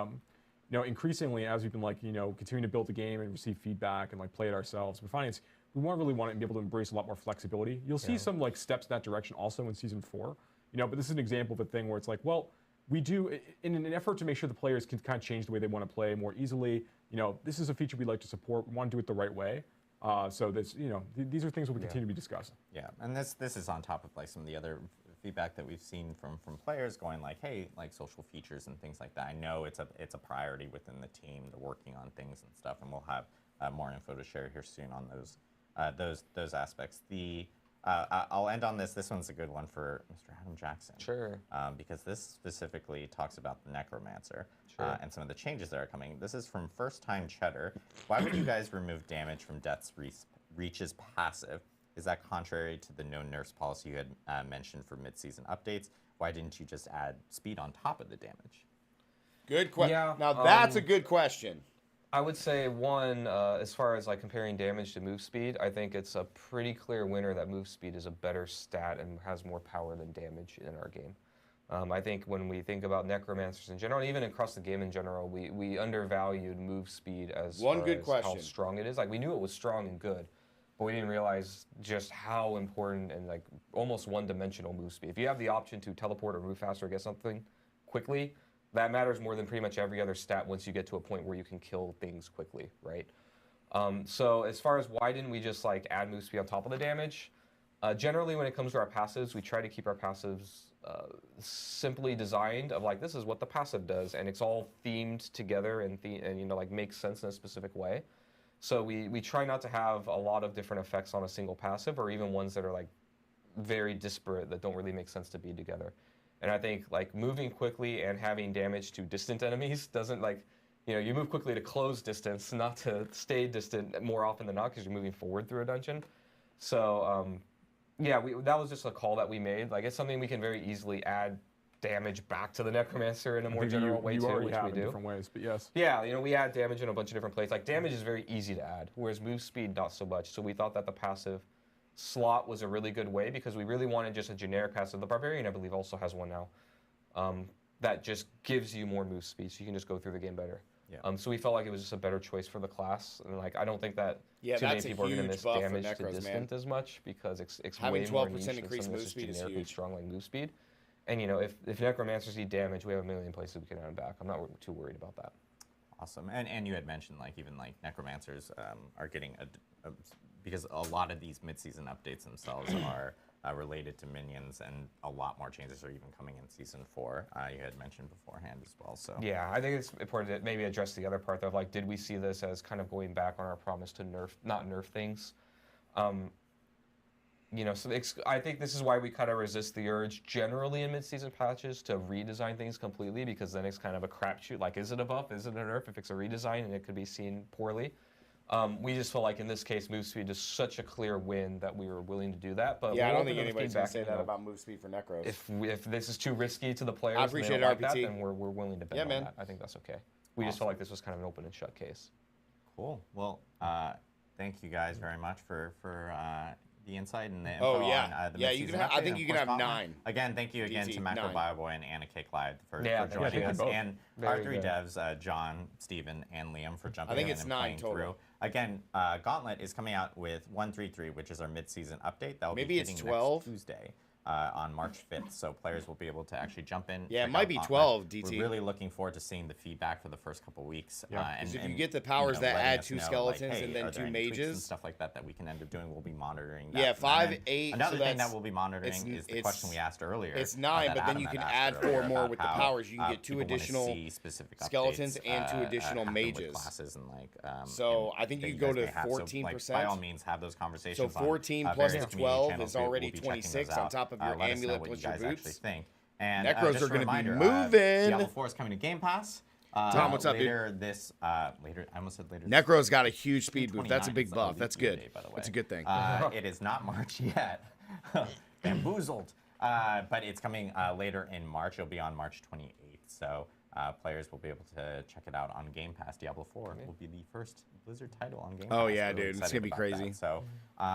increasingly as we've been continuing to build the game and receive feedback and like play it ourselves, we're finding we really want to be able to embrace a lot more flexibility. You'll see some like steps in that direction also in Season 4. But this is an example of a thing where it's like, well, we do in an effort to make sure the players can kind of change the way they want to play more easily. This is a feature we'd like to support. We want to do it the right way. So this, these are things that we continue to be discussing. Yeah, and this is on top of like some of the other feedback that we've seen from players going like, hey, like social features and things like that. I know it's a priority within the team. They're working on things and stuff, and we'll have more info to share here soon on those aspects. I'll end on this. This one's a good one for Mr. Adam Jackson. Sure. Because this specifically talks about the Necromancer and some of the changes that are coming. This is from First Time Cheddar. Why would you guys remove damage from Death's Reach's passive? Is that contrary to the no nerfs policy you had mentioned for mid-season updates? Why didn't you just add speed on top of the damage? Good question. Yeah, now that's a good question. I would say one, as far as like comparing damage to move speed, I think it's a pretty clear winner that move speed is a better stat and has more power than damage in our game. I think when we think about Necromancers in general, and even across the game in general, we undervalued move speed as One far good as question. how strong it is. Like we knew it was strong and good, but we didn't realize just how important and like almost one-dimensional move speed. If you have the option to teleport or move faster or get something quickly, that matters more than pretty much every other stat once you get to a point where you can kill things quickly, right? So as far as why didn't we just like add move speed on top of the damage? Generally, when it comes to our passives, we try to keep our passives simply designed of like, this is what the passive does, and it's all themed together and like makes sense in a specific way. So we try not to have a lot of different effects on a single passive, or even ones that are like very disparate that don't really make sense to be together. And I think like moving quickly and having damage to distant enemies doesn't like, you move quickly to close distance, not to stay distant more often than not because you're moving forward through a dungeon. So yeah, that was just a call that we made. Like it's something we can very easily add damage back to the Necromancer in a more general way too, which we do. Different ways, but yes. Yeah, we add damage in a bunch of different places. Like damage is very easy to add, whereas move speed not so much. So we thought that the passive slot was a really good way because we really wanted just a generic passive. The Barbarian, I believe, also has one now that just gives you more move speed, so you can just go through the game better. Yeah. So we felt like it was just a better choice for the class, and like I don't think that Yeah, too many that's a people are going to huge miss buff for damage to Necros, distant man. as much because it's Having way more 12% niche than increased something move that's speed is generically huge. strong like move speed. And if Necromancers need damage, we have a million places we can add them back. I'm not too worried about that. Awesome. And you had mentioned like even like Necromancers are getting because a lot of these mid-season updates themselves are related to minions, and a lot more changes are even coming in Season 4. You had mentioned beforehand as well. So yeah, I think it's important to maybe address the other part though, of like, did we see this as kind of going back on our promise to not nerf things? So I think this is why we kind of resist the urge generally in mid-season patches to redesign things completely, because then it's kind of a crapshoot. Like, is it a buff? Is it a nerf? If it's a redesign, and it could be seen poorly. We just felt like in this case, move speed is such a clear win that we were willing to do that. But Yeah, I we're don't think open to the anybody's going to feedback, say that about move speed for Necros. If this is too risky to the players, I and they appreciate don't like that, RPT. then we're willing to bet Yeah, on man. that. I think that's okay. We just felt like this was kind of an open and shut case. cool. Well, thank you guys very much for the insight and the info Oh yeah, on the yeah. mid-season You can. I update, think and you of can course have Gauntlet. 9. Again, thank you again DT, to Macro 9. Bioboy and Anna Cake Live for Yeah, joining thank you us, both. and Very our 3 good. devs, John, Steven, and Liam, for jumping think in it's and 9 playing total. through. Again, Gauntlet is coming out with 133, which is our mid-season update. That will Maybe be it's hitting 12? next Tuesday. On March 5th, so players will be able to actually jump in. Yeah, it check might out be Gauntlet. 12, DT. We're really looking forward to seeing the feedback for the first couple weeks. Yeah. And, 'Cause if you and, get the powers that letting add us 2 know, like, skeletons hey, and then are there 2 any tweaks and mages. stuff like that that we can end up doing. We'll be monitoring that. Yeah, from 5, that end. 8, Another so thing that that's- we'll be monitoring is the question we asked earlier. It's 9, that but then Adam you had can asked add 4 earlier more about with the how, powers. You can get 2 people wanna additional see specific skeletons updates, and 2 additional happen with mages. classes and like, So and I think that you you go guys to may have. So, like, 14%. by all means, have those conversations. So 14 plus various the community 12 channels. is We'll already be checking those 26 on out. top of your Let us know amulet what plus you your guys actually boots. think. And Necros just are a gonna be reminder, moving. Diablo 4 is coming to Game Pass. Tom, what's up, dude? later this, later, I almost said later. Necro's got a huge speed boost. That's a 29 big is buff. Elite That's Gear good. Day, by the way. That's a good thing. It is not March yet. Bamboozled. But it's coming later in March. It'll be on March 28th. So players will be able to check it out on Game Pass. Diablo 4 will be the first Blizzard title on Game Pass. Oh, yeah, Really dude. It's excited gonna be about crazy. that. So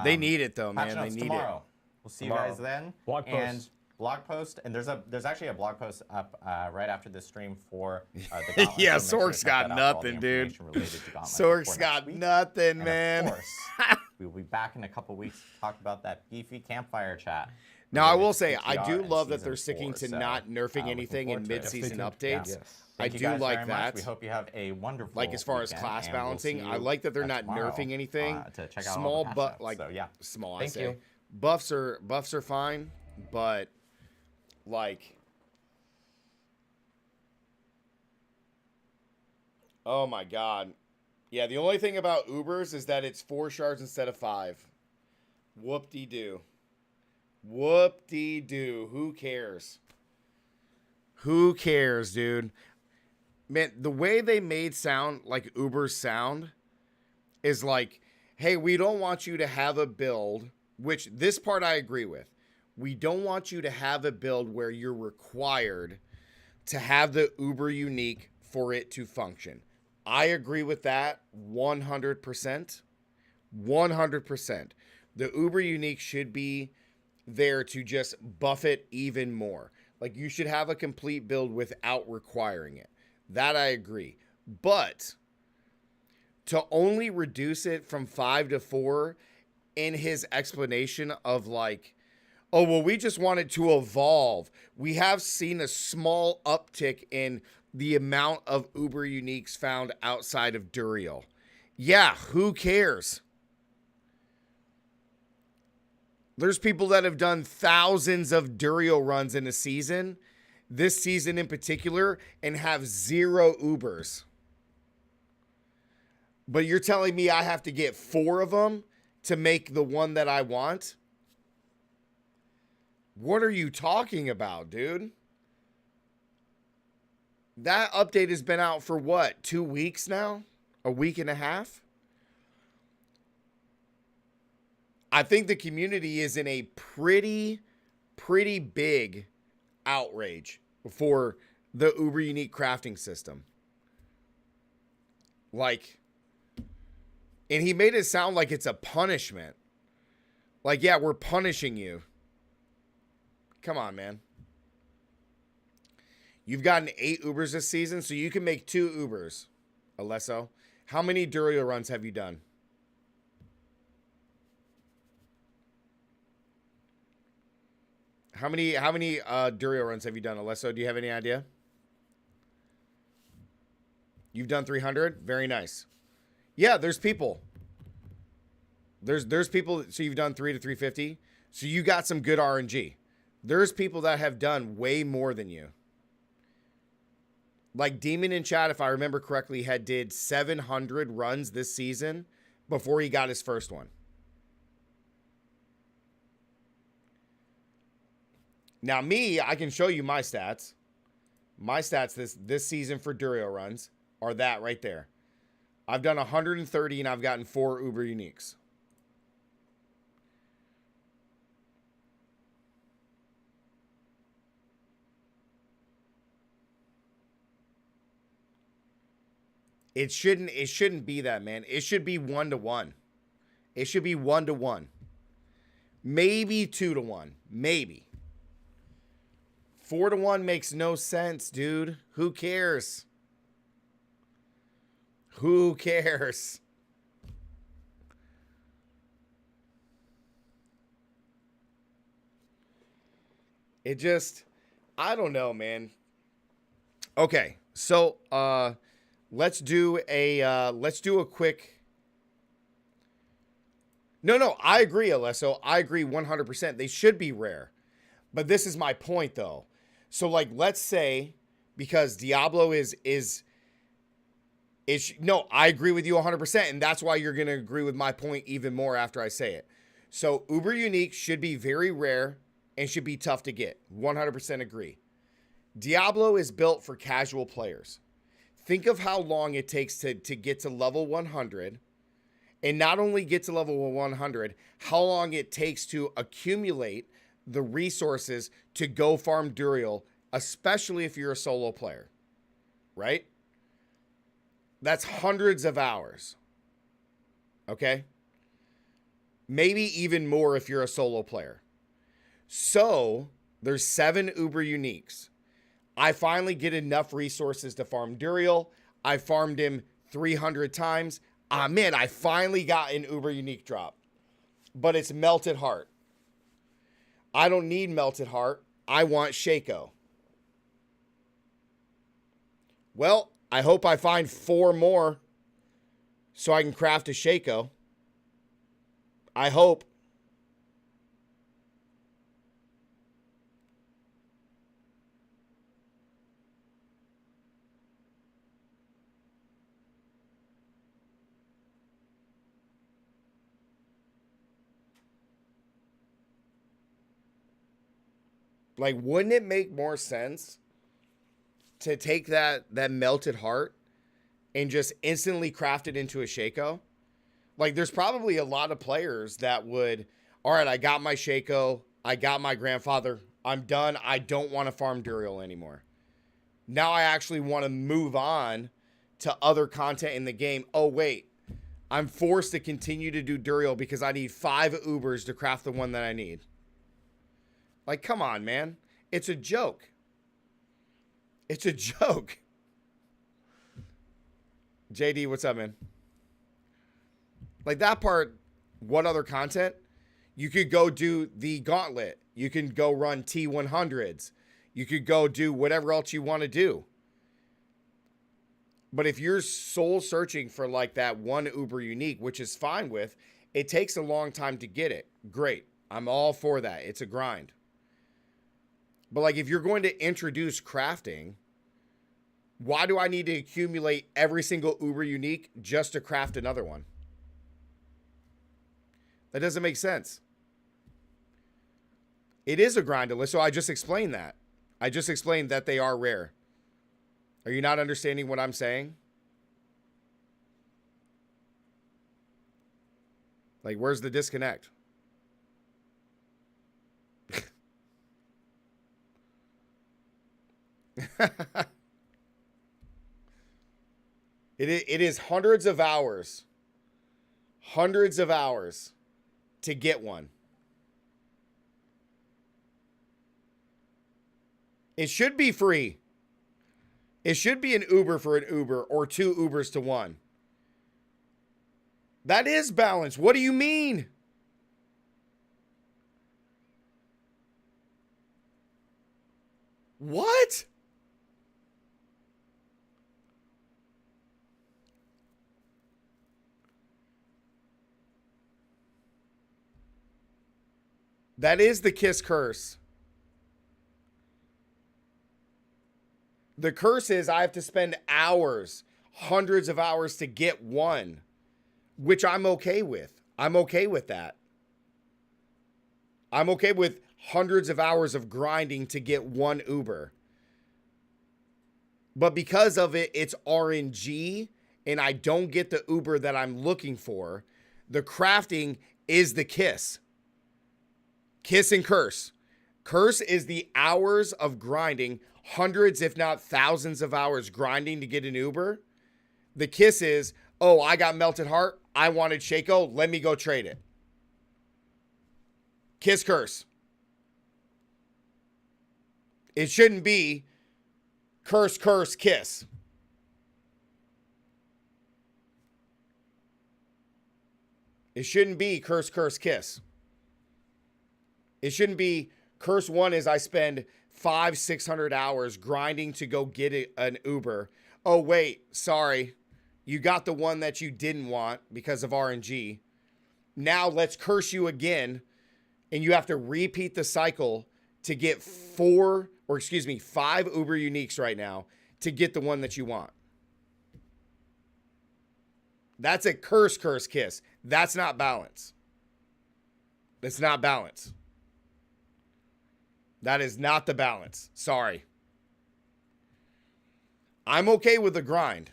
They need it, though, patch man. notes They need tomorrow. We'll see you guys then. Blog post. And blog post, and there's actually a blog post up right after this stream for the Gauntlet. Yeah, so make sure to Sork's check got that out for all the nothing, dude. information related to Gauntlet Sork's before next got week. nothing, And man. Of course, we will be back in a couple weeks to talk about that beefy campfire chat. Now, I related will to say, I PTR do and love that season they're sticking 4, to so, not nerfing looking anything forward in to it. mid-season tuned. updates. Yes. I Thank you do guys like very much. that. We hope you have a wonderful Like, as far as weekend, class and we'll balancing, see I you, like that they're not tomorrow, nerfing anything. to check out Small, all the patch but notes. like So, yeah. small. Thank I say you. buffs are fine, but like, oh my god, yeah. The only thing about Ubers is that it's 4 shards instead of 5. Whoop-de-doo. Whoop-de-doo. Who cares? Who cares, dude? Man, the way they made sound like Uber's sound is like, hey, we don't want you to have a build, which this part I agree with. We don't want you to have a build where you're required to have the Uber unique for it to function. I agree with that 100%. 100%. The Uber unique should be there to just buff it even more. Like, you should have a complete build without requiring it. That I agree. But to only reduce it from 5 to 4 in his explanation of like, oh, well, we just wanted to evolve. We have seen a small uptick in the amount of Uber uniques found outside of Duriel. Yeah, who cares? There's people that have done thousands of Duriel runs in a season, this season in particular, and have 0 Ubers. But you're telling me I have to get 4 of them to make the one that I want? What are you talking about, dude? That update has been out for what, 2 weeks now? A week and a half? I think the community is in a pretty big outrage for the Uber unique crafting system. Like, and he made it sound like it's a punishment. Like, yeah, we're punishing you. Come on, man. You've gotten 8 Ubers this season, so you can make 2 Ubers. Alesso, how many Duriel runs have you done? How many Duriel runs have you done, Alesso? Do you have any idea? You've done 300? Very nice. Yeah, there's people. There's people, so you've done 3 to 350. So you got some good RNG. There's people that have done way more than you. Like Demon in chat, if I remember correctly, did 700 runs this season before he got his first one. Now me, I can show you my stats. My stats this season for Duriel runs are that right there. I've done 130 and I've gotten 4 Uber uniques. It shouldn't be that, man. It should be 1-to-1. It should be 1-to-1. Maybe 2 to 1. Maybe. 4 to 1 makes no sense, dude. Who cares? Who cares? It just, I don't know, man. Okay, so let's do a quick. No, I agree, Alesso. I agree 100%. They should be rare. But this is my point, though. So, like, let's say, because Diablo is no, I agree with you 100%, and that's why you're going to agree with my point even more after I say it. So, Uber Unique should be very rare and should be tough to get. 100% agree. Diablo is built for casual players. Think of how long it takes to get to level 100, and not only get to level 100, how long it takes to accumulate the resources to go farm Duriel, especially if you're a solo player, right? That's hundreds of hours, okay? Maybe even more if you're a solo player. So there's 7 Uber Uniques. I finally get enough resources to farm Duriel. I farmed him 300 times. Ah, man, I finally got an Uber Unique drop. But it's Melted Heart. I don't need Melted Heart. I want Shako. Well, I hope I find 4 more so I can craft a Shako. I hope. Like, wouldn't it make more sense to take that Melted Heart and just instantly craft it into a Shako? Like, there's probably a lot of players that would, all right, I got my Shako, I got my grandfather, I'm done, I don't want to farm Duriel anymore. Now I actually want to move on to other content in the game. Oh, wait, I'm forced to continue to do Duriel because I need 5 Ubers to craft the one that I need. Like, come on, man. It's a joke. It's a joke. JD, what's up, man? Like, that part, what other content? You could go do the Gauntlet. You can go run T100s. You could go do whatever else you want to do. But if you're soul searching for, like, that one Uber Unique, which is fine with, it takes a long time to get it. Great. I'm all for that. It's a grind. But, like, if you're going to introduce crafting, why do I need to accumulate every single Uber Unique just to craft another one? That doesn't make sense. It is a grind, so I just explained that. I just explained that they are rare. Are you not understanding what I'm saying? Like, where's the disconnect? It is hundreds of hours to get one. It should be free. It should be an Uber for an Uber or 2 Ubers to 1. That is balance. What do you mean? What? That is the Kiss curse. The curse is I have to spend hours, hundreds of hours to get one, which I'm okay with. I'm okay with that. I'm okay with hundreds of hours of grinding to get one Uber. But because of it, it's RNG, and I don't get the Uber that I'm looking for. The crafting is the Kiss. Kiss and curse. Curse is the hours of grinding, hundreds if not thousands of hours grinding to get an Uber. The kiss is, oh, I got Melted Heart, I wanted Shako, let me go trade it. Kiss curse. It shouldn't be curse, curse, kiss. It shouldn't be curse, curse, kiss. It shouldn't be curse one is I spend 500-600 hours grinding to go get an Uber. Oh, wait, sorry. You got the one that you didn't want because of RNG. Now let's curse you again. And you have to repeat the cycle to get 5 Uber uniques right now to get the one that you want. That's a curse, curse, kiss. That's not balance. That's not balance. That is not the balance. Sorry. I'm okay with the grind.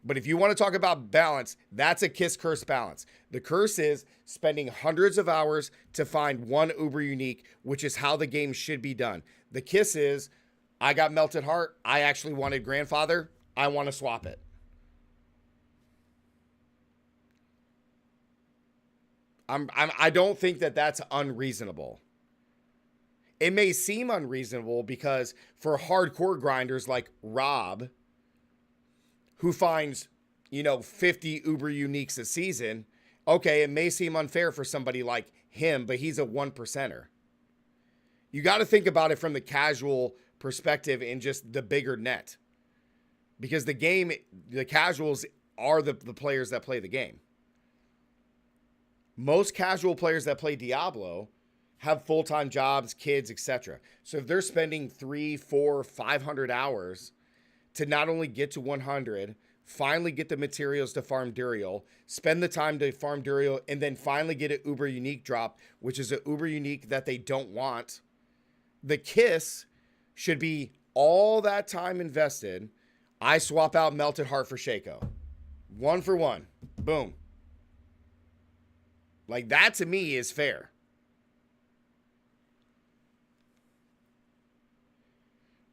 But if you want to talk about balance, that's a kiss curse balance. The curse is spending hundreds of hours to find one Uber unique, which is how the game should be done. The kiss is, I got Melted Heart. I actually wanted Grandfather. I want to swap it. I don't think that that's unreasonable. It may seem unreasonable because for hardcore grinders like Rob, who finds, 50 Uber uniques a season, okay, it may seem unfair for somebody like him, but he's a 1%er. You got to think about it from the casual perspective in just the bigger net. Because the casuals are the players that play the game. Most casual players that play Diablo have full-time jobs, kids, etc. So if they're spending 300, 400, 500 hours to not only get to 100, finally get the materials to farm Duriel, spend the time to farm Duriel, and then finally get an Uber unique drop, which is an Uber unique that they don't want. The kiss should be all that time invested. I swap out Melted Heart for Shako. 1 for 1. Boom. Like, that to me is fair.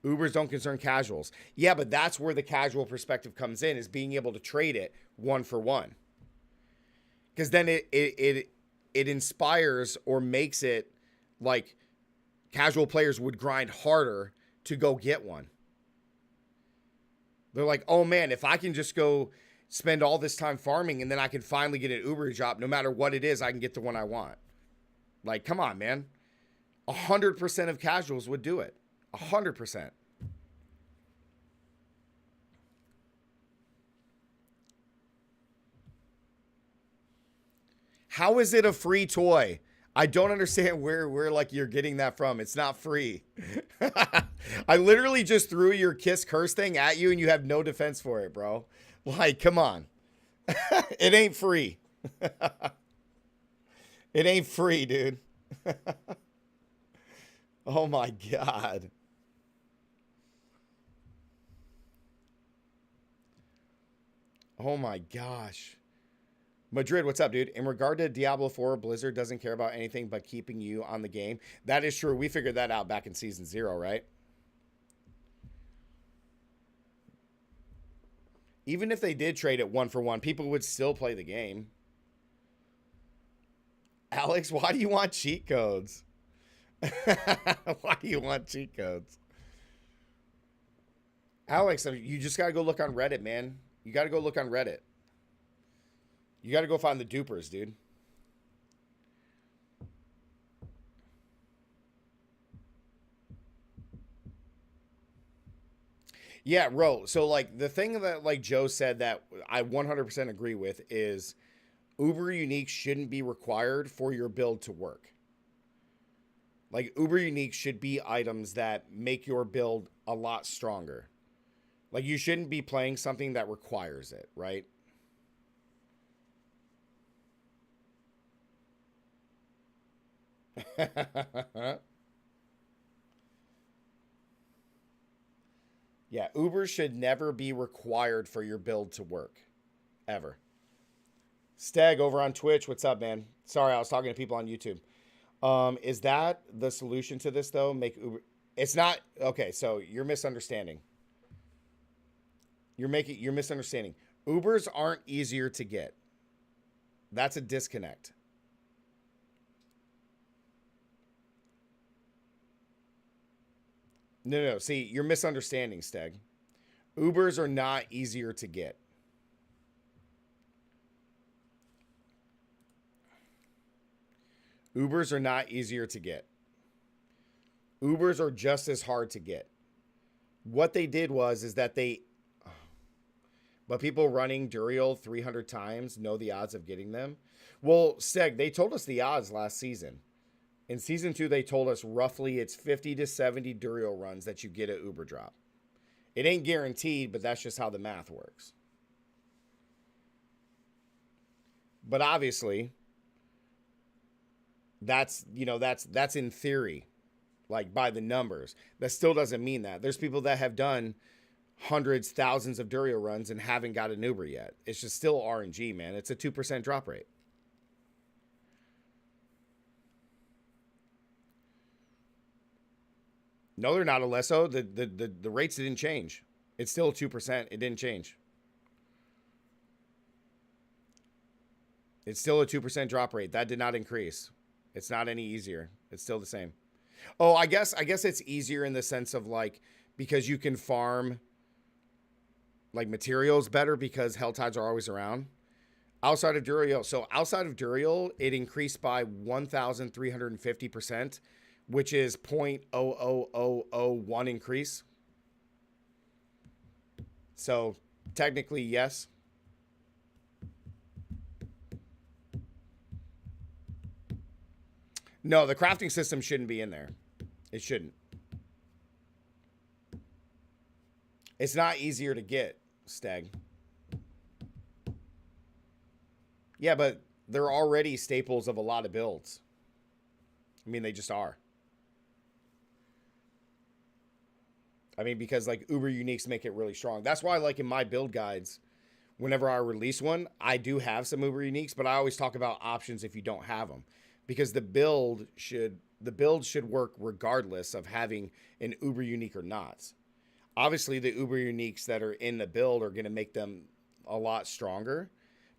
Ubers don't concern casuals. Yeah, but that's where the casual perspective comes in, is being able to trade it 1 for 1. Because then it inspires or makes it like casual players would grind harder to go get one. They're like, oh man, if I can just go spend all this time farming and then I can finally get an Uber job, no matter what it is, I can get the one I want. Like, come on, man. 100% of casuals would do it. 100%. How is it a free toy? I don't understand where like you're getting that from. It's not free. I literally just threw your kiss curse thing at you and you have no defense for it, bro. Like, come on. It ain't free. It ain't free, dude. Oh my God. Oh my gosh. Madrid, what's up, dude? In regard to Diablo 4, Blizzard doesn't care about anything but keeping you on the game. That is true. We figured that out back in Season 0, right? Even if they did trade it 1 for 1, people would still play the game. Alex, why do you want cheat codes? Why do you want cheat codes? Alex, you just got to go look on Reddit, man. You got to go look on Reddit. You got to go find the dupers, dude. Yeah, Ro. So, like, the thing that, like, Joe said that I 100% agree with is Uber Unique shouldn't be required for your build to work. Like, Uber Unique should be items that make your build a lot stronger. Like, you shouldn't be playing something that requires it, right? Yeah, Uber should never be required for your build to work. Ever. Steg over on Twitch, what's up, man? Sorry, I was talking to people on YouTube. Is that the solution to this, though? Make Uber... It's not... Okay, so you're misunderstanding. You're misunderstanding. Ubers aren't easier to get. That's a disconnect. No. See, you're misunderstanding, Steg. Ubers are not easier to get. Ubers are not easier to get. Ubers are just as hard to get. What they did is that but people running Duriel 300 times know the odds of getting them. Well, Steg, they told us the odds last season. In season 2, they told us roughly it's 50 to 70 Duriel runs that you get at Uber drop. It ain't guaranteed, but that's just how the math works. But obviously, that's in theory, like by the numbers. That still doesn't mean that. There's people that have done hundreds, thousands of Duriel runs and haven't got an Uber yet. It's just still RNG, man. It's a 2% drop rate. No, they're not, Alesso. The rates didn't change. It's still 2%. It didn't change. It's still a 2% drop rate. That did not increase. It's not any easier. It's still the same. Oh, I guess it's easier in the sense of like, because you can farm like materials better because hell tides are always around. Outside of Duriel. So outside of Duriel, it increased by 1,350%, which is 0.00001 increase. So technically, yes. No, the crafting system shouldn't be in there. It shouldn't. It's not easier to get, Steg. Yeah, but they're already staples of a lot of builds. I mean, they just are. I mean, because like Uber uniques make it really strong. That's why like in my build guides, whenever I release one, I do have some Uber uniques, but I always talk about options if you don't have them. Because the build should work regardless of having an Uber unique or not. Obviously, the Uber uniques that are in the build are going to make them a lot stronger,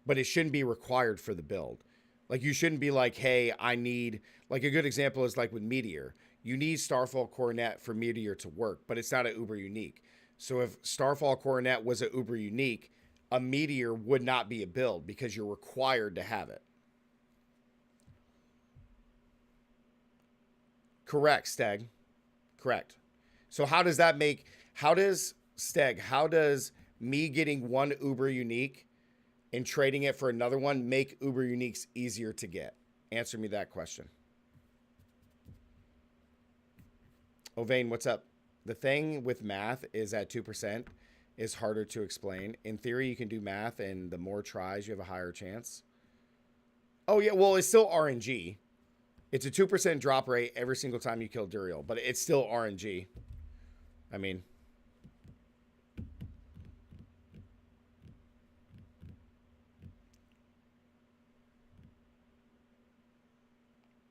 but it shouldn't be required for the build. Like you shouldn't be like, hey, I need, like a good example is like with Meteor. You need Starfall Coronet for Meteor to work, but it's not an Uber unique. So if Starfall Coronet was an Uber unique, a Meteor would not be a build because you're required to have it. Correct, Steg. Correct. So how does me getting one Uber unique and trading it for another one make Uber uniques easier to get? Answer me that question. Ovane, what's up? The thing with math is at 2% is harder to explain. In theory, you can do math, and the more tries, you have a higher chance. Oh, yeah, well, it's still RNG. It's a 2% drop rate every single time you kill Duriel, but it's still RNG. I mean...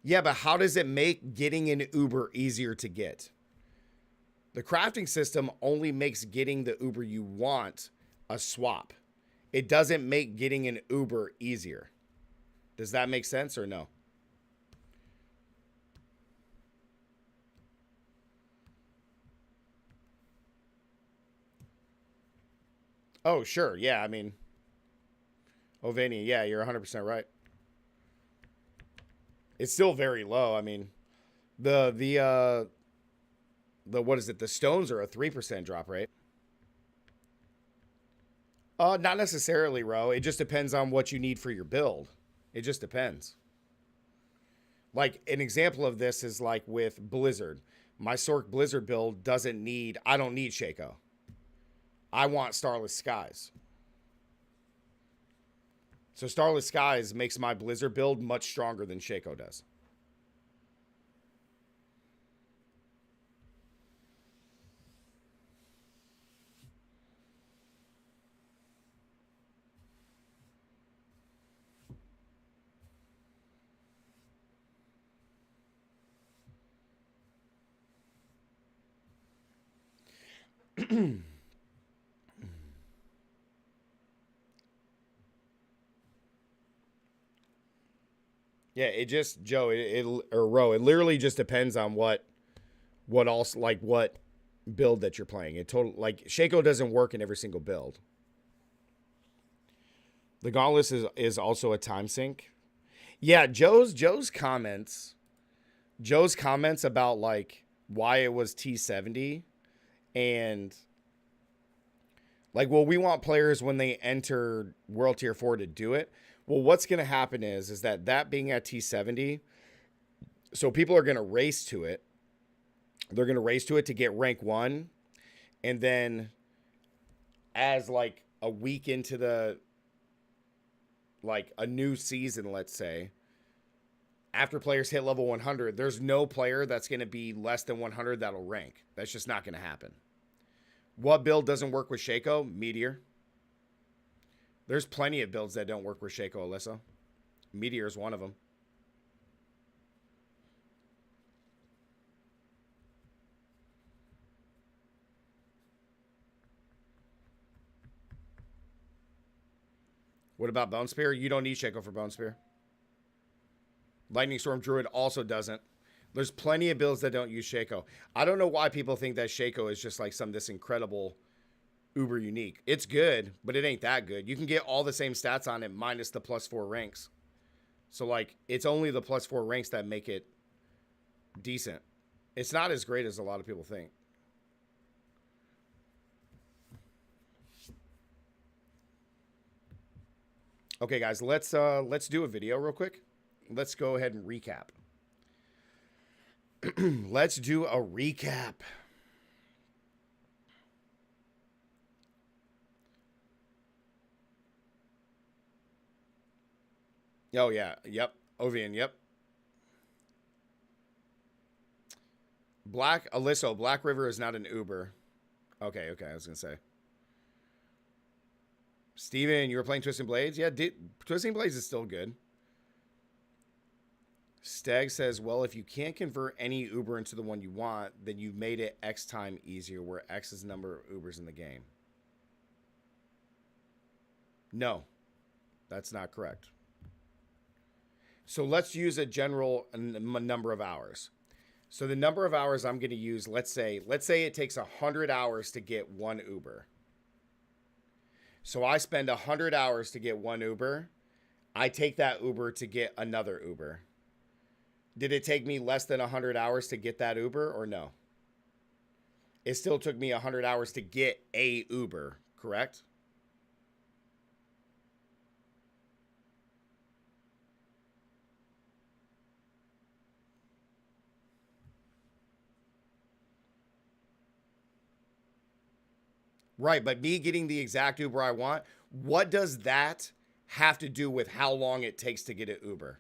Yeah, but how does it make getting an Uber easier to get? The crafting system only makes getting the Uber you want a swap. It doesn't make getting an Uber easier. Does that make sense or no? Oh, sure. Yeah, I mean... Ovania, yeah, you're 100% right. It's still very low. I mean, the what is it? The stones are a 3% drop rate. Not necessarily, Ro. It just depends on what you need for your build. It just depends. Like an example of this is like with Blizzard. My Sorc Blizzard build doesn't need. I don't need Shako. I want Starless Skies. So Starless Skies makes my Blizzard build much stronger than Shako does. Yeah, it just, Joe, or Ro, it literally just depends on what else, like what build that you're playing. It total like Shako doesn't work in every single build. The Gauntlet is also a time sink. Yeah, Joe's comments about like why it was T70 and like, well, we want players when they enter World Tier 4 to do it. Well, what's going to happen is that being at T70, so people are going to race to it. They're going to race to it to get rank 1. And then as like a week into the, like a new season, let's say, after players hit level 100, there's no player that's going to be less than 100 that'll rank. That's just not going to happen. What build doesn't work with Shako? Meteor. There's plenty of builds that don't work with Shako, Alyssa. Meteor is one of them. What about Bone Spear? You don't need Shako for Bone Spear. Lightning Storm Druid also doesn't. There's plenty of builds that don't use Shako. I don't know why people think that Shako is just like this incredible uber unique. It's good, but it ain't that good. You can get all the same stats on it minus the +4 ranks. So like it's only the +4 ranks that make it decent. It's not as great as a lot of people think. Okay, guys, let's do a video real quick. Let's go ahead and recap. Let's do a recap. Oh, yeah. Yep. Ovian, yep. Alysso, Black River is not an Uber. Okay, I was going to say. Steven, you were playing Twisting Blades? Yeah, Twisting Blades is still good. Stag says, well, if you can't convert any Uber into the one you want, then you've made it X time easier, where X is the number of Ubers in the game. No, that's not correct. So let's use a general number of hours. So the number of hours I'm going to use, let's say it takes 100 hours to get one Uber. So I spend 100 hours to get one Uber. I take that Uber to get another Uber. Did it take me less than 100 hours to get that Uber or no? It still took me 100 hours to get a Uber, correct? Right, but me getting the exact Uber I want, what does that have to do with how long it takes to get an Uber?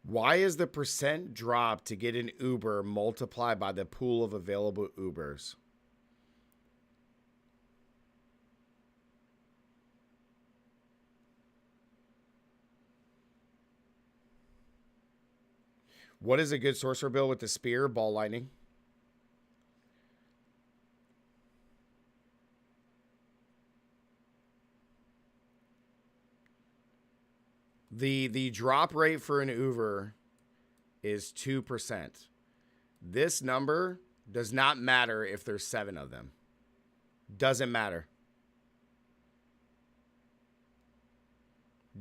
Why is the percent drop to get an Uber multiplied by the pool of available Ubers? What is a good sorcerer build with the spear, ball lightning? The drop rate for an Uber is 2%. This number does not matter if there's 7 of them. Doesn't matter.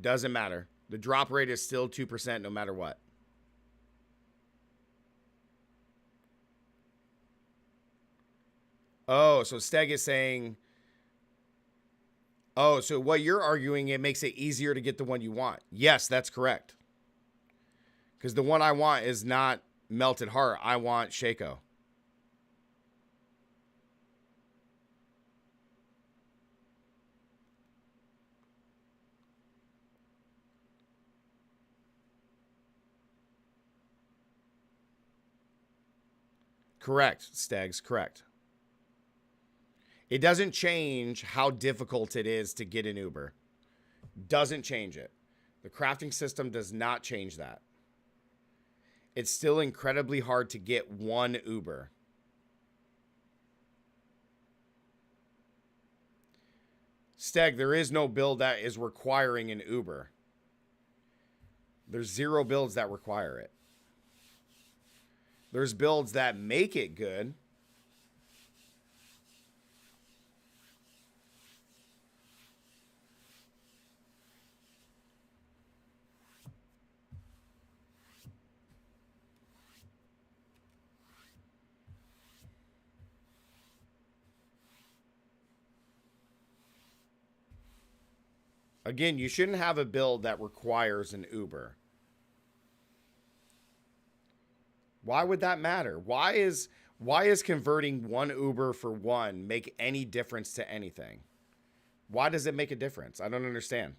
Doesn't matter. The drop rate is still 2% no matter what. Oh, so Steg is saying... Oh, so what you're arguing, it makes it easier to get the one you want. Yes, that's correct. Because the one I want is not Melted Heart. I want Shako. Correct, Stegs, correct. It doesn't change how difficult it is to get an Uber. Doesn't change it. The crafting system does not change that. It's still incredibly hard to get one Uber. Steg, there is no build that is requiring an Uber. There's 0 builds that require it. There's builds that make it good. Again, you shouldn't have a build that requires an Uber. Why would that matter? Why is converting one Uber for one make any difference to anything? Why does it make a difference? I don't understand.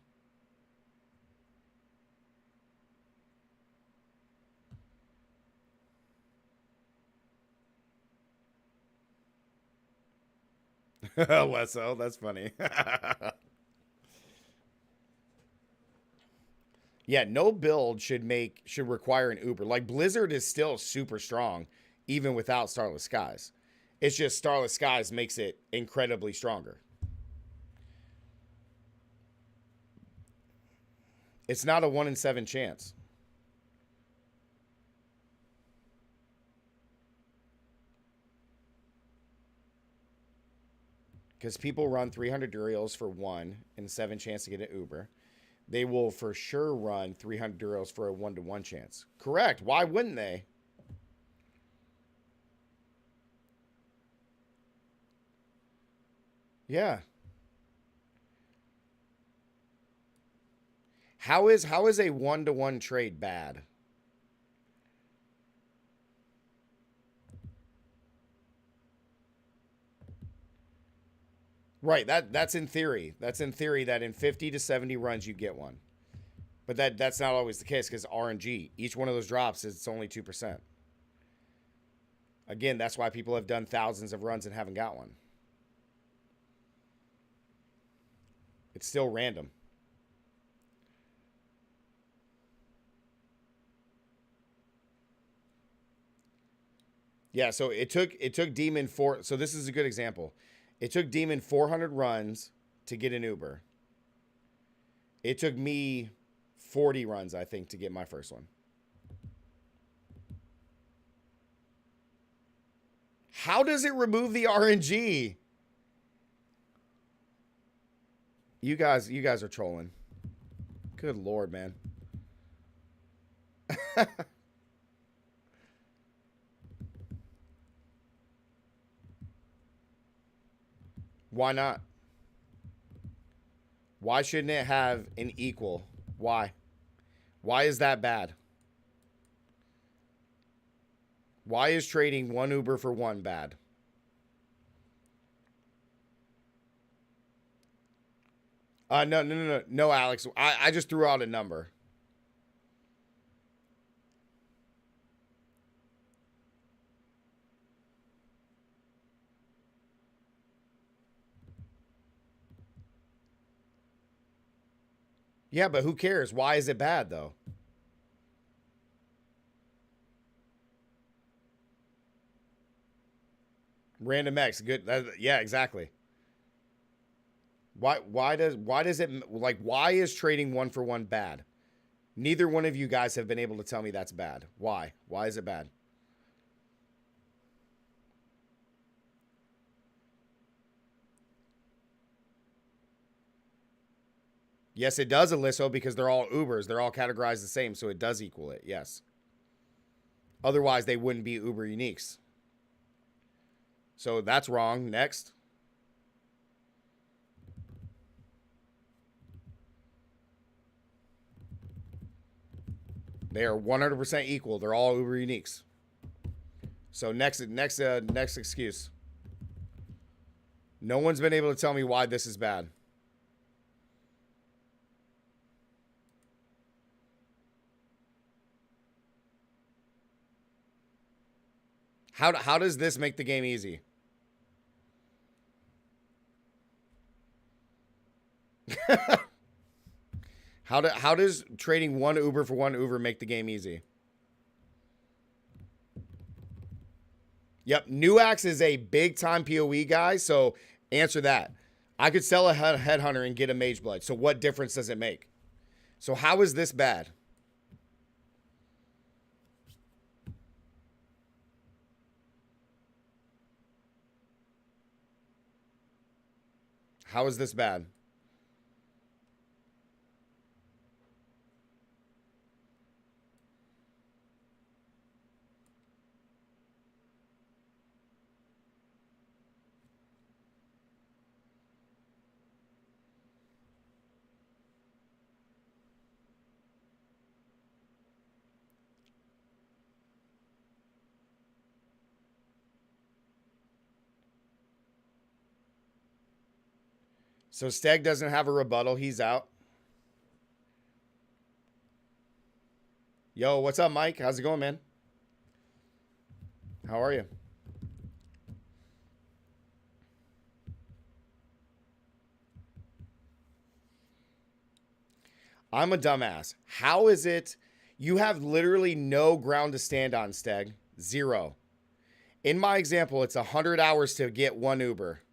Lesso, that's funny. Yeah, no build should require an Uber. Like Blizzard is still super strong, even without Starless Skies. It's just Starless Skies makes it incredibly stronger. It's not a 1 in 7 chance. Because people run 300 Duriels for 1 in 7 chance to get an Uber. They will for sure run 300 Duriels for a 1-to-1 chance. Correct. Why wouldn't they? Yeah. How is a 1-to-1 trade bad? Right, that's in theory. That's in theory that in 50 to 70 runs you get one. But that's not always the case because RNG. Each one of those drops is only 2%. Again, that's why people have done thousands of runs and haven't got one. It's still random. Yeah, so it took Demon 4. So this is a good example. It took Demon 400 runs to get an Uber. It took me 40 runs, I think, to get my first one. How does it remove the RNG? You guys are trolling. Good Lord, man. Why not? Why shouldn't it have an equal? Why? Why is that bad? Why is trading one Uber for one bad? No, Alex. I just threw out a number. Yeah, but who cares? Why is it bad, though? Random X, good. Yeah, exactly. Why does it, like, why is trading one for one bad? Neither one of you guys have been able to tell me that's bad. Why? Why is it bad? Yes, it does, Alysso, because they're all Ubers. They're all categorized the same, so it does equal it, yes. Otherwise, they wouldn't be Uber uniques. So that's wrong. Next. They are 100% equal. They're all Uber uniques. So next excuse. No one's been able to tell me why this is bad. How does this make the game easy? How does trading one Uber for one Uber make the game easy? Yep, Nuax is a big-time PoE guy, so answer that. I could sell a Headhunter and get a Mage Blood, so what difference does it make? So how is this bad? How is this bad? So Steg doesn't have a rebuttal. He's out. Yo, what's up, Mike? How's it going, man? How are you? I'm a dumbass. How is it you have literally no ground to stand on, Steg? Zero. In my example, it's 100 hours to get one Uber.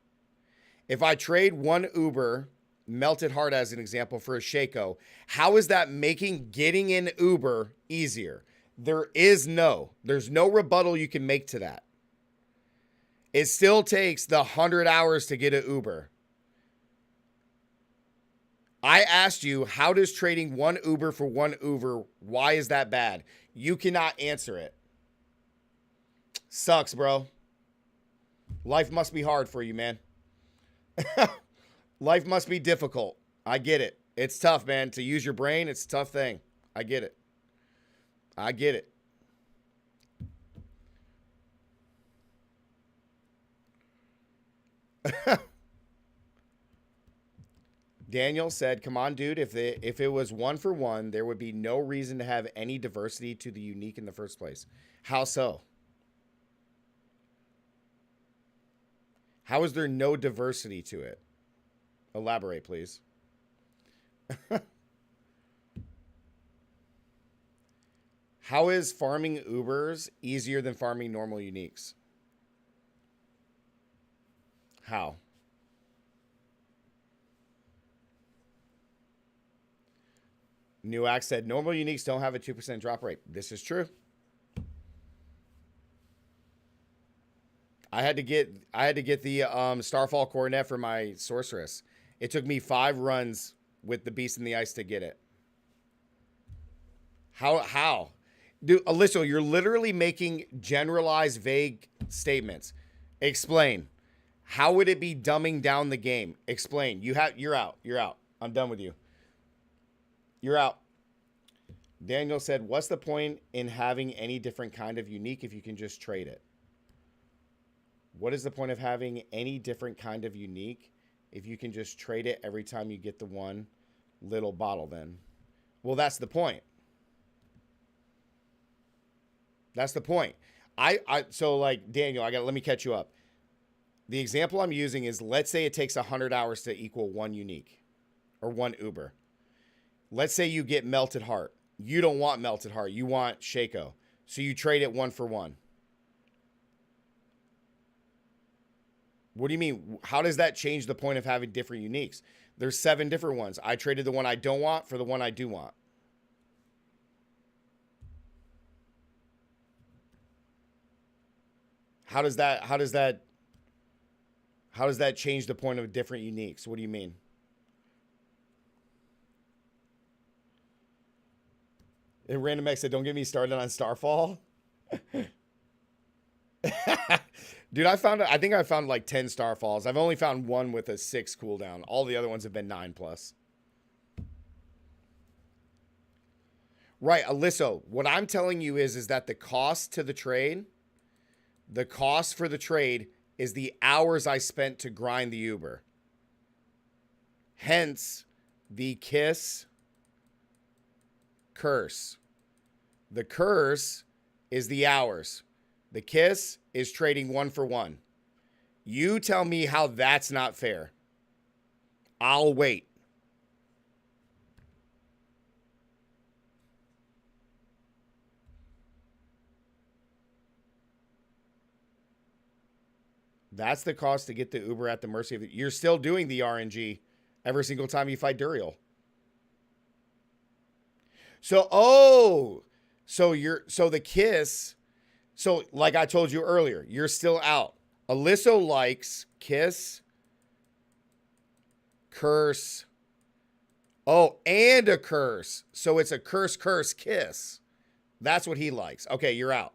If I trade one Uber, Melted Heart as an example, for a Shako, how is that making getting in Uber easier? There's no rebuttal you can make to that. It still takes the 100 hours to get an Uber. I asked you, how does trading one Uber for one Uber, why is that bad? You cannot answer it. Sucks, bro. Life must be hard for you, man. Life must be difficult. I get it. It's tough, man. To use your brain, it's a tough thing. I get it. I get it. Daniel said, come on, dude. If it was one for one, there would be no reason to have any diversity to the unique in the first place. How so? How is there no diversity to it? Elaborate, please. How is farming Ubers easier than farming normal uniques? How? Nuax said, normal uniques don't have a 2% drop rate. This is true. I had to get the Starfall Coronet for my Sorceress. It took me 5 runs with the Beast in the Ice to get it. How? Dude, Alyssa, you're literally making generalized, vague statements. Explain. How would it be dumbing down the game? Explain. You're out. You're out. I'm done with you. You're out. Daniel said, what's the point in having any different kind of unique if you can just trade it? What is the point of having any different kind of unique if you can just trade it every time you get the one little bottle then? Well, that's the point. That's the point. So like, Daniel, let me catch you up. The example I'm using is, let's say it takes 100 hours to equal one unique or one Uber. Let's say you get Melted Heart. You don't want Melted Heart. You want Shako. So you trade it one for one. What do you mean? How does that change the point of having different uniques? There's 7 different ones. I traded the one I don't want for the one I do want. How does that change the point of different uniques? What do you mean? And Random X said, don't get me started on Starfall. Dude, I think I found like 10 Starfalls. I've only found one with a 6 cooldown. All the other ones have been 9+. Right, Alysso, what I'm telling you is that the cost to the trade, the cost for the trade is the hours I spent to grind the Uber. Hence, the Kiss curse. The curse is the hours. The Kiss is trading 1 for 1. You tell me how that's not fair. I'll wait. That's the cost to get the Uber at the mercy of the... You're still doing the RNG every single time you fight Duriel. So, so the Kiss... So, like I told you earlier, you're still out. Alysso likes Kiss, Curse. Oh, and a Curse. So it's a Curse, Kiss. That's what he likes. Okay, you're out.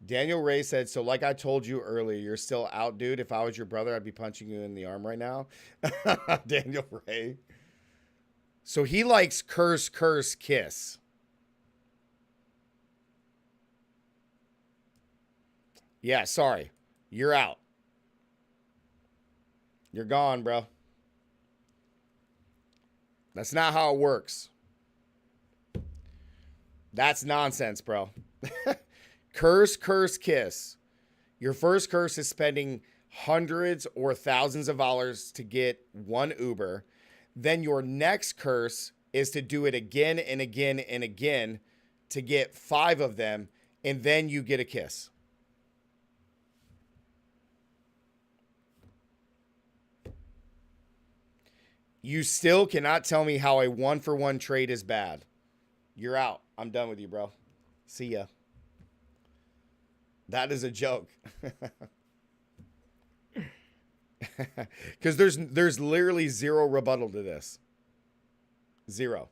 Daniel Ray said, so like I told you earlier, you're still out, dude. If I was your brother, I'd be punching you in the arm right now. Daniel Ray. So he likes Curse, Kiss. Yeah, sorry. You're out. You're gone, bro. That's not how it works. That's nonsense, bro. Curse, Kiss. Your first curse is spending hundreds or thousands of dollars to get 1 Uber. Then your next curse is to do it again and again and again to get 5 of them, and then you get a Kiss. You still cannot tell me how a 1-for-1 trade is bad. You're out. I'm done with you, bro. See ya. That is a joke. Because there's literally 0 rebuttal to this. 0.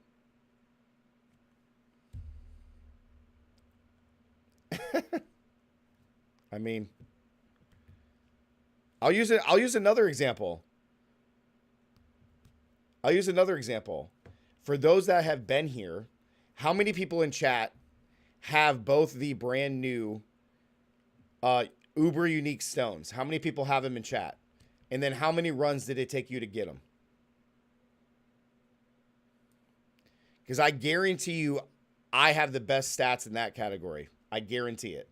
I mean, I'll use another example. For those that have been here, how many people in chat have both the brand new Uber unique stones? How many people have them in chat? And then how many runs did it take you to get them? Because I guarantee you I have the best stats in that category. I guarantee it.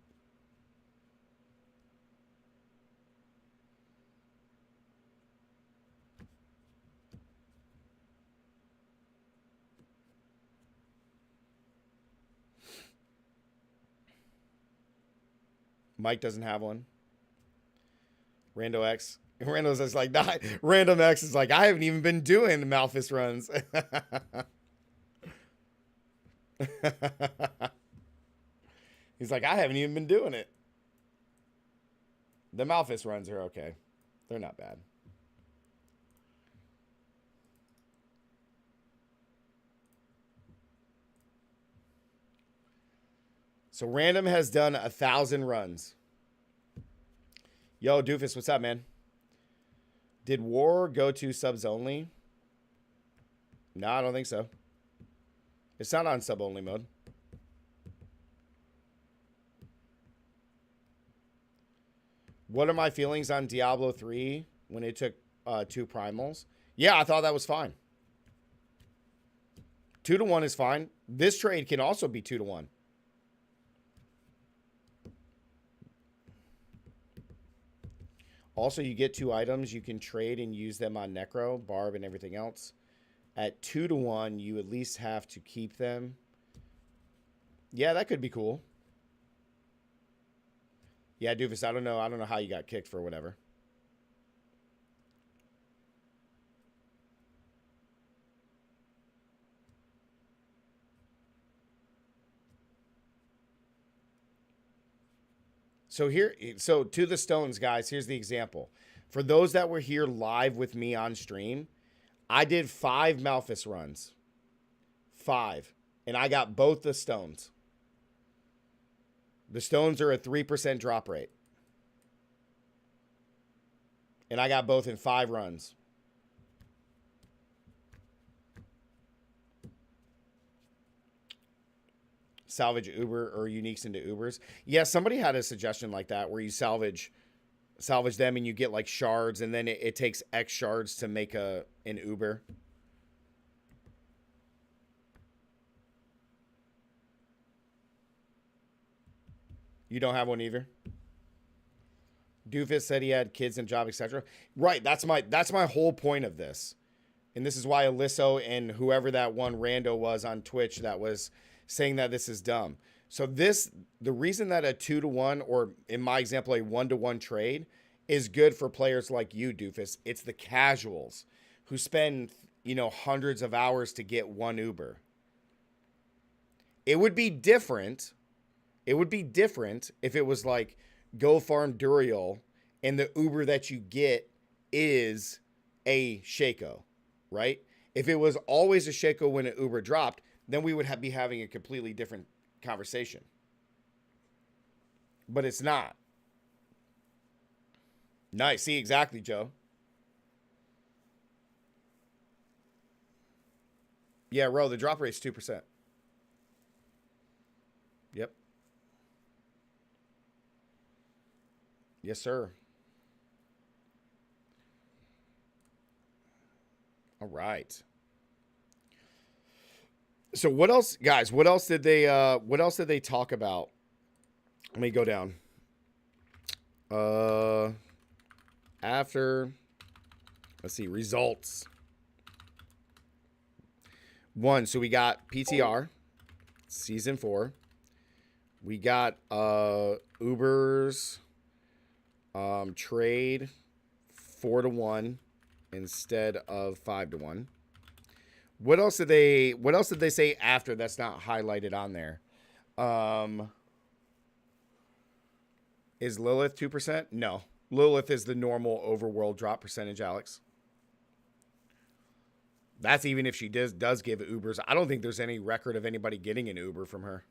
Mike doesn't have one. Random X is like, nah. Random X is like, I haven't even been doing Malphus runs. He's like, I haven't even been doing it. The Malphus runs are okay. They're not bad. So Random has done 1,000 runs. Yo, Doofus, what's up, man? Did War go to subs only? No, I don't think so. It's not on sub only mode. What are my feelings on Diablo 3 when it took 2 primals? Yeah, I thought that was fine. 2-to-1 is fine. This trade can also be 2-to-1. Also, you get 2 items. You can trade and use them on Necro, Barb, and everything else. At 2-to-1, you at least have to keep them. Yeah, that could be cool. Yeah, Doofus, I don't know how you got kicked for whatever. So to the stones, guys, here's the example. For those that were here live with me on stream, I did 5 Malphus runs. 5. And I got both the stones. The stones are a 3% drop rate. And I got both in 5 runs. Salvage Uber or uniques into Ubers. Yeah, somebody had a suggestion like that where you salvage them and you get like shards, and then it takes X shards to make an Uber. You don't have one either? Doofus said he had kids and job, etc. Right, that's my whole point of this. And this is why Alysso and whoever that one rando was on Twitch that was saying that this is dumb. So the reason that a 2-to-1, or in my example, a 1-to-1 trade is good for players like you, Doofus. It's the casuals who spend, hundreds of hours to get one Uber. It would be different. It would be different if it was like, go farm Duriel and the Uber that you get is a shako, right? If it was always a shako when an Uber dropped, then we would be having a completely different conversation. But it's not. Nice. See, exactly, Joe. Yeah, Ro, the drop rate's 2%. Yep. Yes, sir. All right. So what else, guys? What else did they talk about? Let me go down. After, let's see, results. 1, so we got PTR season 4. We got Uber's trade 4-to-1 instead of 5-to-1. What else did they say after that's not highlighted on there? Is Lilith 2%? No. Lilith is the normal overworld drop percentage, Alex. That's even if she does give Ubers. I don't think there's any record of anybody getting an Uber from her.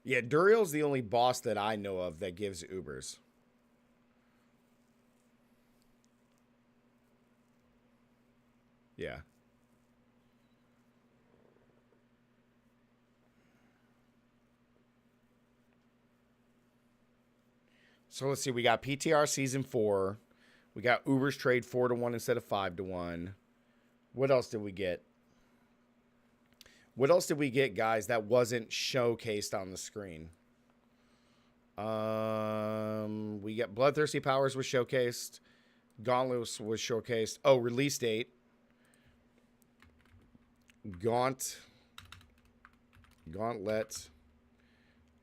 Yeah, Duriel's the only boss that I know of that gives Ubers. Yeah. So let's see. We got PTR season 4. We got Uber's trade 4-to-1 instead of 5-to-1. What else did we get? What else did we get, guys, that wasn't showcased on the screen? We got Bloodthirsty Powers was showcased. Gauntlet was showcased. Oh, release date. Gauntlet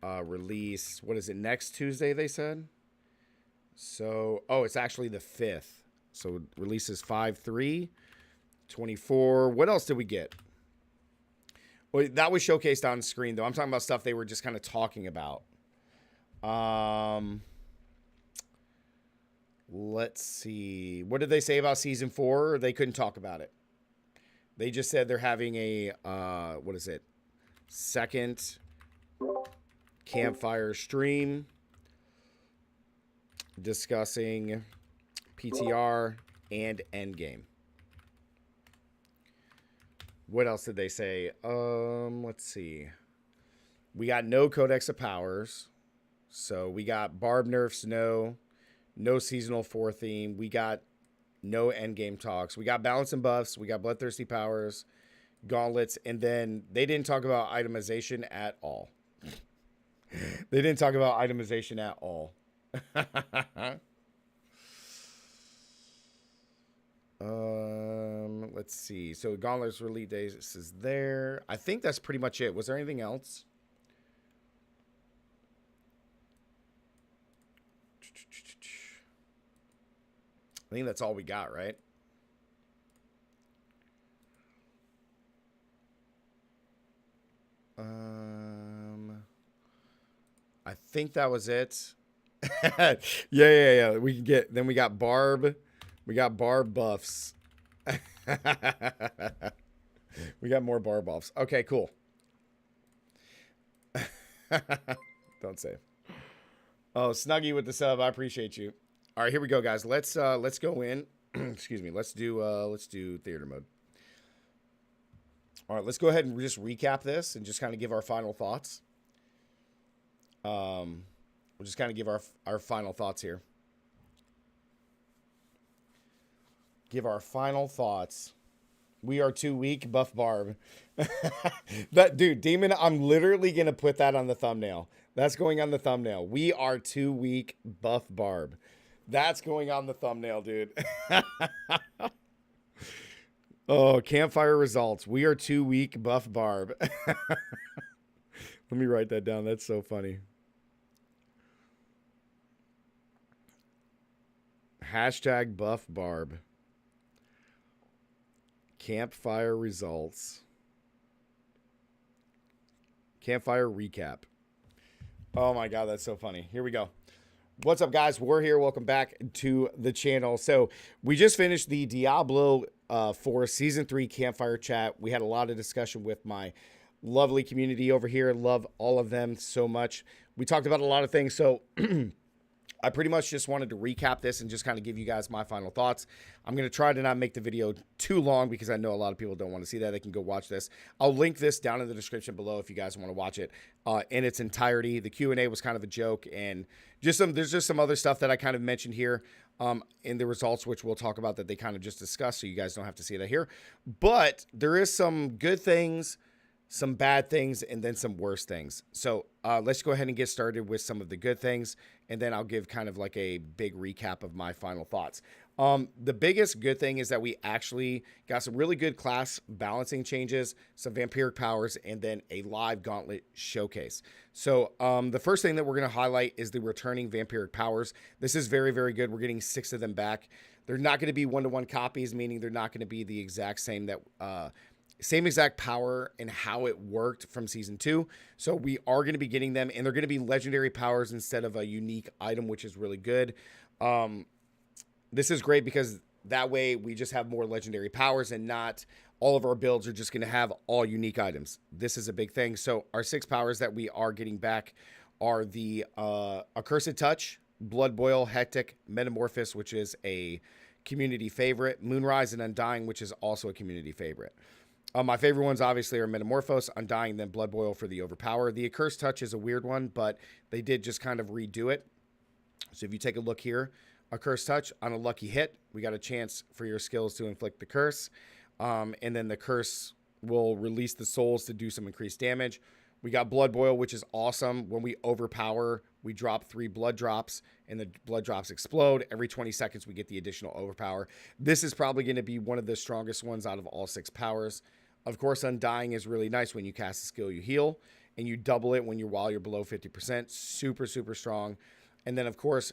release. What is it? Next Tuesday, they said? So, it's actually the 5th. So, releases 5/3, 24. What else did we get? Well, that was showcased on screen, though. I'm talking about stuff they were just kind of talking about. Let's see. What did they say about season 4? They couldn't talk about it. They just said they're having a, second campfire stream discussing PTR and Endgame. What else did they say? Let's see. We got no Codex of Powers. So we got Barb nerfs, no seasonal 4 theme. We got no endgame talks. We got balance and buffs. We got Bloodthirsty Powers, Gauntlets, and then they didn't talk about itemization at all. They didn't talk about itemization at all. Let's see. So Gauntlet's release days is there. I think that's pretty much it. Was there anything else? I think that's all we got, right? I think that was it. Yeah. We can get, then we got Barb. We got Barb buffs. We got more Barb buffs. Okay, cool. Don't save. Oh, Snuggy with the sub. I appreciate you. All right, here we go, guys. Let's go in. Excuse me. Let's do theater mode. All right, let's go ahead and just recap this and just kind of give our final thoughts. We'll just kind of give our final thoughts here. Give our final thoughts. We are too weak, buff Barb. That dude, Demon, I'm literally gonna put that on the thumbnail. That's going on the thumbnail. We are too weak, buff Barb. That's going on the thumbnail, dude. Oh, campfire results. We are too weak, buff Barb. Let me write that down. That's so funny. Hashtag buff Barb. Campfire results. Campfire recap. Oh my God, that's so funny. Here we go. What's up, guys? We're here. Welcome back to the channel. So we just finished the Diablo 4 Season 3 Campfire Chat. We had a lot of discussion with my lovely community over here. Love all of them so much. We talked about a lot of things. So I pretty much just wanted to recap this and just kind of give you guys my final thoughts. I'm going to try to not make the video too long because I know a lot of people don't want to see that. They can go watch this. I'll link this down in the description below if you guys want to watch it in its entirety. The Q&A was kind of a joke, and there's just some other stuff that I kind of mentioned here in the results, which we'll talk about that they kind of just discussed, so you guys don't have to see that here. But there is some good things, some bad things, and then some worse things. So let's go ahead and get started with some of the good things, and then I'll give kind of like a big recap of my final thoughts. The biggest good thing is that we actually got some really good class balancing changes, some vampiric powers, and then a live Gauntlet showcase. So the first thing that we're going to highlight is the returning vampiric powers. This is very, very good. We're getting 6 of them back. They're not going to be one-to-one copies, meaning they're not going to be the exact same that same exact power and how it worked from season 2. So we are going to be getting them, and they're going to be legendary powers instead of a unique item, which is really good. This is great because that way we just have more legendary powers and not all of our builds are just going to have all unique items. This is a big thing. So our 6 powers that we are getting back are the Accursed Touch, Blood Boil, Hectic, Metamorphosis, which is a community favorite, Moonrise, and Undying, which is also a community favorite. My favorite ones obviously are Metamorphose, Undying, then Blood Boil for the Overpower. The Accursed Touch is a weird one, but they did just kind of redo it. So if you take a look here, Accursed Touch, on a lucky hit, we got a chance for your skills to inflict the curse. And then the curse will release the souls to do some increased damage. We got Blood Boil, which is awesome. When we overpower, we drop 3 blood drops, and the blood drops explode. Every 20 seconds, we get the additional overpower. This is probably going to be one of the strongest ones out of all 6 powers. Of course, Undying is really nice. When you cast a skill, you heal, and you double it while you're below 50%. Super, super strong. And then, of course,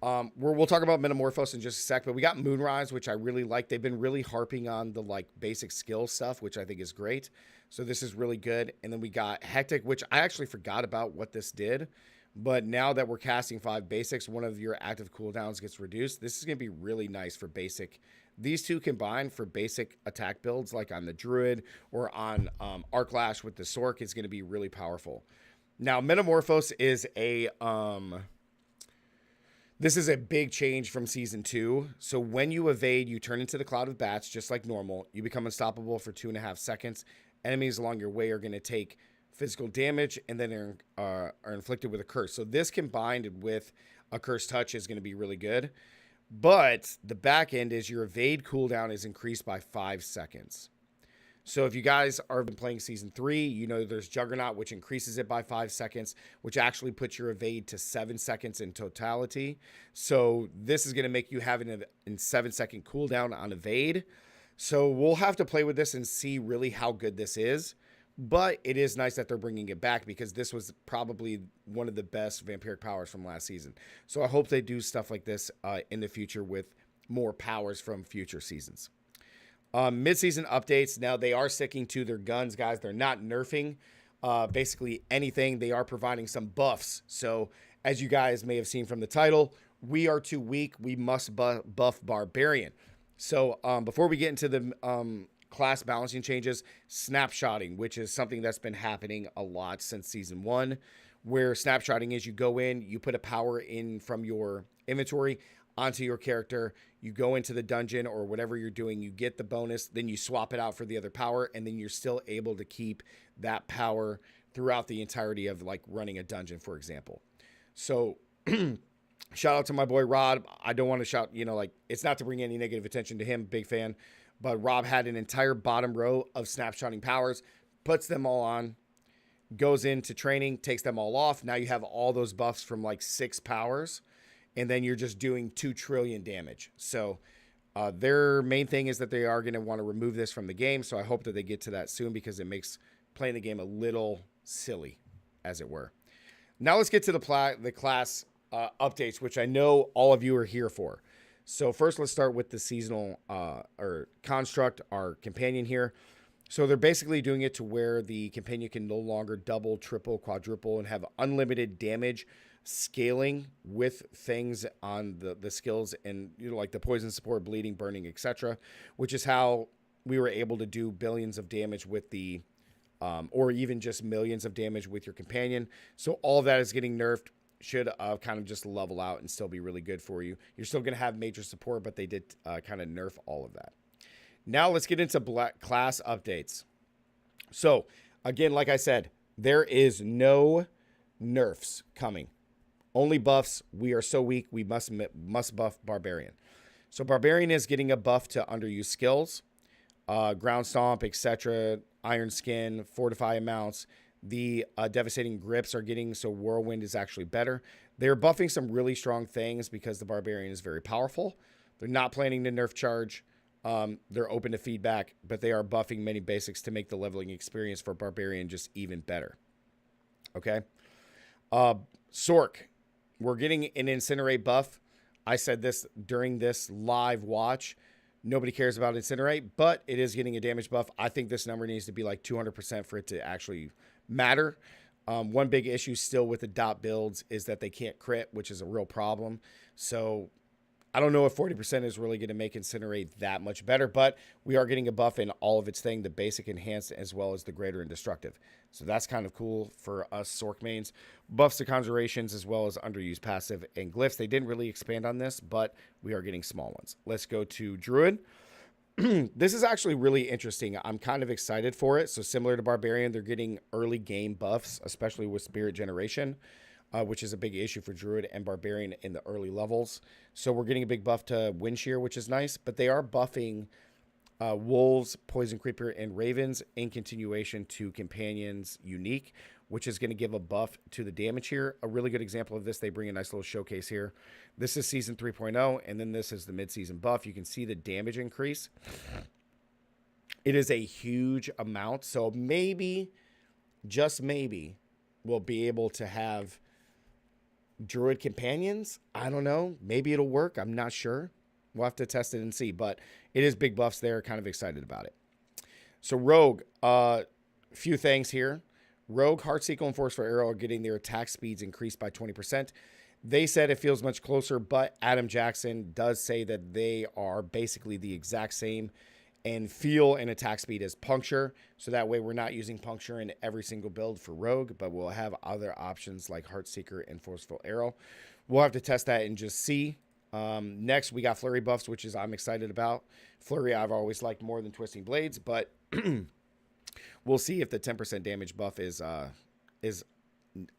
we'll talk about Metamorphose in just a sec, but we got Moonrise, which I really like. They've been really harping on the basic skill stuff, which I think is great. So this is really good. And then we got Hectic, which I actually forgot about what this did. But now that we're casting 5 basics, one of your active cooldowns gets reduced. This is going to be really nice for basic. These two combined for basic attack builds, like on the Druid or on Arclash with the Sork, is going to be really powerful. Now, Metamorphose is a... This is a big change from Season 2. So when you evade, you turn into the Cloud of Bats, just like normal. You become unstoppable for 2.5 seconds. Enemies along your way are going to take physical damage and then are inflicted with a curse. So this combined with a Cursed Touch is going to be really good. But the back end is your evade cooldown is increased by 5 seconds. So if you guys are been playing Season 3, you know there's Juggernaut, which increases it by 5 seconds, which actually puts your evade to 7 seconds in totality. So this is going to make you have an 7-second cooldown on evade. So we'll have to play with this and see really how good this is. But it is nice that they're bringing it back because this was probably one of the best vampiric powers from last season. So I hope they do stuff like this in the future with more powers from future seasons. Mid-season updates, now they are sticking to their guns, guys. They're not nerfing basically anything. They are providing some buffs. So as you guys may have seen from the title, we are too weak. We must buff Barbarian. So before we get into the class balancing changes, snapshotting, which is something that's been happening a lot since season 1, where snapshotting is you go in, you put a power in from your inventory onto your character, you go into the dungeon or whatever you're doing, you get the bonus, then you swap it out for the other power, and then you're still able to keep that power throughout the entirety of like running a dungeon, for example. So shout out to my boy Rob. I don't want to shout, you know, like, it's not to bring any negative attention to him, big fan, but Rob had an entire bottom row of snapshotting powers, puts them all on, goes into training, takes them all off. Now you have all those buffs from like 6 powers, and then you're just doing 2 trillion damage. So their main thing is that they are going to want to remove this from the game. So I hope that they get to that soon, because it makes playing the game a little silly, as it were. Now let's get to the class updates, which I know all of you are here for. So first, let's start with the seasonal or construct, our companion here. So they're basically doing it to where the companion can no longer double, triple, quadruple, and have unlimited damage scaling with things on the skills, and you know, like the poison, support, bleeding, burning, etc., which is how we were able to do billions of damage with the or even just millions of damage with your companion. So all of that is getting nerfed. Should kind of just level out and still be really good for you. You're still going to have major support, but they did kind of nerf all of that. Now let's get into class updates. So again, like I said, there is no nerfs coming. Only buffs. We are so weak, we must buff Barbarian. So Barbarian is getting a buff to underused skills, ground stomp, etc., iron skin, fortify amounts. The devastating grips are getting, so whirlwind is actually better. They're buffing some really strong things because the Barbarian is very powerful. They're not planning to nerf charge. They're open to feedback, but they are buffing many basics to make the leveling experience for Barbarian just even better. Okay. Sork, we're getting an incinerate buff. I said this during this live watch. Nobody cares about incinerate, but it is getting a damage buff. I think this number needs to be like 200% for it to actually matter. One big issue still with the d4builds is that they can't crit, which is a real problem. So I don't know if 40% is really going to make incinerate that much better, but we are getting a buff in all of its thing, the basic, enhanced, as well as the greater and destructive. So that's kind of cool for us Sork mains. Buffs to conjurations as well as underused passive and glyphs. They didn't really expand on this, but we are getting small ones. Let's go to Druid. This is actually really interesting. I'm kind of excited for it. So similar to Barbarian, they're getting early game buffs, especially with Spirit Generation, which is a big issue for Druid and Barbarian in the early levels. So we're getting a big buff to Wind Shear, which is nice, but they are buffing Wolves, Poison Creeper, and Ravens in continuation to Companions Unique, which is going to give a buff to the damage here. A really good example of this, they bring a nice little showcase here. This is Season 3.0, and then this is the mid-season buff. You can see the damage increase. It is a huge amount, so maybe, just maybe, we'll be able to have Druid companions. I don't know. Maybe it'll work. I'm not sure. We'll have to test it and see, but it is big buffs there. Kind of excited about it. So Rogue, few things here. Rogue, Heartseeker, and Forceful Arrow are getting their attack speeds increased by 20%. They said it feels much closer, but Adam Jackson does say that they are basically the exact same and feel and attack speed as Puncture. So that way we're not using Puncture in every single build for Rogue, but we'll have other options like Heartseeker and Forceful Arrow. We'll have to test that and just see. Next, we got Flurry buffs, which is I'm excited about. Flurry I've always liked more than Twisting Blades, but we'll see if the 10% damage buff is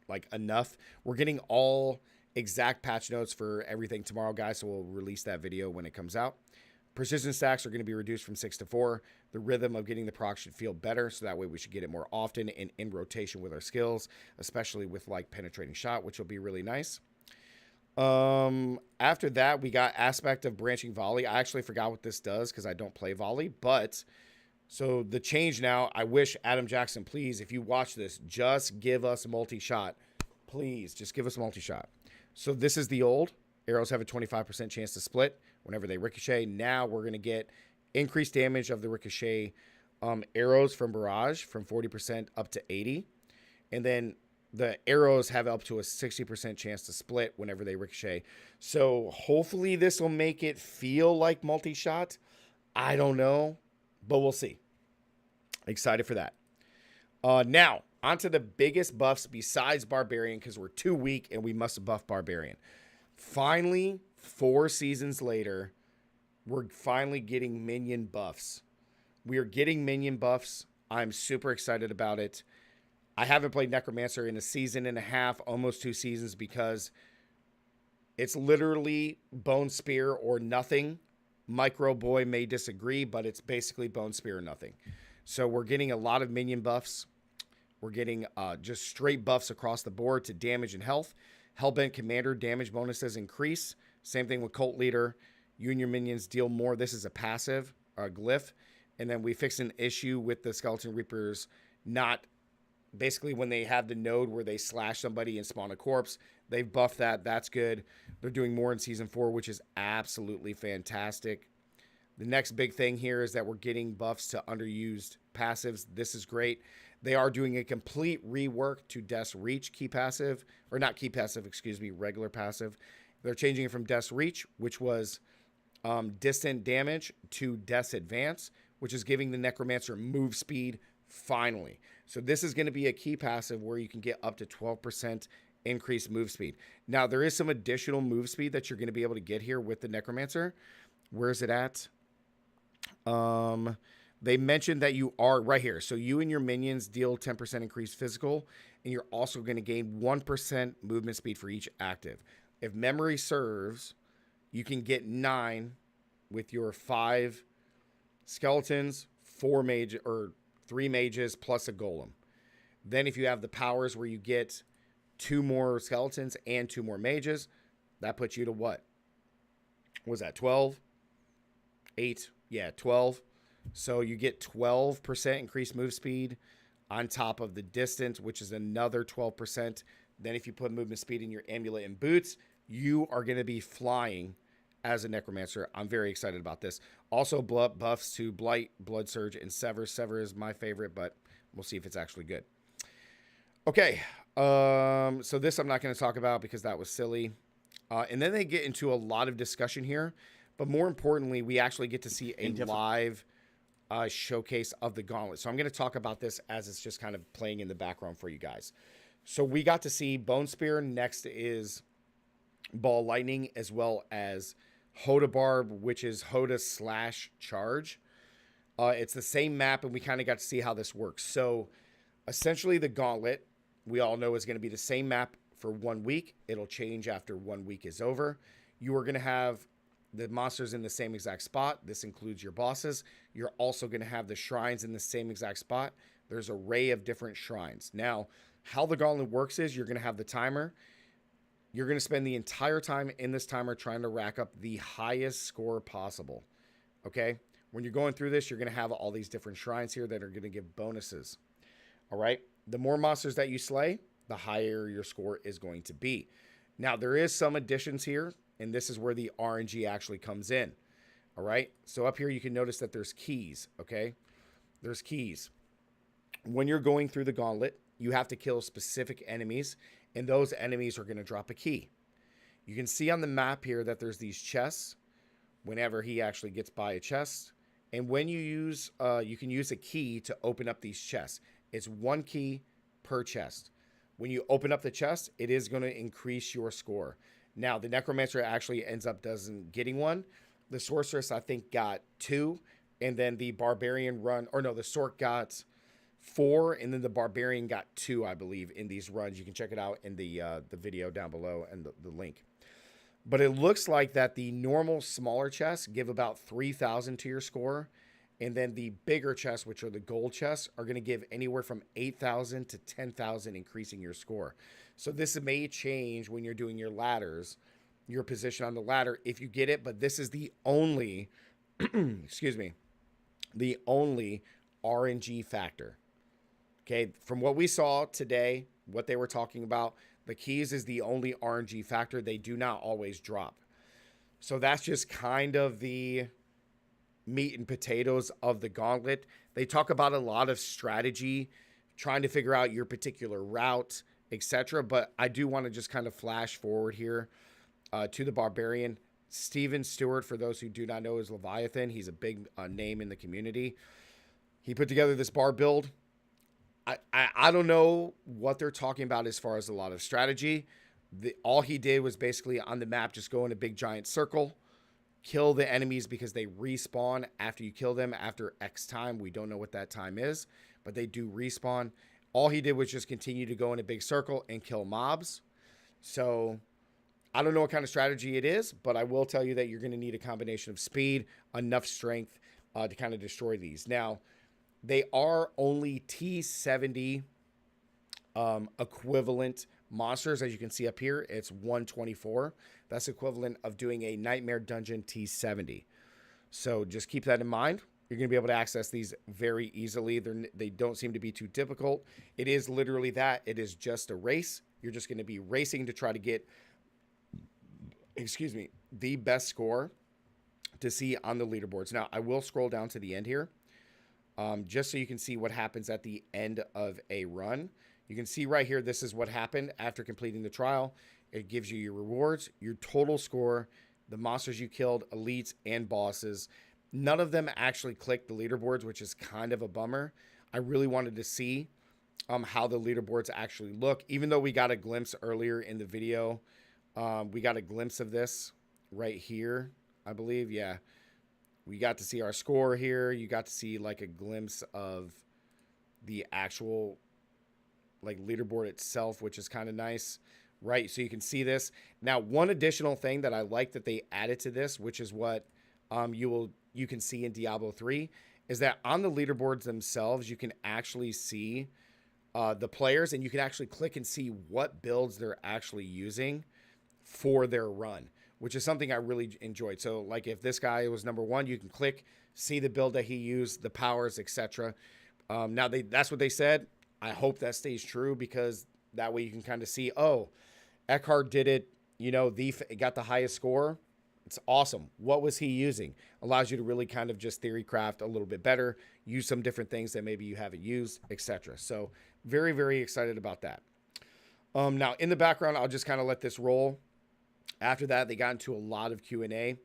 like enough. We're getting all exact patch notes for everything tomorrow, guys, so we'll release that video when it comes out. Precision stacks are going to be reduced from 6 to 4. The rhythm of getting the proc should feel better, so that way we should get it more often and in rotation with our skills, especially with like Penetrating Shot, which will be really nice. After that, we got Aspect of Branching Volley. I actually forgot what this does because I don't play volley, but so the change now, I wish Adam Jackson, please, if you watch this, just give us multi-shot. Please, just give us multi-shot. So this is the old. Arrows have a 25% chance to split whenever they ricochet. Now we're going to get increased damage of the ricochet arrows from barrage from 40% up to 80. And then the arrows have up to a 60% chance to split whenever they ricochet. So hopefully this will make it feel like multi-shot. I don't know, but we'll see. Excited for that. Now, onto the biggest buffs besides Barbarian, because we're too weak and we must buff Barbarian. Finally, 4 seasons later, we're finally getting minion buffs. We are getting minion buffs. I'm super excited about it. I haven't played Necromancer in a season and a half, almost 2 seasons, because it's literally Bone Spear or nothing. Micro Boy may disagree, but it's basically Bone Spear or nothing. So we're getting a lot of minion buffs. We're getting just straight buffs across the board to damage and health. Hellbent Commander damage bonuses increase. Same thing with Cult Leader. You and your minions deal more. This is a passive, glyph. And then we fix an issue with the Skeleton Reapers not... Basically, when they have the node where they slash somebody and spawn a corpse, they've buffed that. That's good. They're doing more in Season 4, which is absolutely fantastic. The next big thing here is that we're getting buffs to underused passives. This is great. They are doing a complete rework to Death's Reach key passive. Or not key passive, excuse me, regular passive. They're changing it from Death's Reach, which was distant damage, to Death's Advance, which is giving the Necromancer move speed finally. So this is going to be a key passive where you can get up to 12% increased move speed. Now, there is some additional move speed that you're going to be able to get here with the Necromancer. Where is it at? They mentioned that you are right here. So you and your minions deal 10% increased physical, and you're also going to gain 1% movement speed for each active. If memory serves, you can get 9 with your 5 skeletons, 4 mage or 3 mages plus a golem. Then if you have the powers where you get 2 more skeletons and 2 more mages, that puts you to what? What was that, 12? 8? Yeah, 12. So you get 12% increased move speed on top of the distance, which is another 12%. Then if you put movement speed in your amulet and boots, you are going to be flying as a Necromancer. I'm very excited about this. Also, buffs to Blight, Blood Surge, and Sever. Sever is my favorite, but we'll see if it's actually good. Okay, so this I'm not going to talk about because that was silly. And then they get into a lot of discussion here. But more importantly, we actually get to see a live showcase of the Gauntlet. So I'm going to talk about this as it's just kind of playing in the background for you guys. So we got to see Bone Spear. Next is Ball Lightning, as well as Hoda Barb, which is Hoda / Charge. It's the same map, and we kind of got to see how this works. So essentially the Gauntlet, we all know, is going to be the same map for 1 week. It'll change after 1 week is over. You are going to have the monsters in the same exact spot. This includes your bosses. You're also going to have the shrines in the same exact spot. There's an array of different shrines. Now, how the Gauntlet works is you're going to have the timer. You're going to spend the entire time in this timer trying to rack up the highest score possible. Okay? When you're going through this, you're going to have all these different shrines here that are going to give bonuses. All right? The more monsters that you slay, the higher your score is going to be. Now, there is some additions here, and this is where the RNG actually comes in. All right? So up here, you can notice that there's keys. Okay? There's keys. When you're going through the Gauntlet, you have to kill specific enemies, and those enemies are going to drop a key. You can see on the map here that there's these chests whenever he actually gets by a chest. And when you use, you can use a key to open up these chests. It's 1 key per chest. When you open up the chest, it is going to increase your score. Now, the Necromancer actually ends up getting 1. The Sorceress, I think, got 2. And then the Barbarian the Sorc got 4, and then the Barbarian got 2, I believe, in these runs. You can check it out in the video down below and the link. But it looks like that the normal smaller chests give about 3,000 to your score, and then the bigger chests, which are the gold chests, are going to give anywhere from 8,000 to 10,000, increasing your score. So this may change when you're doing your ladders, your position on the ladder, if you get it. But this is the only, excuse me, the only RNG factor. Okay, from what we saw today, what they were talking about, The keys is the only RNG factor. They do not always drop. So that's just kind of the meat and potatoes of the Gauntlet. They talk about a lot of strategy, trying to figure out your particular route, etc. But I do want to just kind of flash forward here to the Barbarian. Steven Stewart, for those who do not know, is Leviathan. He's a big name in the community. He put together this bar build. I don't know what they're talking about as far as a lot of strategy. All he did was basically on the map just go in a big giant circle, kill the enemies because they respawn after you kill them after X time. We don't know what that time is, but they do respawn. All he did was just continue to go in a big circle and kill mobs. So I don't know what kind of strategy it is, but I will tell you that you're going to need a combination of speed, enough strength to kind of destroy these. Now, they are only T70 equivalent monsters. As you can see up here, it's 124. That's equivalent of doing a Nightmare Dungeon T70. So just keep that in mind. You're going to be able to access these very easily. They don't seem to be too difficult. It is literally that. It is just a race. You're just going to be racing to try to get, excuse me, the best score to see on the leaderboards. Now, I will scroll down to the end here, just so you can see what happens at the end of a run. You can see right here, this is what happened after completing the trial. It gives you your rewards, your total score, the monsters you killed, elites, and bosses. None of them actually clicked the leaderboards, which is kind of a bummer. I really wanted to see how the leaderboards actually look. Even though we got a glimpse earlier in the video, we got a glimpse of this right here, I believe. Yeah, we got to see our score here. You got to see like a glimpse of the actual like leaderboard itself, which is kind of nice, right? So you can see this. Now, one additional thing that I like that they added to this, which is what you can see in Diablo 3, is that on the leaderboards themselves, you can actually see the players, and you can actually click and see what builds they're actually using for their run, which is something I really enjoyed. So like if this guy was number 1, you can click, see the build that he used, the powers, etc. Now that's what they said. I hope that stays true, because that way you can kind of see, oh, Eckhart did it, you know, got the highest score. It's awesome. What was he using? Allows you to really kind of just theory craft a little bit better, use some different things that maybe you haven't used, etc. So very, very excited about that. Now in the background, I'll just kind of let this roll. After that, they got into a lot of Q&A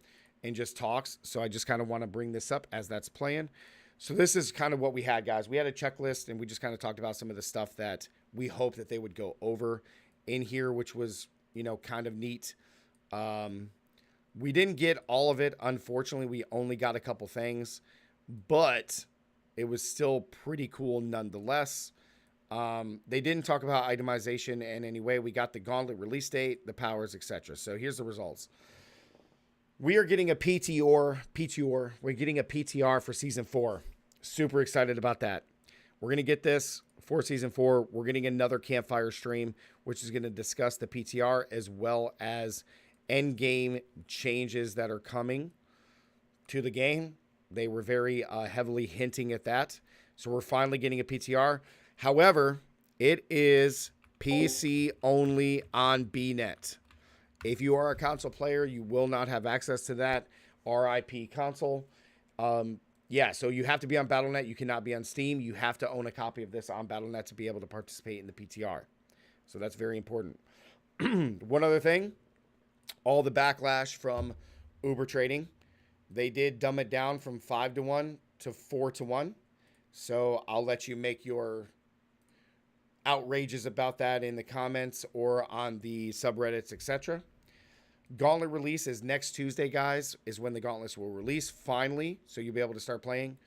and just talks. So I just kind of want to bring this up as that's playing. So this is kind of what we had, guys. We had a checklist, and we just kind of talked about some of the stuff that we hope that they would go over in here, which was, you know, kind of neat. We didn't get all of it. Unfortunately, we only got a couple things, but it was still pretty cool nonetheless. They didn't talk about itemization in any way. We got the Gauntlet release date, the powers, etc. So here's the results. We are getting a PTR. We're getting a PTR for Season 4. Super excited about that. We're going to get this for Season 4. We're getting another Campfire stream, which is going to discuss the PTR as well as endgame changes that are coming to the game. They were very heavily hinting at that. So we're finally getting a PTR. However, it is PC only on BNet. If you are a console player, you will not have access to that. RIP console. Yeah, so you have to be on Battle.net. You cannot be on Steam. You have to own a copy of this on Battle.net to be able to participate in the PTR. So that's very important. One other thing, all the backlash from Uber Trading, they did dumb it down from 5-to-1 to 4-to-1. So I'll let you make your outrages about that in the comments or on the subreddits, etc. Gauntlet release is next Tuesday, guys, is when the Gauntlets will release finally, so you'll be able to start playing.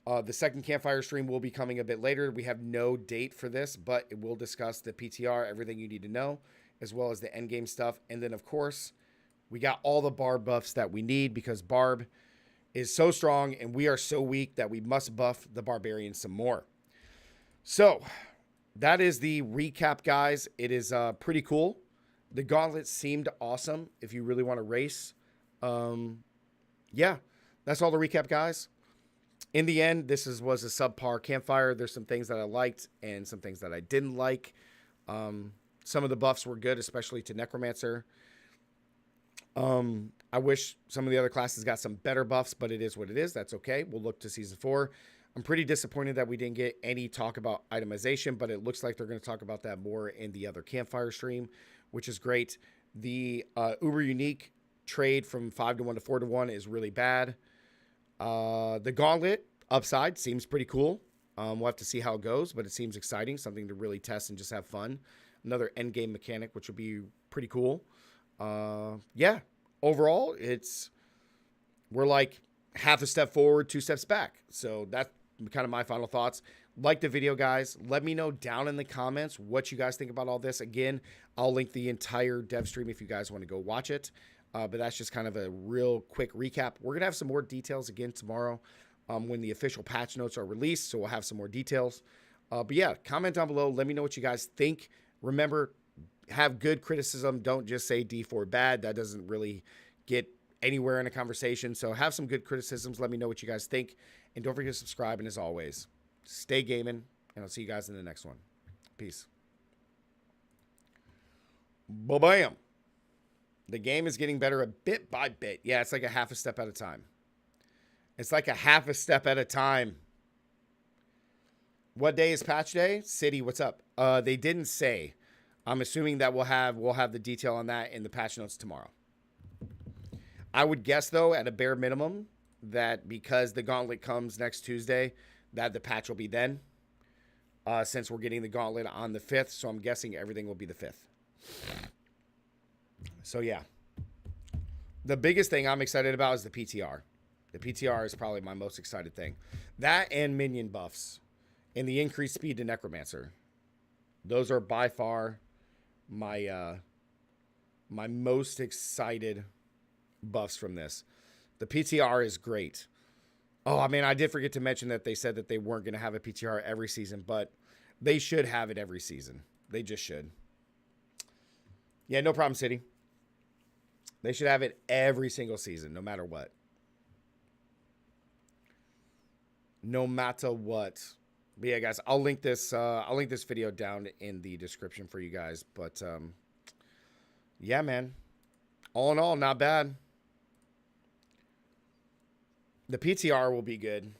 The second Campfire stream will be coming a bit later. We have no date for this, but it will discuss the PTR, everything you need to know, as well as the endgame stuff. And then, of course, we got all the Barb buffs that we need, because Barb is so strong and we are so weak that we must buff the Barbarian some more. So that is the recap, guys. It is pretty cool. The Gauntlet seemed awesome if you really want to race. Yeah, that's all the recap, guys. In the end, this was a subpar Campfire. There's some things that I liked and some things that I didn't like. some of the buffs were good, especially to Necromancer. I wish some of the other classes got some better buffs, but it is what it is. That's okay. We'll look to Season 4. I'm pretty disappointed that we didn't get any talk about itemization, but it looks like they're going to talk about that more in the other Campfire stream, which is great. The Uber Unique trade from 5-1 to 4-1 is really bad. The Gauntlet upside seems pretty cool. We'll have to see how it goes, but it seems exciting, something to really test and just have fun. Another end game mechanic, which would be pretty cool. Yeah, overall, we're like half a step forward, 2 steps back. So that's kind of my final thoughts. Like the video, guys. Let me know down in the comments what you guys think about all this. Again, I'll link the entire dev stream if you guys want to go watch it. But that's just kind of a real quick recap. We're going to have some more details again tomorrow when the official patch notes are released. So we'll have some more details. But yeah, comment down below. Let me know what you guys think. Remember, have good criticism. Don't just say d4 bad. That doesn't really get anywhere in a conversation. So have some good criticisms. Let me know what you guys think. And don't forget to subscribe. And as always, stay gaming. And I'll see you guys in the next one. Peace. Ba-bam. The game is getting better a bit by bit. Yeah, it's like a half a step at a time. It's like a half a step at a time. What day is patch day? City, what's up? They didn't say. I'm assuming that we'll have the detail on that in the patch notes tomorrow. I would guess, though, at a bare minimum, that because the Gauntlet comes next Tuesday, that the patch will be then. Since we're getting the Gauntlet on the 5th, so I'm guessing everything will be the 5th. So, yeah. The biggest thing I'm excited about is the PTR. The PTR is probably my most excited thing. That and minion buffs and the increased speed to Necromancer. Those are by far my most excited buffs from this. The PTR is great. Oh, I mean, I did forget to mention that they said that they weren't going to have a PTR every season, but they should have it every season. They just should. Yeah, no problem, City. They should have it every single season, no matter what. No matter what. But yeah, guys, I'll link this video down in the description for you guys. But yeah, man. All in all, not bad. The PTR will be good.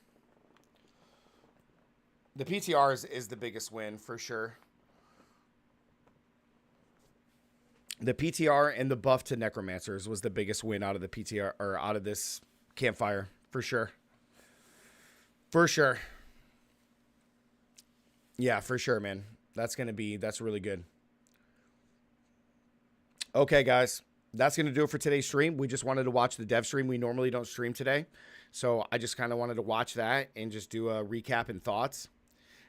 The PTR is the biggest win for sure. The PTR and the buff to Necromancers was the biggest win out of the PTR or out of this Campfire for sure. For sure. Yeah, for sure, man. That's really good. Okay, guys. That's going to do it for today's stream. We just wanted to watch the dev stream. We normally don't stream today. So I just kind of wanted to watch that and just do a recap and thoughts.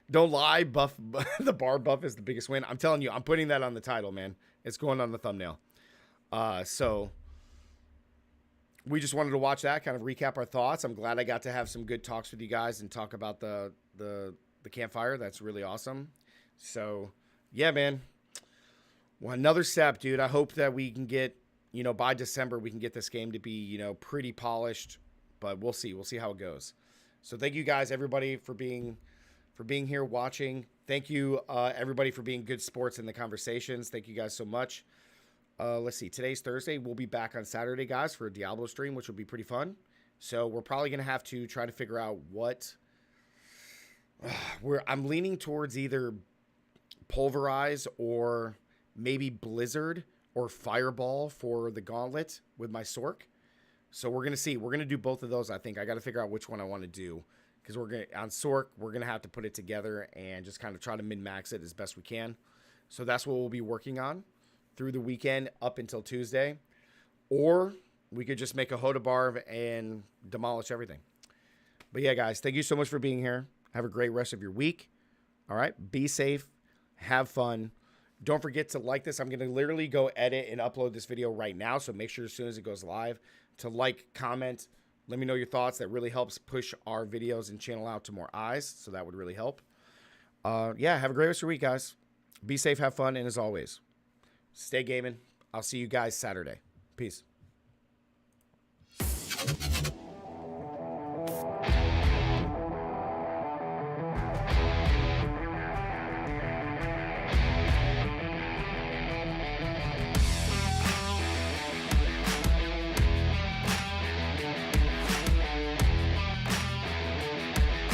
Don't lie, the bar buff is the biggest win. I'm telling you, I'm putting that on the title, man. It's going on the thumbnail. So we just wanted to watch that, kind of recap our thoughts. I'm glad I got to have some good talks with you guys and talk about the Campfire. That's really awesome. So yeah, man. Well, another step, dude. I hope that we can get, by December, we can get this game to be, pretty polished, but we'll see. We'll see how it goes. So thank you guys, everybody, for being here watching. Thank you, everybody, for being good sports in the conversations. Thank you guys so much. Let's see. Today's Thursday. We'll be back on Saturday, guys, for a Diablo stream, which will be pretty fun. So we're probably going to have to try to figure out what I'm leaning towards either Pulverize or maybe Blizzard or Fireball for the Gauntlet with my Sorc. So we're going to see. We're going to do both of those, I think. I got to figure out which one I want to do. Because on Sorc, we're going to have to put it together and just kind of try to min-max it as best we can. So that's what we'll be working on through the weekend up until Tuesday. Or we could just make a Hodabarv and demolish everything. But yeah, guys, thank you so much for being here. Have a great rest of your week. All right? Be safe. Have fun. Don't forget to like this. I'm going to literally go edit and upload this video right now. So make sure as soon as it goes live to like, comment, let me know your thoughts. That really helps push our videos and channel out to more eyes. So that would really help. Yeah, have a great rest of your week, guys. Be safe, have fun, and as always, stay gaming. I'll see you guys Saturday. Peace.